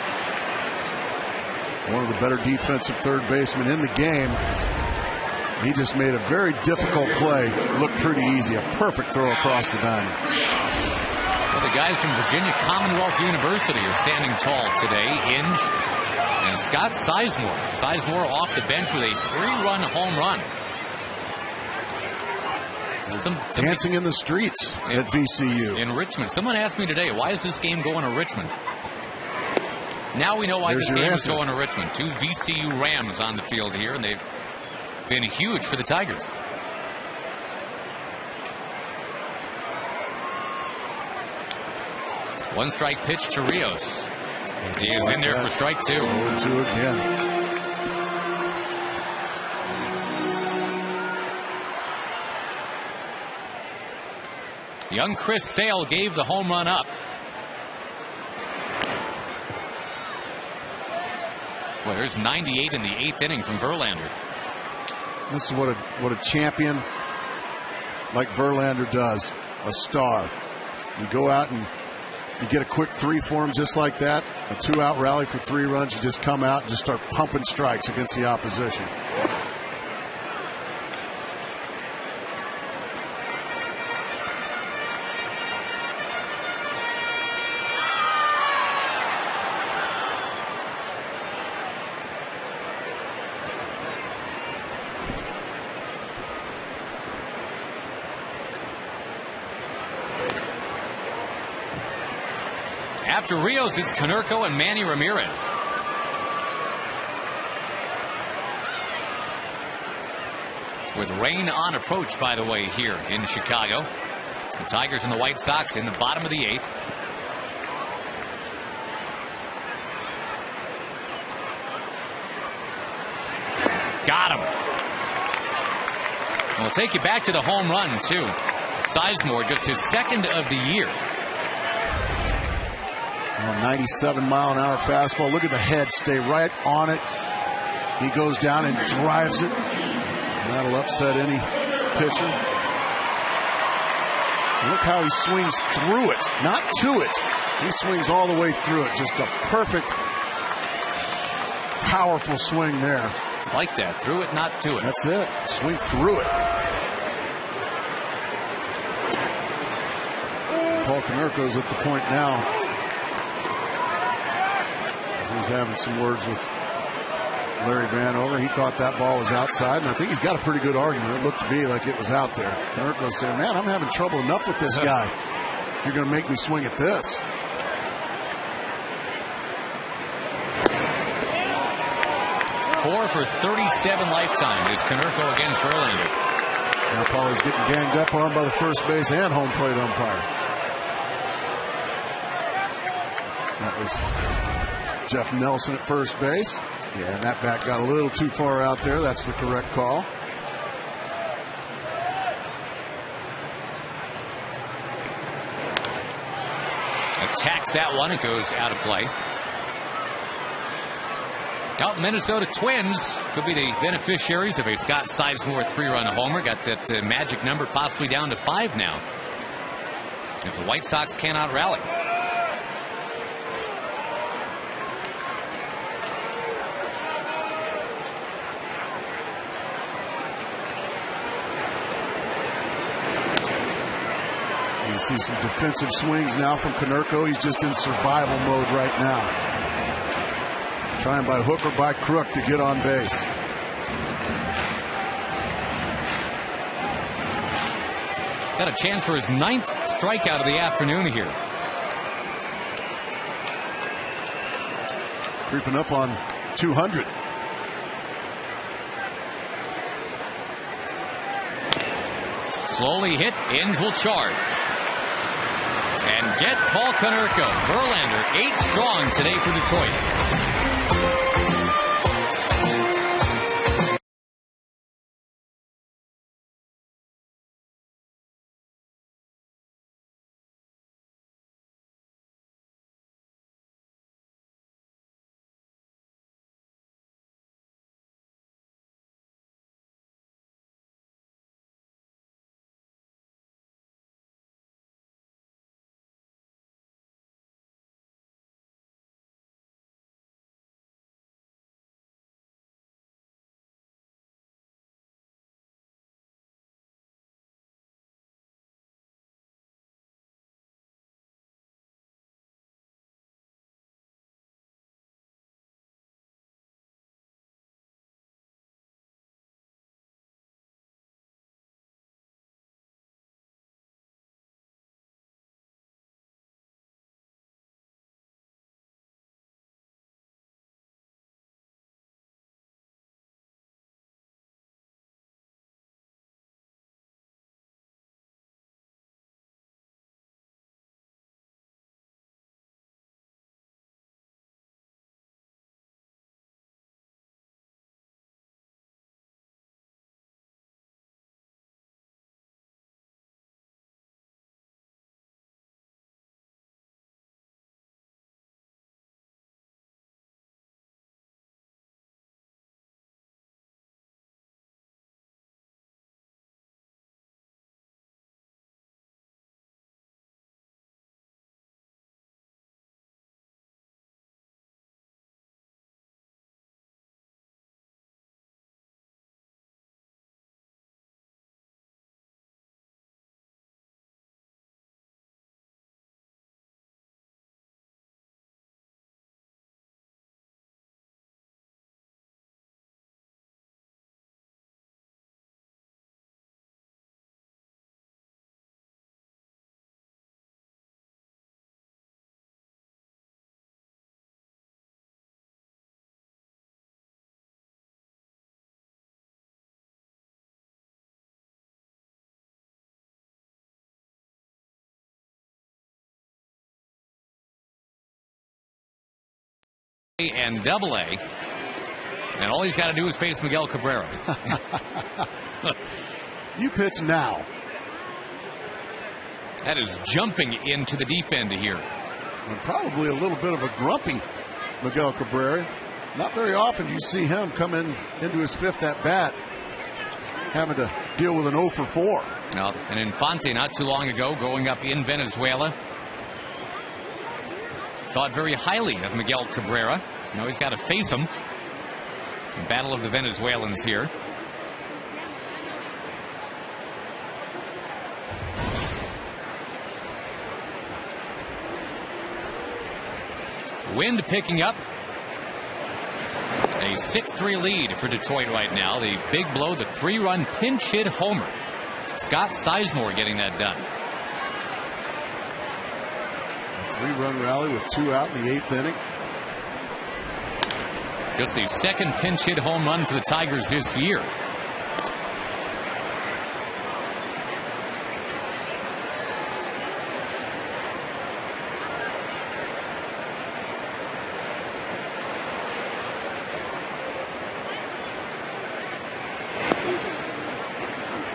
One of the better defensive third basemen in the game. He just made a very difficult play look pretty easy. A perfect throw across the diamond. Well, the guys from Virginia Commonwealth University are standing tall today. Inge and Scott Sizemore. Sizemore off the bench with a 3-run home run. Dancing in the streets at VCU. In Richmond. Someone asked me today, why is this game going to Richmond? Now we know why this game is going to Richmond. 2 VCU Rams on the field here, and they've been huge for the Tigers. One strike pitch to Rios. He is in there for strike 2. 0-2 again. Young Chris Sale gave the home run up. Well, there's 98 in the 8th inning from Verlander. This is what a champion like Verlander does. A star. You go out and you get a quick 3 for him just like that. A 2-out rally for 3 runs. You just come out and just start pumping strikes against the opposition. After Rios, it's Konerko and Manny Ramirez. With rain on approach, by the way, here in Chicago. The Tigers and the White Sox in the bottom of the 8th. Got him. We'll take you back to the home run, too. Sizemore, just his 2nd of the year. 97-mile-an-hour fastball. Look at the head. Stay right on it. He goes down and drives it. That'll upset any pitcher. Look how he swings through it, not to it. He swings all the way through it. Just a perfect, powerful swing there. Like that. Through it, not to it. That's it. Swing through it. Paul Konerko's at the point now. He's having some words with Larry Vanover. He thought that ball was outside, and I think he's got a pretty good argument. It looked to me like it was out there. Konerko's saying, man, I'm having trouble enough with this guy if you're going to make me swing at this. Four for 37 lifetime is Konerko against Verlander. Now Paulie's getting ganged up on by the first base and home plate umpire. That was Jeff Nelson at first base. Yeah, and that bat got a little too far out there. That's the correct call. Attacks that one. It goes out of play. Now, Minnesota Twins could be the beneficiaries of a Scott Sizemore 3-run homer. Got that magic number possibly down to 5 now, if the White Sox cannot rally. You see some defensive swings now from Konerko. He's just in survival mode right now. Trying by hook or by crook to get on base. Got a chance for his 9th strikeout of the afternoon here. Creeping up on 200. Slowly hit. Inge will charge. And get Paul Konerko. Verlander 8 strong today for Detroit. and Double-A. And all he's got to do is face Miguel Cabrera. You pitch now. That is jumping into the deep end here. And probably a little bit of a grumpy Miguel Cabrera. Not very often you see him come into his 5th at bat, having to deal with an 0 for 4. Now, and Infante not too long ago going up in Venezuela thought very highly of Miguel Cabrera. Now he's got to face him. The battle of the Venezuelans here. Wind picking up. A 6-3 lead for Detroit right now. The big blow, the 3-run pinch hit homer. Scott Sizemore getting that done. A 3-run rally with 2 out in the 8th inning. Just the 2nd pinch hit home run for the Tigers this year.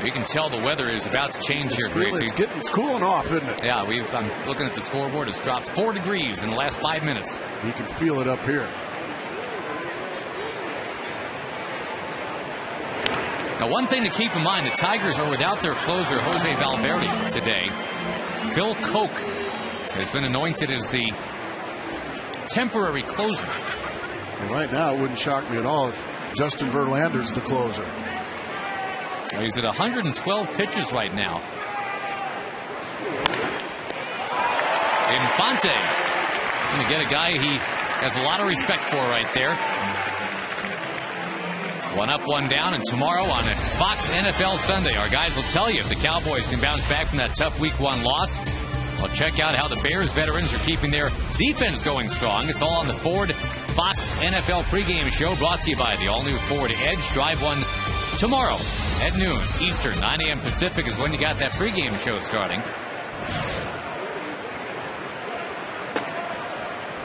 You can tell the weather is about to change here, Gracie. It's cooling off, isn't it? Yeah, I'm looking at the scoreboard. It's dropped 4 degrees in the last 5 minutes. You can feel it up here. Now, one thing to keep in mind, the Tigers are without their closer, Jose Valverde, today. Phil Koch has been anointed as the temporary closer. Well, right now, it wouldn't shock me at all if Justin Verlander's the closer. He's at 112 pitches right now. Infante. Going to get a guy he has a lot of respect for right there. 1 up, 1 down, and tomorrow on Fox NFL Sunday, our guys will tell you if the Cowboys can bounce back from that tough Week 1 loss. We'll check out how the Bears veterans are keeping their defense going strong. It's all on the Ford Fox NFL pregame show, brought to you by the all-new Ford Edge. Drive one tomorrow at noon Eastern, 9 a.m. Pacific is when you got that pregame show starting.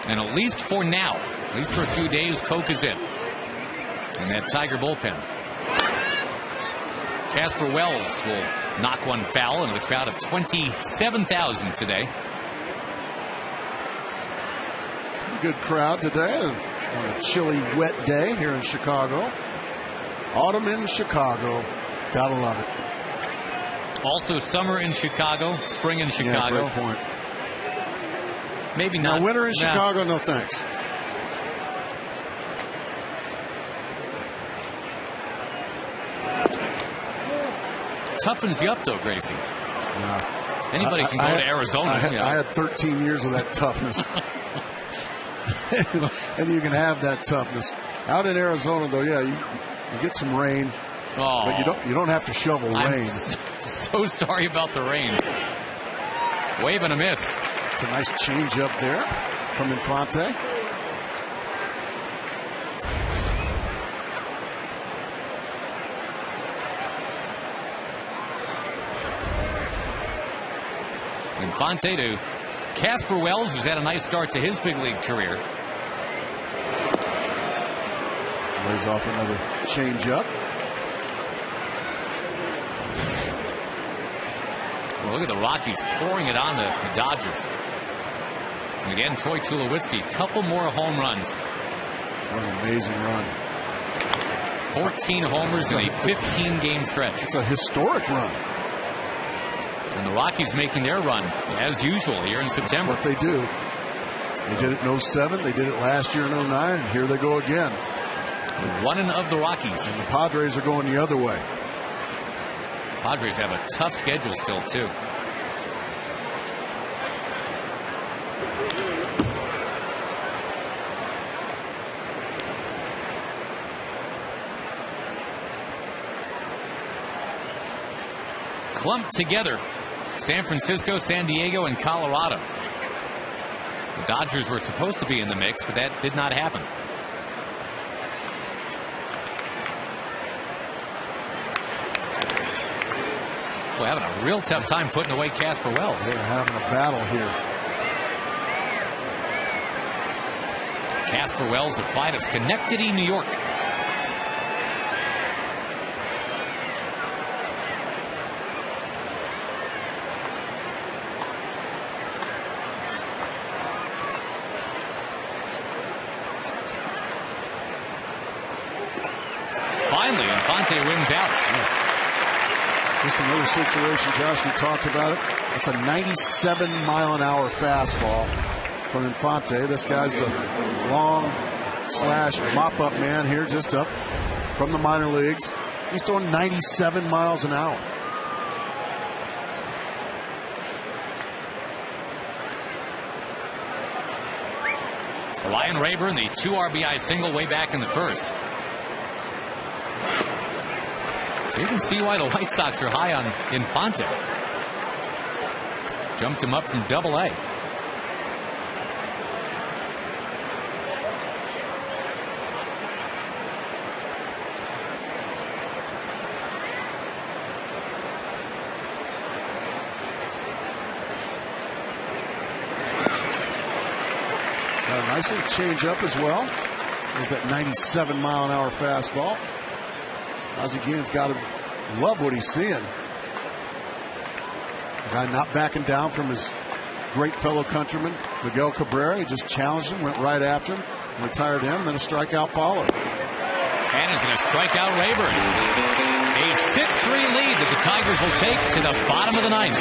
And at least for now, at least for a few days, Koch is in. And that Tiger bullpen. Casper Wells will knock one foul into the crowd of 27,000 today. Good crowd today on a chilly, wet day here in Chicago. Autumn in Chicago. Gotta love it. Also summer in Chicago, spring in Chicago. Yeah, great point. Maybe not. Now, winter in Chicago, no thanks. Toughens you up, though, Gracie. Anybody can go to Arizona. I had 13 years of that toughness. And you can have that toughness. Out in Arizona, though, yeah, you get some rain. Oh, but you don't have to shovel rain. So sorry about the rain. Wave and a miss. It's a nice change up there from Infante. Infante to Casper Wells, who's had a nice start to his big league career. Lays off another change up. Well, look at the Rockies pouring it on the Dodgers. And again, Troy Tulowitzki, couple more home runs. What an amazing run. 14 homers in a 15-game stretch. It's a historic run. And the Rockies making their run, as usual, here in September. That's what they do. They did it in 07, they did it last year in 09, and here they go again. One of the Rockies. And the Padres are going the other way. Padres have a tough schedule still, too. Clumped together, San Francisco, San Diego, and Colorado. The Dodgers were supposed to be in the mix, but that did not happen. We're having a real tough time putting away Casper Wells. They're having a battle here. Casper Wells of Pride of Schenectady, New York. Finally, Infante wins out. Just another situation, Josh, we talked about it. It's a 97-mile-an-hour fastball from Infante. This guy's the long slash mop-up man here, just up from the minor leagues. He's throwing 97 miles an hour. Ryan Rayburn, the 2 RBI single way back in the first. You can see why the White Sox are high on Infante. Jumped him up from Double-A. Got a nice little change up as well. There's that 97-mile-an-hour fastball. Aussie Guillen's got to love what he's seeing. The guy not backing down from his great fellow countryman, Miguel Cabrera. He just challenged him, went right after him, retired him, then a strikeout followed. And is going to strike out Rayburn. A 6-3 lead that the Tigers will take to the bottom of the ninth.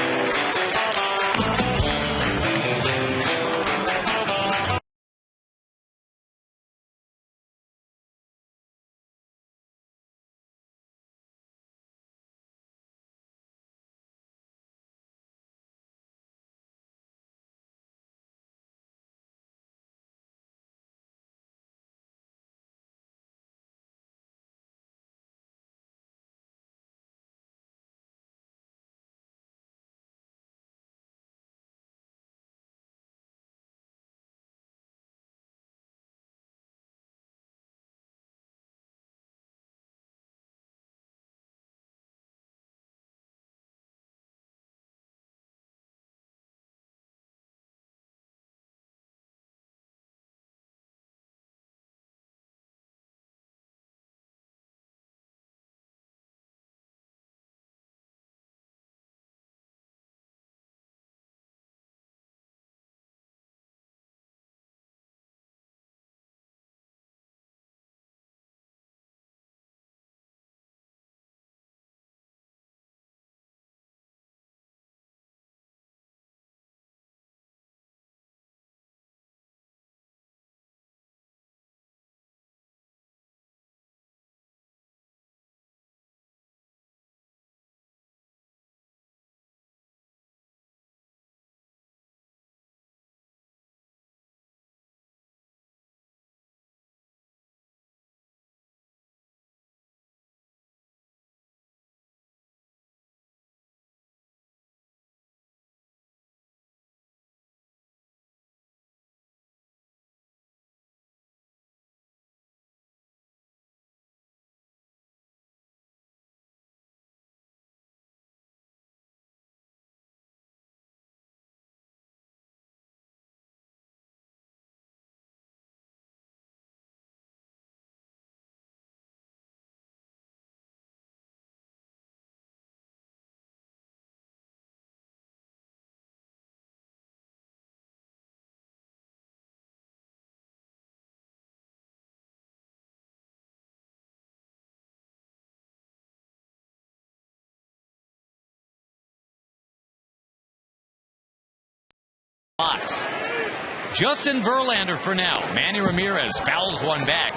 Justin Verlander for now. Manny Ramirez fouls one back.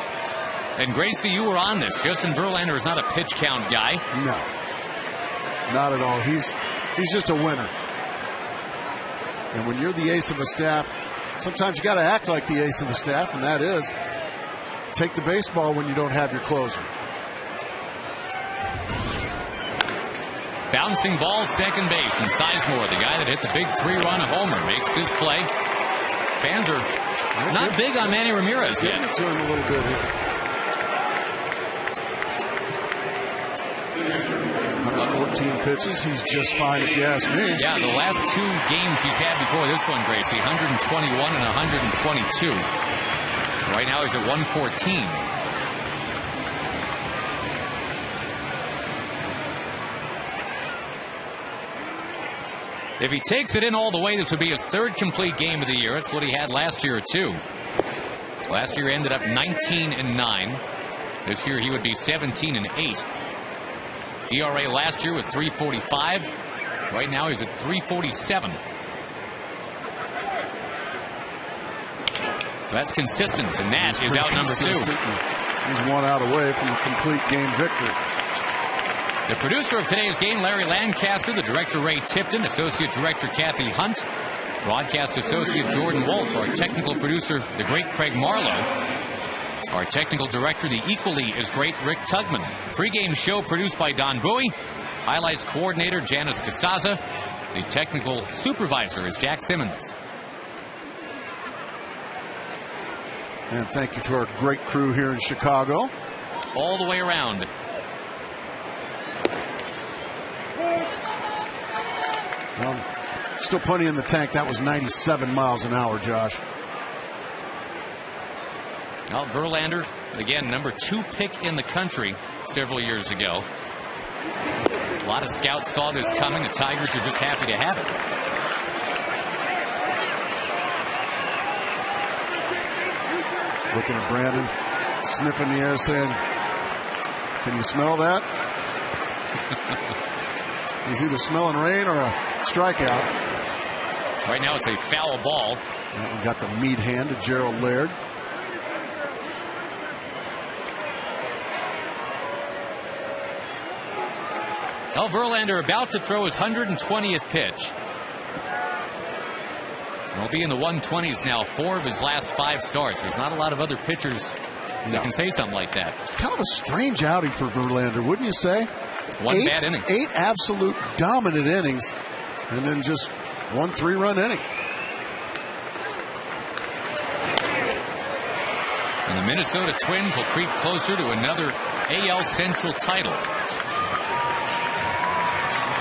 And Gracie, you were on this. Justin Verlander is not a pitch count guy. No, not at all. He's just a winner. And when you're the ace of a staff, sometimes you got to act like the ace of the staff, and that is take the baseball when you don't have your closer. Bouncing ball, second base, and Sizemore, the guy that hit the big 3-run homer, makes his play. Fans are not big on Manny Ramirez yet. Give it to him a little bit here. 14 pitches, he's just fine if you ask me. Yeah, the last 2 games he's had before this one, Gracie, 121 and 122. Right now he's at 114. If he takes it in all the way, this would be his third complete game of the year. It's what he had last year, too. Last year ended up 19-9. This year he would be 17-8. ERA last year was 3.45. Right now he's at 3.47. So that's consistent, and that is out number 2. He's 1 out away from a complete game victory. The producer of today's game, Larry Lancaster. The director, Ray Tipton. Associate director, Kathy Hunt. Broadcast associate, Jordan Wolf. Our technical producer, the great Craig Marlowe. Our technical director, the equally as great Rick Tugman. Pregame show produced by Don Bowie. Highlights coordinator, Janice Casaza. The technical supervisor is Jack Simmons. And thank you to our great crew here in Chicago. All the way around. Well, still plenty in the tank. That was 97 miles an hour, Josh. Well, Verlander, again, number 2 pick in the country several years ago. A lot of scouts saw this coming. The Tigers are just happy to have it. Looking at Brandon, sniffing the air, saying, "Can you smell that?" He's either smelling rain or a strikeout. Right now it's a foul ball. And we got the meat hand to Gerald Laird. Well, Verlander about to throw his 120th pitch. He'll be in the 120s now. 4 of his last 5 starts. There's not a lot of other pitchers that can say something like that. Kind of a strange outing for Verlander, wouldn't you say? 1 bad inning. 8 absolute dominant innings, and then just 1 3-run inning. And the Minnesota Twins will creep closer to another AL Central title.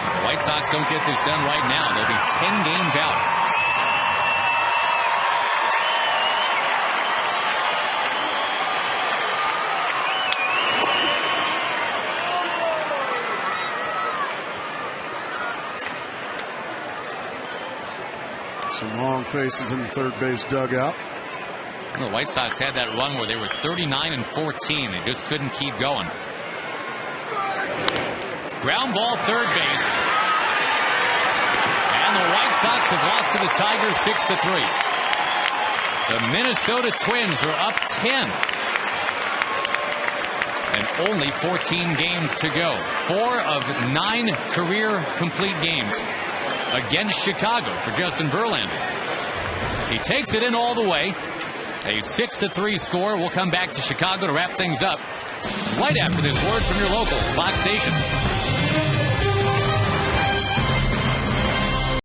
If the White Sox don't get this done right now, they'll be 10 games out. Some long faces in the third base dugout. The White Sox had that run where they were 39-14. They just couldn't keep going. Ground ball, third base. And the White Sox have lost to the Tigers 6-3. The Minnesota Twins are up 10. And only 14 games to go. 4 of 9 career complete games against Chicago for Justin Verlander. He takes it in all the way. A 6-3 score. We'll come back to Chicago to wrap things up right after this word from your local Fox station.